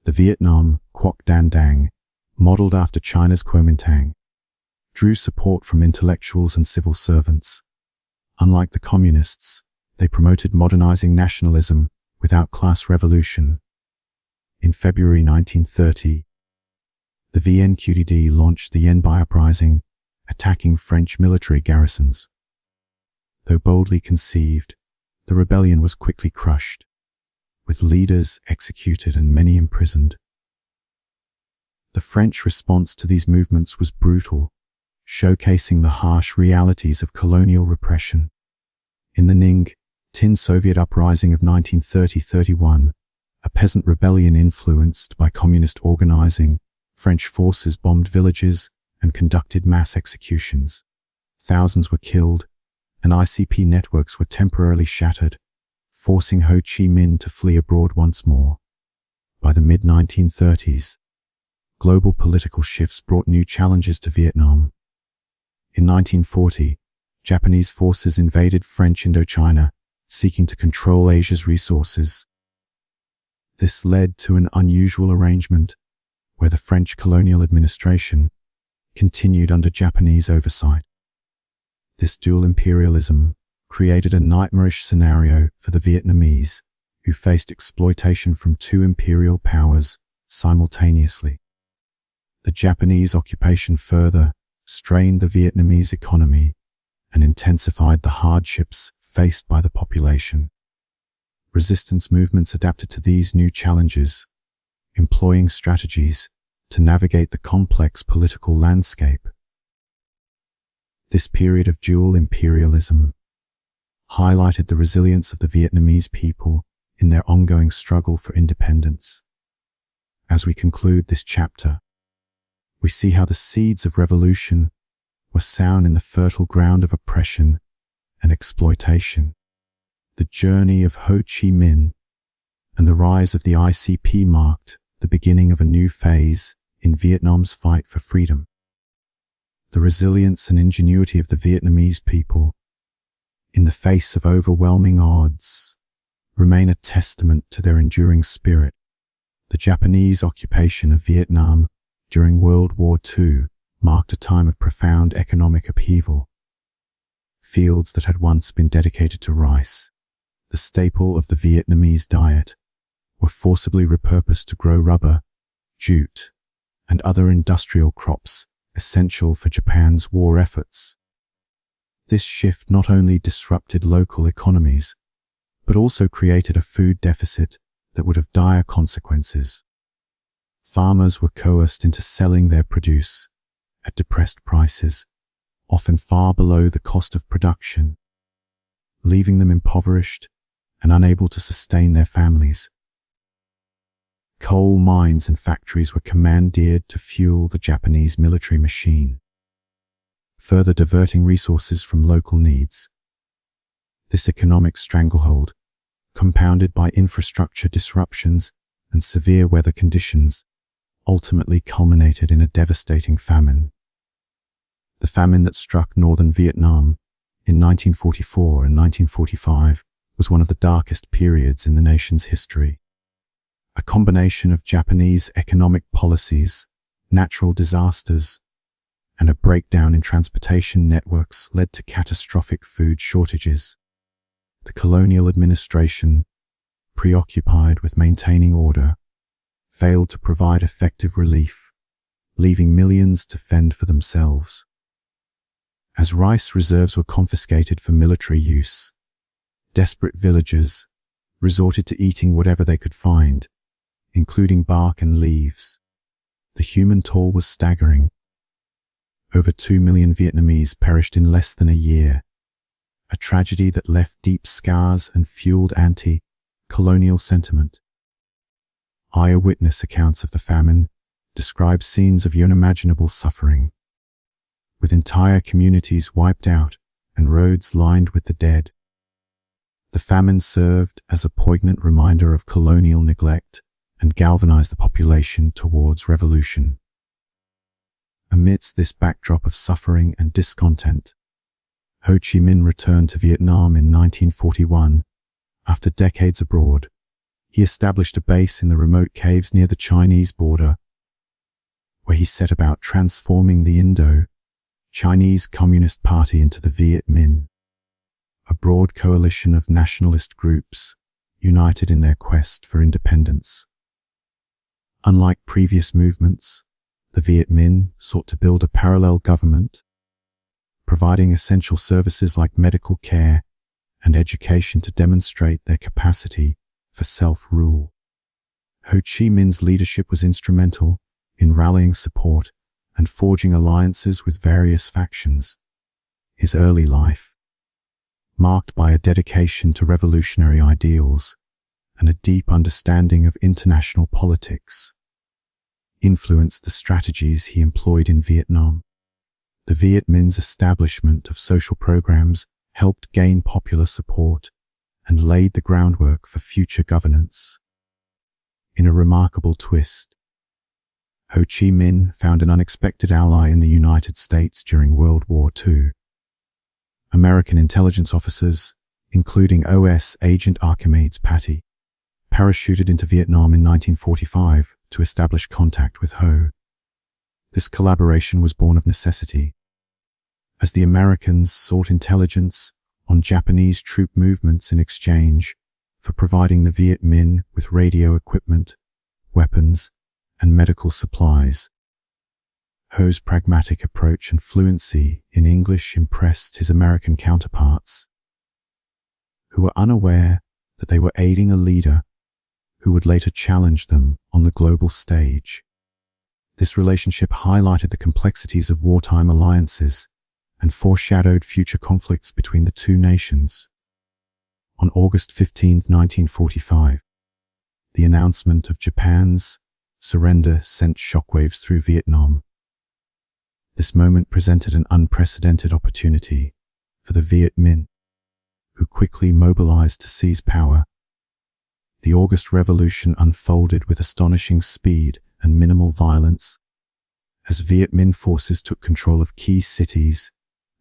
The Vietnam Quoc Dan Dang, modeled after China's Kuomintang, drew support from intellectuals and civil servants. Unlike the communists, they promoted modernizing nationalism without class revolution. In February 1930, the VNQDD launched the Yen Bai Uprising, attacking French military garrisons. Though boldly conceived, the rebellion was quickly crushed, with leaders executed and many imprisoned. The French response to these movements was brutal, showcasing the harsh realities of colonial repression. In the Ninh Tin Soviet Uprising of 1930-31, a peasant rebellion influenced by communist organizing, French forces bombed villages and conducted mass executions. Thousands were killed, and ICP networks were temporarily shattered, forcing Ho Chi Minh to flee abroad once more. By the mid-1930s, global political shifts brought new challenges to Vietnam. In 1940, Japanese forces invaded French Indochina, seeking to control Asia's resources. This led to an unusual arrangement where the French colonial administration continued under Japanese oversight. This dual imperialism created a nightmarish scenario for the Vietnamese, who faced exploitation from two imperial powers simultaneously. The Japanese occupation further strained the Vietnamese economy and intensified the hardships faced by the population. Resistance movements adapted to these new challenges, employing strategies to navigate the complex political landscape. This period of dual imperialism highlighted the resilience of the Vietnamese people in their ongoing struggle for independence. As we conclude this chapter, we see how the seeds of revolution were sown in the fertile ground of oppression and exploitation. The journey of Ho Chi Minh and the rise of the ICP marked the beginning of a new phase in Vietnam's fight for freedom. The resilience and ingenuity of the Vietnamese people, in the face of overwhelming odds, remain a testament to their enduring spirit. The Japanese occupation of Vietnam during World War II marked a time of profound economic upheaval. Fields that had once been dedicated to rice, the staple of the Vietnamese diet, were forcibly repurposed to grow rubber, jute, and other industrial crops essential for Japan's war efforts. This shift not only disrupted local economies, but also created a food deficit that would have dire consequences. Farmers were coerced into selling their produce at depressed prices, often far below the cost of production, leaving them impoverished and unable to sustain their families. Coal mines and factories were commandeered to fuel the Japanese military machine, further diverting resources from local needs. This economic stranglehold, compounded by infrastructure disruptions and severe weather conditions, ultimately culminated in a devastating famine. The famine that struck northern Vietnam in 1944 and 1945 was one of the darkest periods in the nation's history. A combination of Japanese economic policies, natural disasters, and a breakdown in transportation networks led to catastrophic food shortages. The colonial administration, preoccupied with maintaining order, failed to provide effective relief, leaving millions to fend for themselves. As rice reserves were confiscated for military use, desperate villagers resorted to eating whatever they could find, including bark and leaves. The human toll was staggering. Over 2 million Vietnamese perished in less than a year, a tragedy that left deep scars and fueled anti-colonial sentiment. Eyewitness accounts of the famine describe scenes of unimaginable suffering, with entire communities wiped out and roads lined with the dead. The famine served as a poignant reminder of colonial neglect and galvanized the population towards revolution. Amidst this backdrop of suffering and discontent, Ho Chi Minh returned to Vietnam in 1941. After decades abroad, he established a base in the remote caves near the Chinese border, where he set about transforming the Indo-Chinese Communist Party into the Viet Minh, a broad coalition of nationalist groups united in their quest for independence. Unlike previous movements, the Viet Minh sought to build a parallel government, providing essential services like medical care and education to demonstrate their capacity for self-rule. Ho Chi Minh's leadership was instrumental in rallying support and forging alliances with various factions. His early life, marked by a dedication to revolutionary ideals and a deep understanding of international politics, influenced the strategies he employed in Vietnam. The Viet Minh's establishment of social programs helped gain popular support and laid the groundwork for future governance. In a remarkable twist, Ho Chi Minh found an unexpected ally in the United States during World War II. American intelligence officers, including OS agent Archimedes Patty, parachuted into Vietnam in 1945 to establish contact with Ho. This collaboration was born of necessity, as the Americans sought intelligence on Japanese troop movements in exchange for providing the Viet Minh with radio equipment, weapons, and medical supplies. Ho's pragmatic approach and fluency in English impressed his American counterparts, who were unaware that they were aiding a leader who would later challenge them on the global stage. This relationship highlighted the complexities of wartime alliances and foreshadowed future conflicts between the two nations. On August 15, 1945, the announcement of Japan's surrender sent shockwaves through Vietnam. This moment presented an unprecedented opportunity for the Viet Minh, who quickly mobilized to seize power. The August Revolution unfolded with astonishing speed and minimal violence, as Viet Minh forces took control of key cities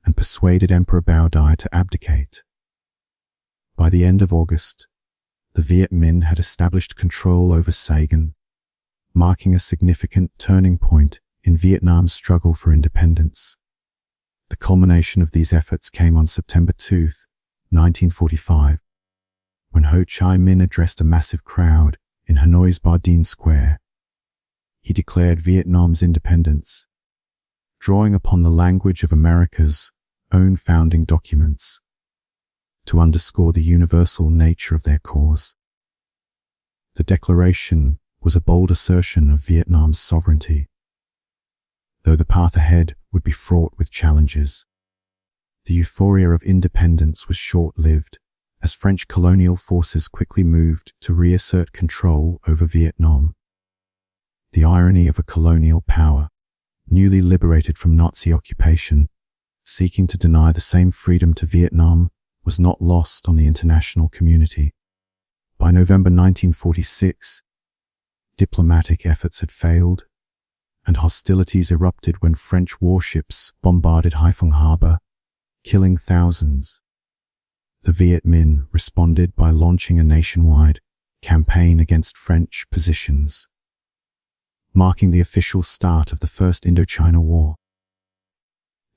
and persuaded Emperor Bao Dai to abdicate. By the end of August, the Viet Minh had established control over Saigon, marking a significant turning point in Vietnam's struggle for independence. The culmination of these efforts came on September 2, 1945, when Ho Chi Minh addressed a massive crowd in Hanoi's Ba Dien Square. He declared Vietnam's independence, drawing upon the language of America's own founding documents to underscore the universal nature of their cause. The declaration was a bold assertion of Vietnam's sovereignty, though the path ahead would be fraught with challenges. The euphoria of independence was short-lived, as French colonial forces quickly moved to reassert control over Vietnam. The irony of a colonial power, newly liberated from Nazi occupation, seeking to deny the same freedom to Vietnam, was not lost on the international community. By November 1946, diplomatic efforts had failed, and hostilities erupted when French warships bombarded Haiphong Harbor, killing thousands. The Viet Minh responded by launching a nationwide campaign against French positions, marking the official start of the First Indochina War.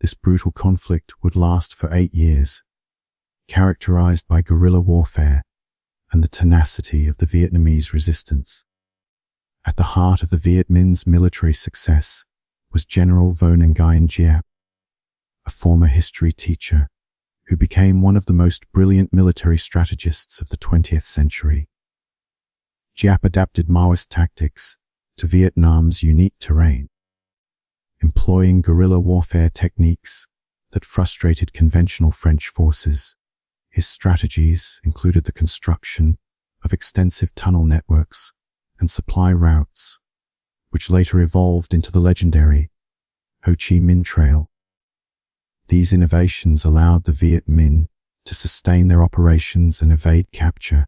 This brutal conflict would last for 8 years, characterized by guerrilla warfare and the tenacity of the Vietnamese resistance. At the heart of the Viet Minh's military success was General Vo Nguyen Giap, a former history teacher who became one of the most brilliant military strategists of the 20th century. Giap adapted Maoist tactics to Vietnam's unique terrain, employing guerrilla warfare techniques that frustrated conventional French forces. His strategies included the construction of extensive tunnel networks and supply routes, which later evolved into the legendary Ho Chi Minh Trail. These innovations allowed the Viet Minh to sustain their operations and evade capture,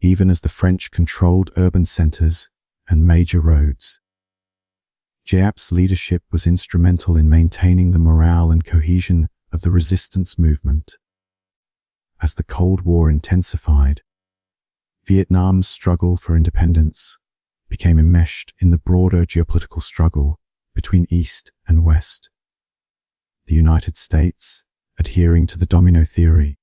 even as the French controlled urban centers and major roads. Giap's leadership was instrumental in maintaining the morale and cohesion of the resistance movement. As the Cold War intensified, Vietnam's struggle for independence became enmeshed in the broader geopolitical struggle between East and West. The United States, adhering to the domino theory,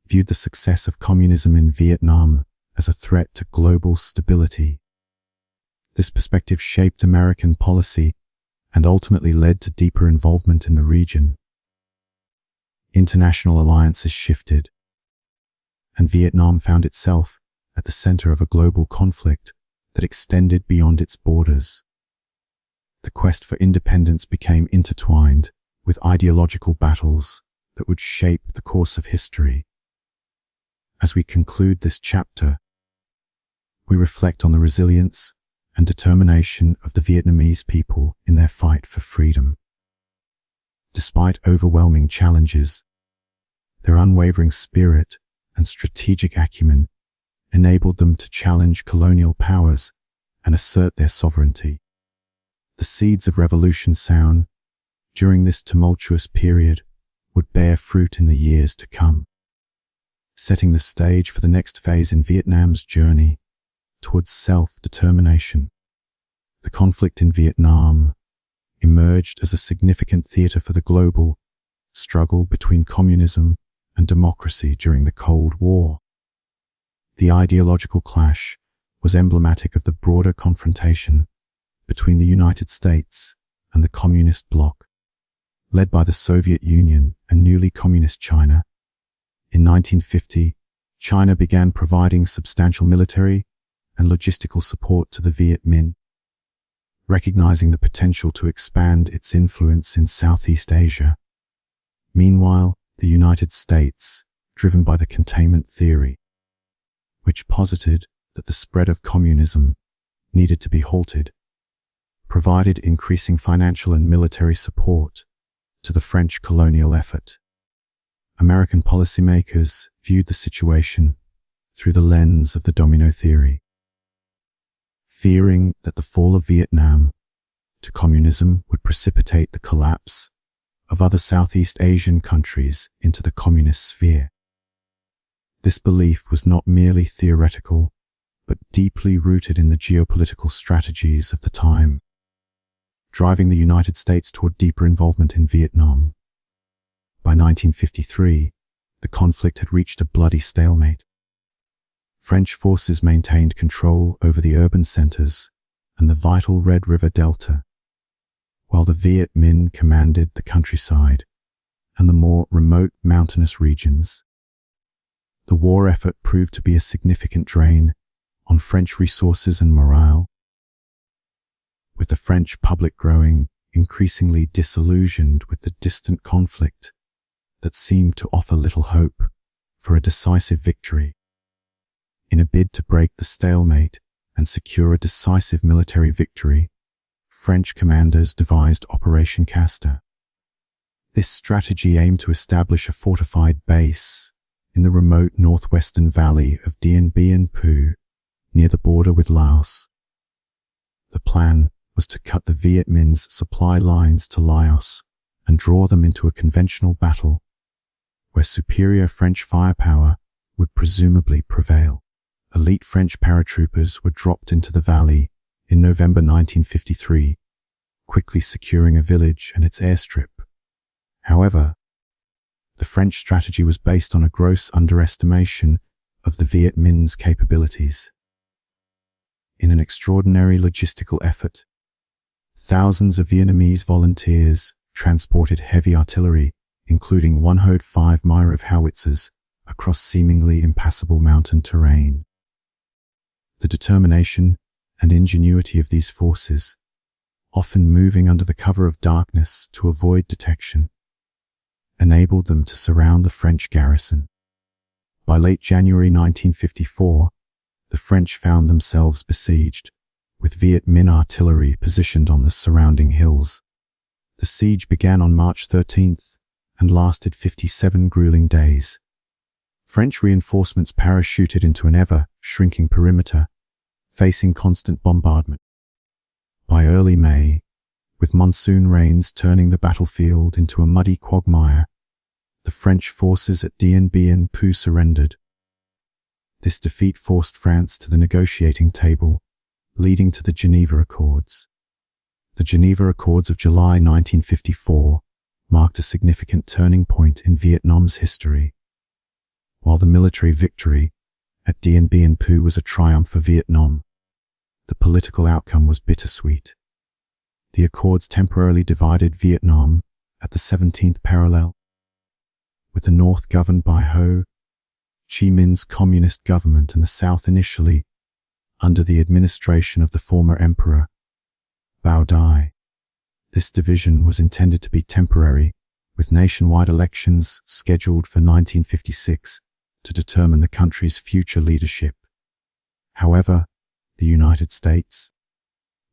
viewed the success of communism in Vietnam as a threat to global stability. This perspective shaped American policy and ultimately led to deeper involvement in the region. International alliances shifted, and Vietnam found itself at the center of a global conflict that extended beyond its borders. The quest for independence became intertwined with ideological battles that would shape the course of history. As we conclude this chapter, we reflect on the resilience and determination of the Vietnamese people in their fight for freedom. Despite overwhelming challenges, their unwavering spirit and strategic acumen enabled them to challenge colonial powers and assert their sovereignty. The seeds of revolution sown during this tumultuous period would bear fruit in the years to come, setting the stage for the next phase in Vietnam's journey towards self-determination. The conflict in Vietnam emerged as a significant theater for the global struggle between communism and democracy during the Cold War. The ideological clash was emblematic of the broader confrontation between the United States and the Communist bloc, led by the Soviet Union and newly communist China. In 1950, China began providing substantial military and logistical support to the Viet Minh, recognizing the potential to expand its influence in Southeast Asia. Meanwhile, the United States, driven by the containment theory, which posited that the spread of communism needed to be halted, provided increasing financial and military support to the French colonial effort. American policymakers viewed the situation through the lens of the domino theory, fearing that the fall of Vietnam to communism would precipitate the collapse of other Southeast Asian countries into the communist sphere. This belief was not merely theoretical, but deeply rooted in the geopolitical strategies of the time, driving the United States toward deeper involvement in Vietnam. By 1953, the conflict had reached a bloody stalemate. French forces maintained control over the urban centers and the vital Red River Delta, while the Viet Minh commanded the countryside and the more remote mountainous regions. The war effort proved to be a significant drain on French resources and morale, with the French public growing increasingly disillusioned with the distant conflict that seemed to offer little hope for a decisive victory. In a bid to break the stalemate and secure a decisive military victory, French commanders devised Operation Castor. This strategy aimed to establish a fortified base in the remote northwestern valley of Dien Bien Phu, near the border with Laos. The plan was to cut the Viet Minh's supply lines to Laos and draw them into a conventional battle, where superior French firepower would presumably prevail. Elite French paratroopers were dropped into the valley in November 1953, quickly securing a village and its airstrip. However, the French strategy was based on a gross underestimation of the Viet Minh's capabilities. In an extraordinary logistical effort, thousands of Vietnamese volunteers transported heavy artillery, including 105 Mirov howitzers, across seemingly impassable mountain terrain. The determination and ingenuity of these forces, often moving under the cover of darkness to avoid detection, enabled them to surround the French garrison. By late January 1954, the French found themselves besieged, with Viet Minh artillery positioned on the surrounding hills. The siege began on March 13th and lasted 57 grueling days. French reinforcements parachuted into an ever-shrinking perimeter, facing constant bombardment. By early May, with monsoon rains turning the battlefield into a muddy quagmire, the French forces at Dien Bien Phu surrendered. This defeat forced France to the negotiating table, leading to the Geneva Accords. The Geneva Accords of July 1954 marked a significant turning point in Vietnam's history. While the military victory at Dien Bien Phu was a triumph for Vietnam, the political outcome was bittersweet. The Accords temporarily divided Vietnam at the 17th parallel, with the North governed by Ho Chi Minh's communist government and the South initially under the administration of the former emperor, Bao Dai. This division was intended to be temporary, with nationwide elections scheduled for 1956 to determine the country's future leadership. However, the United States,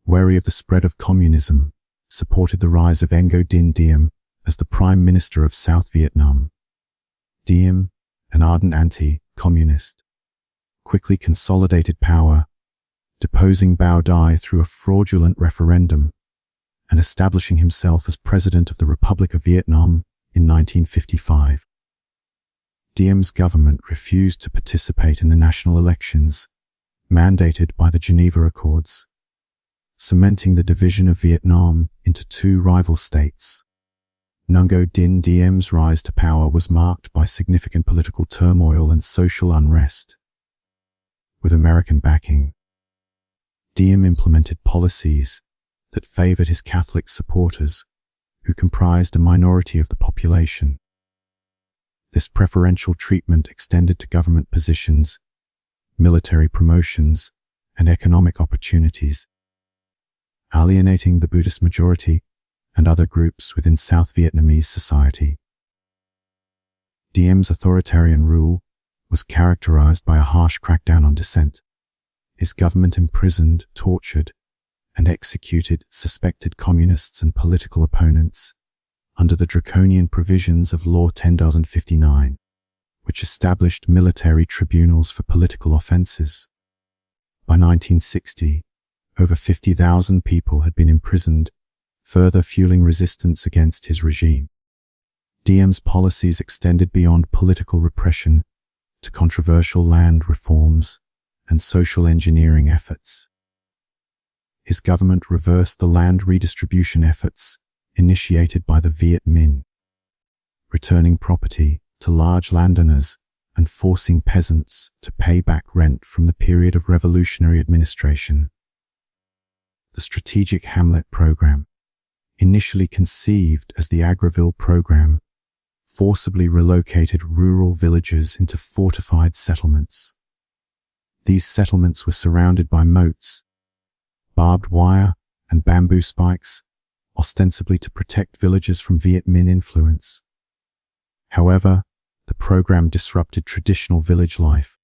wary of the spread of communism, supported the rise of Ngo Dinh Diem as the Prime Minister of South Vietnam. Diem, an ardent anti-communist, quickly consolidated power, deposing Bao Dai through a fraudulent referendum and establishing himself as President of the Republic of Vietnam in 1955. Diem's government refused to participate in the national elections, mandated by the Geneva Accords, cementing the division of Vietnam into two rival states. Ngo Dinh Diem's rise to power was marked by significant political turmoil and social unrest. With American backing, Diem implemented policies that favored his Catholic supporters, who comprised a minority of the population. This preferential treatment extended to government positions, military promotions, and economic opportunities, alienating the Buddhist majority and other groups within South Vietnamese society. Diem's authoritarian rule was characterized by a harsh crackdown on dissent. His government imprisoned, tortured, and executed suspected communists and political opponents under the draconian provisions of Law 10,059, which established military tribunals for political offenses. By 1960, over 50,000 people had been imprisoned, further fueling resistance against his regime. Diem's policies extended beyond political repression to controversial land reforms and social engineering efforts. His government reversed the land redistribution efforts initiated by the Viet Minh, returning property to large landowners and forcing peasants to pay back rent from the period of revolutionary administration. The Strategic Hamlet Program, initially conceived as the Agraville Program, forcibly relocated rural villages into fortified settlements. These settlements were surrounded by moats, barbed wire, and bamboo spikes, ostensibly to protect villagers from Viet Minh influence. However, the program disrupted traditional village life,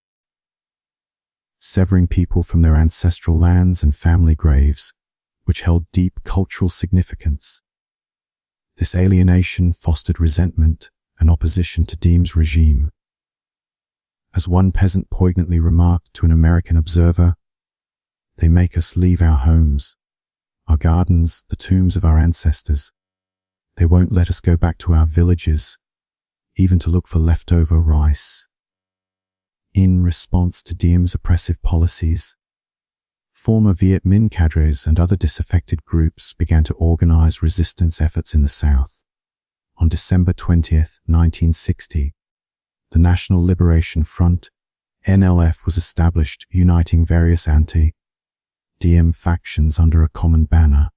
severing people from their ancestral lands and family graves, which held deep cultural significance. This alienation fostered resentment and opposition to Diem's regime. As one peasant poignantly remarked to an American observer, "They make us leave our homes, our gardens, the tombs of our ancestors. They won't let us go back to our villages, even to look for leftover rice." In response to Diem's oppressive policies, former Viet Minh cadres and other disaffected groups began to organize resistance efforts in the South. On December 20, 1960, the National Liberation Front, NLF, was established, uniting various anti-Diem factions under a common banner.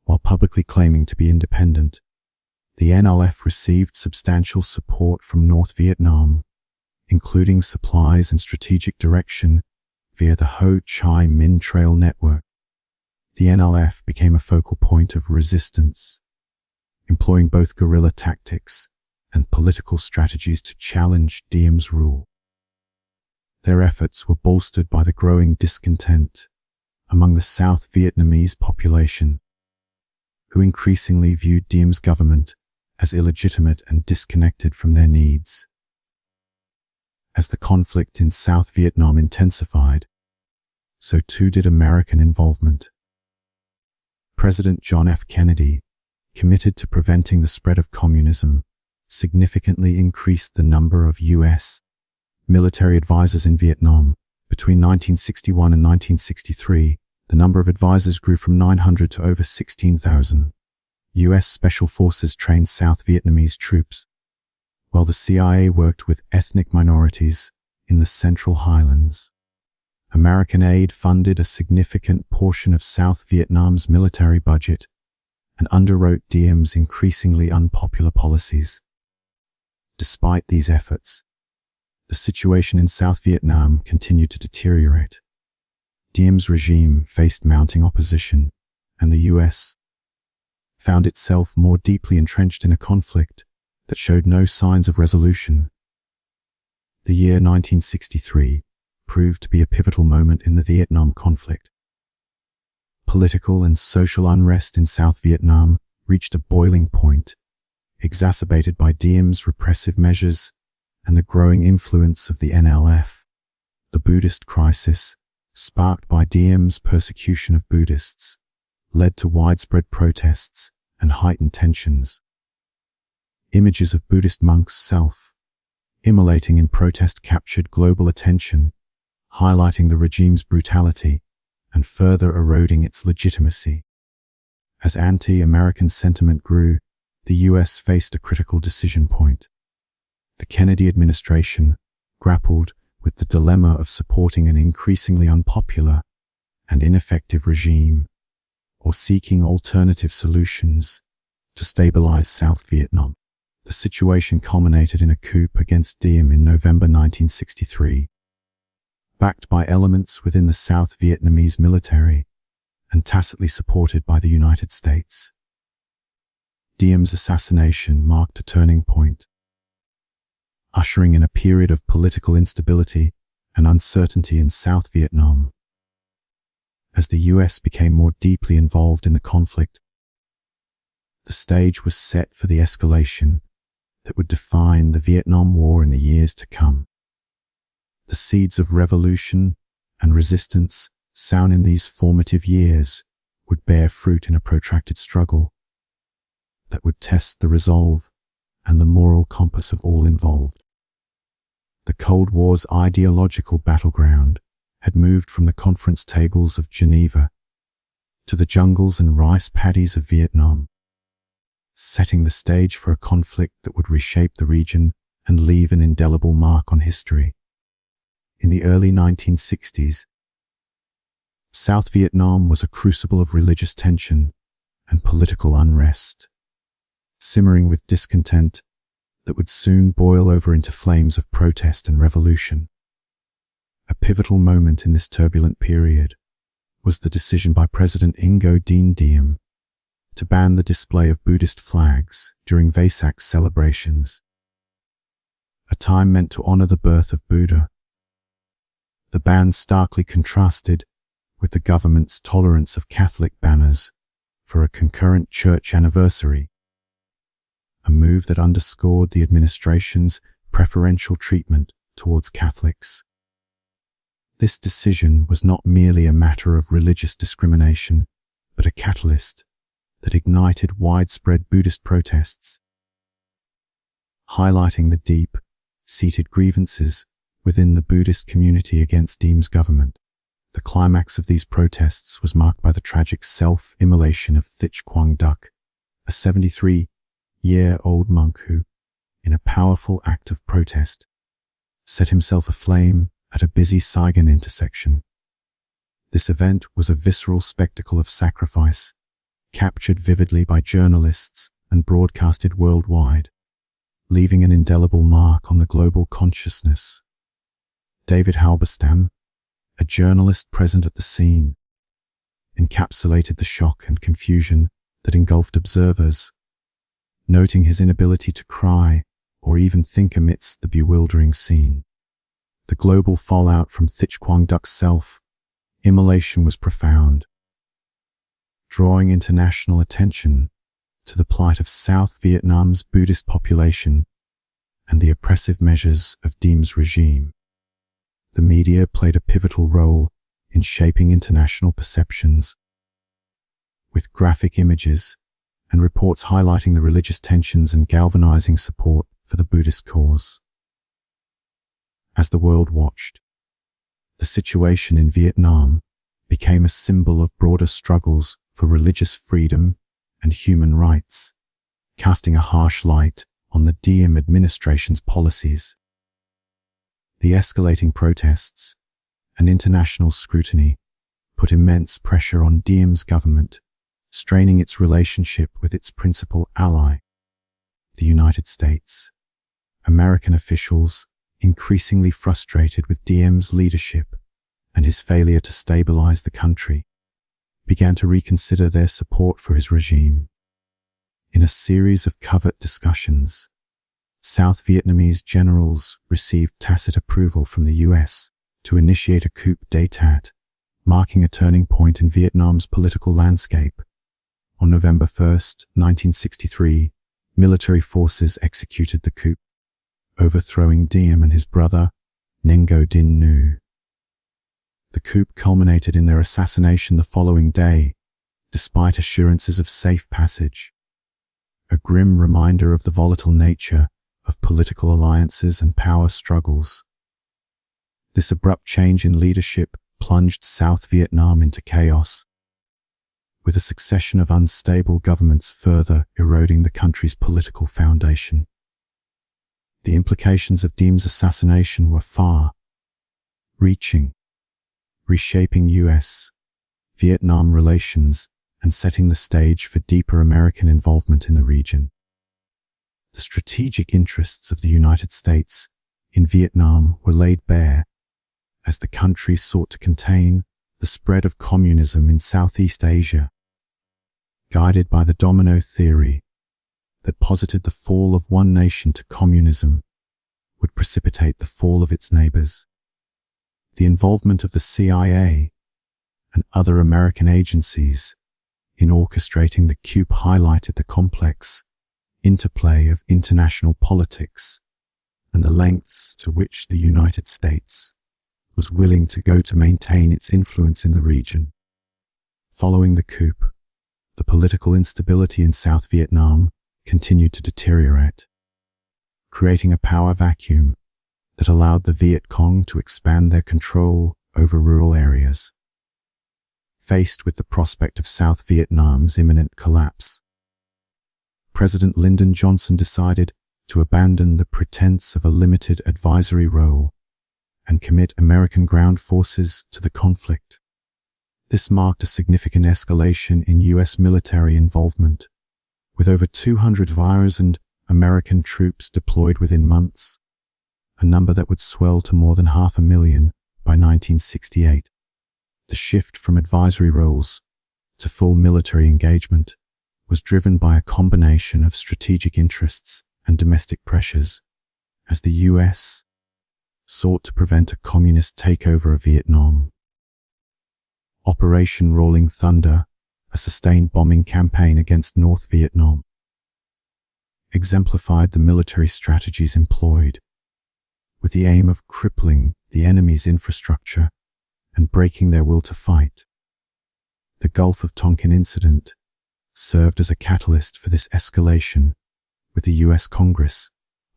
While publicly claiming to be independent, the NLF received substantial support from North Vietnam, including supplies and strategic direction via the Ho Chi Minh Trail network. The NLF became a focal point of resistance, employing both guerrilla tactics and political strategies to challenge Diem's rule. Their efforts were bolstered by the growing discontent among the South Vietnamese population, who increasingly viewed Diem's government as illegitimate and disconnected from their needs. As the conflict in South Vietnam intensified, so too did American involvement. President John F. Kennedy, committed to preventing the spread of communism, significantly increased the number of U.S. military advisors in Vietnam. Between 1961 and 1963, the number of advisors grew from 900 to over 16,000. U.S. Special Forces trained South Vietnamese troops, while the CIA worked with ethnic minorities in the Central Highlands. American aid funded a significant portion of South Vietnam's military budget and underwrote Diem's increasingly unpopular policies. Despite these efforts, the situation in South Vietnam continued to deteriorate. Diem's regime faced mounting opposition, and the U.S. found itself more deeply entrenched in a conflict that showed no signs of resolution. The year 1963 proved to be a pivotal moment in the Vietnam conflict. Political and social unrest in South Vietnam reached a boiling point, exacerbated by Diem's repressive measures and the growing influence of the NLF. The Buddhist crisis, sparked by Diem's persecution of Buddhists, led to widespread protests and heightened tensions. Images of Buddhist monks self-immolating in protest captured global attention, highlighting the regime's brutality and further eroding its legitimacy. As anti-American sentiment grew, the US faced a critical decision point. The Kennedy administration grappled with the dilemma of supporting an increasingly unpopular and ineffective regime, or seeking alternative solutions to stabilize South Vietnam. The situation culminated in a coup against Diem in November 1963. Backed by elements within the South Vietnamese military and tacitly supported by the United States. Diem's assassination marked a turning point, ushering in a period of political instability and uncertainty in South Vietnam. As the US became more deeply involved in the conflict, the stage was set for the escalation that would define the Vietnam War in the years to come. The seeds of revolution and resistance sown in these formative years would bear fruit in a protracted struggle that would test the resolve and the moral compass of all involved. The Cold War's ideological battleground had moved from the conference tables of Geneva to the jungles and rice paddies of Vietnam, setting the stage for a conflict that would reshape the region and leave an indelible mark on history. In the early 1960s, South Vietnam was a crucible of religious tension and political unrest, simmering with discontent that would soon boil over into flames of protest and revolution. A pivotal moment in this turbulent period was the decision by President Ngo Dinh Diem to ban the display of Buddhist flags during Vesak celebrations, a time meant to honor the birth of Buddha. The ban starkly contrasted with the government's tolerance of Catholic banners for a concurrent church anniversary, a move that underscored the administration's preferential treatment towards Catholics. This decision was not merely a matter of religious discrimination, but a catalyst that ignited widespread Buddhist protests, highlighting the deep-seated grievances within the Buddhist community against Diem's government. The climax of these protests was marked by the tragic self-immolation of Thich Quang Duc, a 73-year-old monk who, in a powerful act of protest, set himself aflame at a busy Saigon intersection. This event was a visceral spectacle of sacrifice, captured vividly by journalists and broadcasted worldwide, leaving an indelible mark on the global consciousness. David Halberstam, a journalist present at the scene, encapsulated the shock and confusion that engulfed observers, noting his inability to cry or even think amidst the bewildering scene. The global fallout from Thich Quang Duc's self-immolation was profound, drawing international attention to the plight of South Vietnam's Buddhist population and the oppressive measures of Diem's regime. The media played a pivotal role in shaping international perceptions, with graphic images and reports highlighting the religious tensions and galvanizing support for the Buddhist cause. As the world watched, the situation in Vietnam became a symbol of broader struggles for religious freedom and human rights, casting a harsh light on the Diem administration's policies. The escalating protests and international scrutiny put immense pressure on Diem's government, straining its relationship with its principal ally, the United States. American officials, increasingly frustrated with Diem's leadership and his failure to stabilize the country, began to reconsider their support for his regime. In a series of covert discussions, South Vietnamese generals received tacit approval from the US to initiate a coup d'état, marking a turning point in Vietnam's political landscape. On November 1, 1963, military forces executed the coup, overthrowing Diem and his brother, Ngo Dinh Nhu. The coup culminated in their assassination the following day, despite assurances of safe passage. a grim reminder of the volatile nature of political alliances and power struggles. This abrupt change in leadership plunged South Vietnam into chaos, with a succession of unstable governments further eroding the country's political foundation. The implications of Diem's assassination were far-reaching, reshaping U.S.-Vietnam relations and setting the stage for deeper American involvement in the region. The strategic interests of the United States in Vietnam were laid bare as the country sought to contain the spread of communism in Southeast Asia, guided by the domino theory that posited the fall of one nation to communism would precipitate the fall of its neighbors. The involvement of the CIA and other American agencies in orchestrating the coup highlighted the complex interplay of international politics and the lengths to which the United States was willing to go to maintain its influence in the region. Following the coup, the political instability in South Vietnam continued to deteriorate, creating a power vacuum that allowed the Viet Cong to expand their control over rural areas. Faced with the prospect of South Vietnam's imminent collapse, President Lyndon Johnson decided to abandon the pretense of a limited advisory role and commit American ground forces to the conflict. This marked a significant escalation in U.S. military involvement, with over 200,000 American troops deployed within months, a number that would swell to more than 500,000 by 1968. The shift from advisory roles to full military engagement was driven by a combination of strategic interests and domestic pressures, as the U.S. sought to prevent a communist takeover of Vietnam. Operation Rolling Thunder, a sustained bombing campaign against North Vietnam, exemplified the military strategies employed, with the aim of crippling the enemy's infrastructure and breaking their will to fight. The Gulf of Tonkin incident served as a catalyst for this escalation, with the U.S. Congress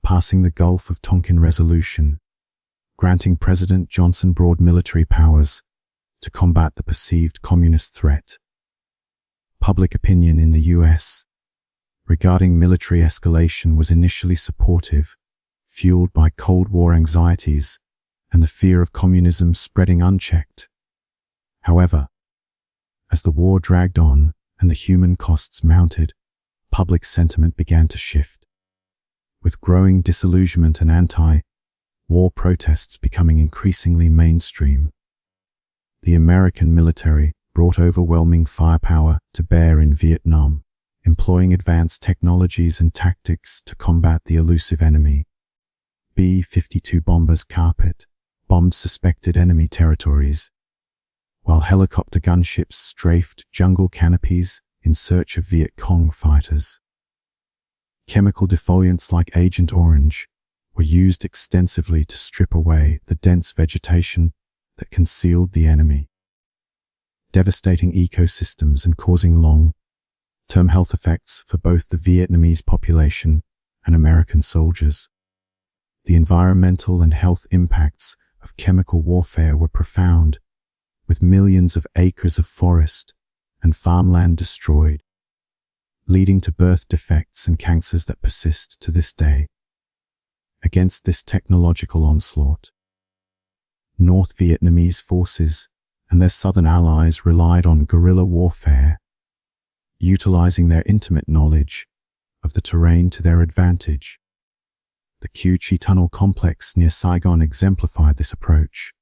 passing the Gulf of Tonkin Resolution, granting President Johnson broad military powers to combat the perceived communist threat. Public opinion in the U.S. regarding military escalation was initially supportive, fueled by Cold War anxieties and the fear of communism spreading unchecked. However, as the war dragged on and the human costs mounted, public sentiment began to shift, with growing disillusionment and anti-war protests becoming increasingly mainstream. The American military brought overwhelming firepower to bear in Vietnam, employing advanced technologies and tactics to combat the elusive enemy. B-52 bombers bombed suspected enemy territories, while helicopter gunships strafed jungle canopies in search of Viet Cong fighters. Chemical defoliants like Agent Orange were used extensively to strip away the dense vegetation that concealed the enemy, devastating ecosystems and causing long-term health effects for both the Vietnamese population and American soldiers. The environmental and health impacts of chemical warfare were profound, with millions of acres of forest and farmland destroyed, leading to birth defects and cancers that persist to this day. Against this technological onslaught, North Vietnamese forces and their southern allies relied on guerrilla warfare, utilizing their intimate knowledge of the terrain to their advantage. The Cu Chi Tunnel complex near Saigon exemplified this approach,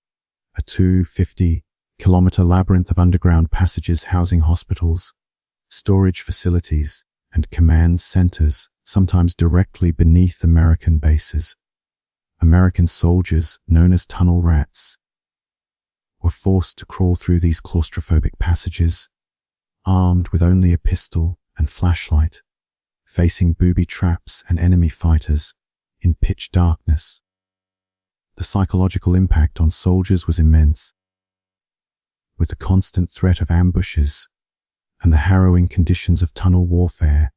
a 250-kilometer labyrinth of underground passages housing hospitals, storage facilities, and command centers, sometimes directly beneath American bases. American soldiers, known as tunnel rats, were forced to crawl through these claustrophobic passages, armed with only a pistol and flashlight, facing booby traps and enemy fighters in pitch darkness. The psychological impact on soldiers was immense, with the constant threat of ambushes and the harrowing conditions of tunnel warfare.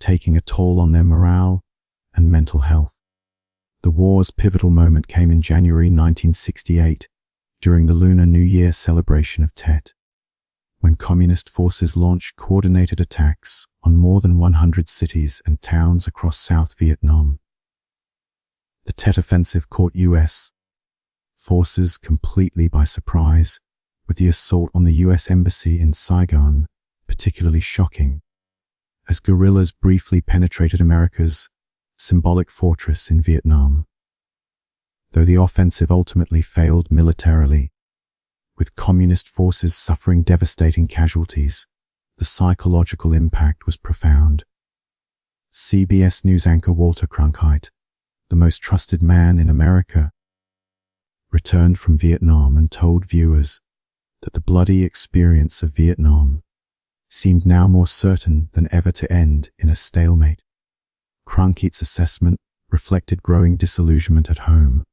taking a toll on their morale and mental health. The war's pivotal moment came in January 1968, during the Lunar New Year celebration of Tet, when communist forces launched coordinated attacks on more than 100 cities and towns across South Vietnam. The Tet offensive caught U.S. forces completely by surprise, with the assault on the U.S. Embassy in Saigon particularly shocking, as guerrillas briefly penetrated America's symbolic fortress in Vietnam. Though the offensive ultimately failed militarily, with communist forces suffering devastating casualties, the psychological impact was profound. CBS News anchor Walter Cronkite, the most trusted man in America, returned from Vietnam and told viewers that the bloody experience of Vietnam seemed now more certain than ever to end in a stalemate. Cronkite's assessment reflected growing disillusionment at home,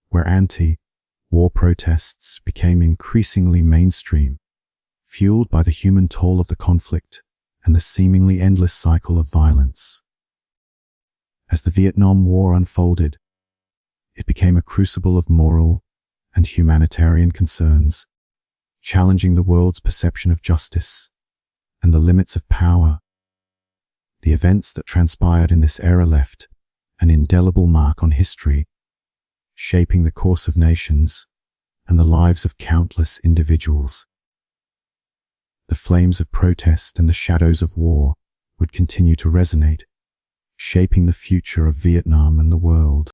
where anti-war protests became increasingly mainstream, fueled by the human toll of the conflict and the seemingly endless cycle of violence. As the Vietnam War unfolded, it became a crucible of moral and humanitarian concerns, challenging the world's perception of justice and the limits of power. The events that transpired in this era left an indelible mark on history, shaping the course of nations and the lives of countless individuals. The flames of protest and the shadows of war would continue to resonate, shaping the future of Vietnam and the world.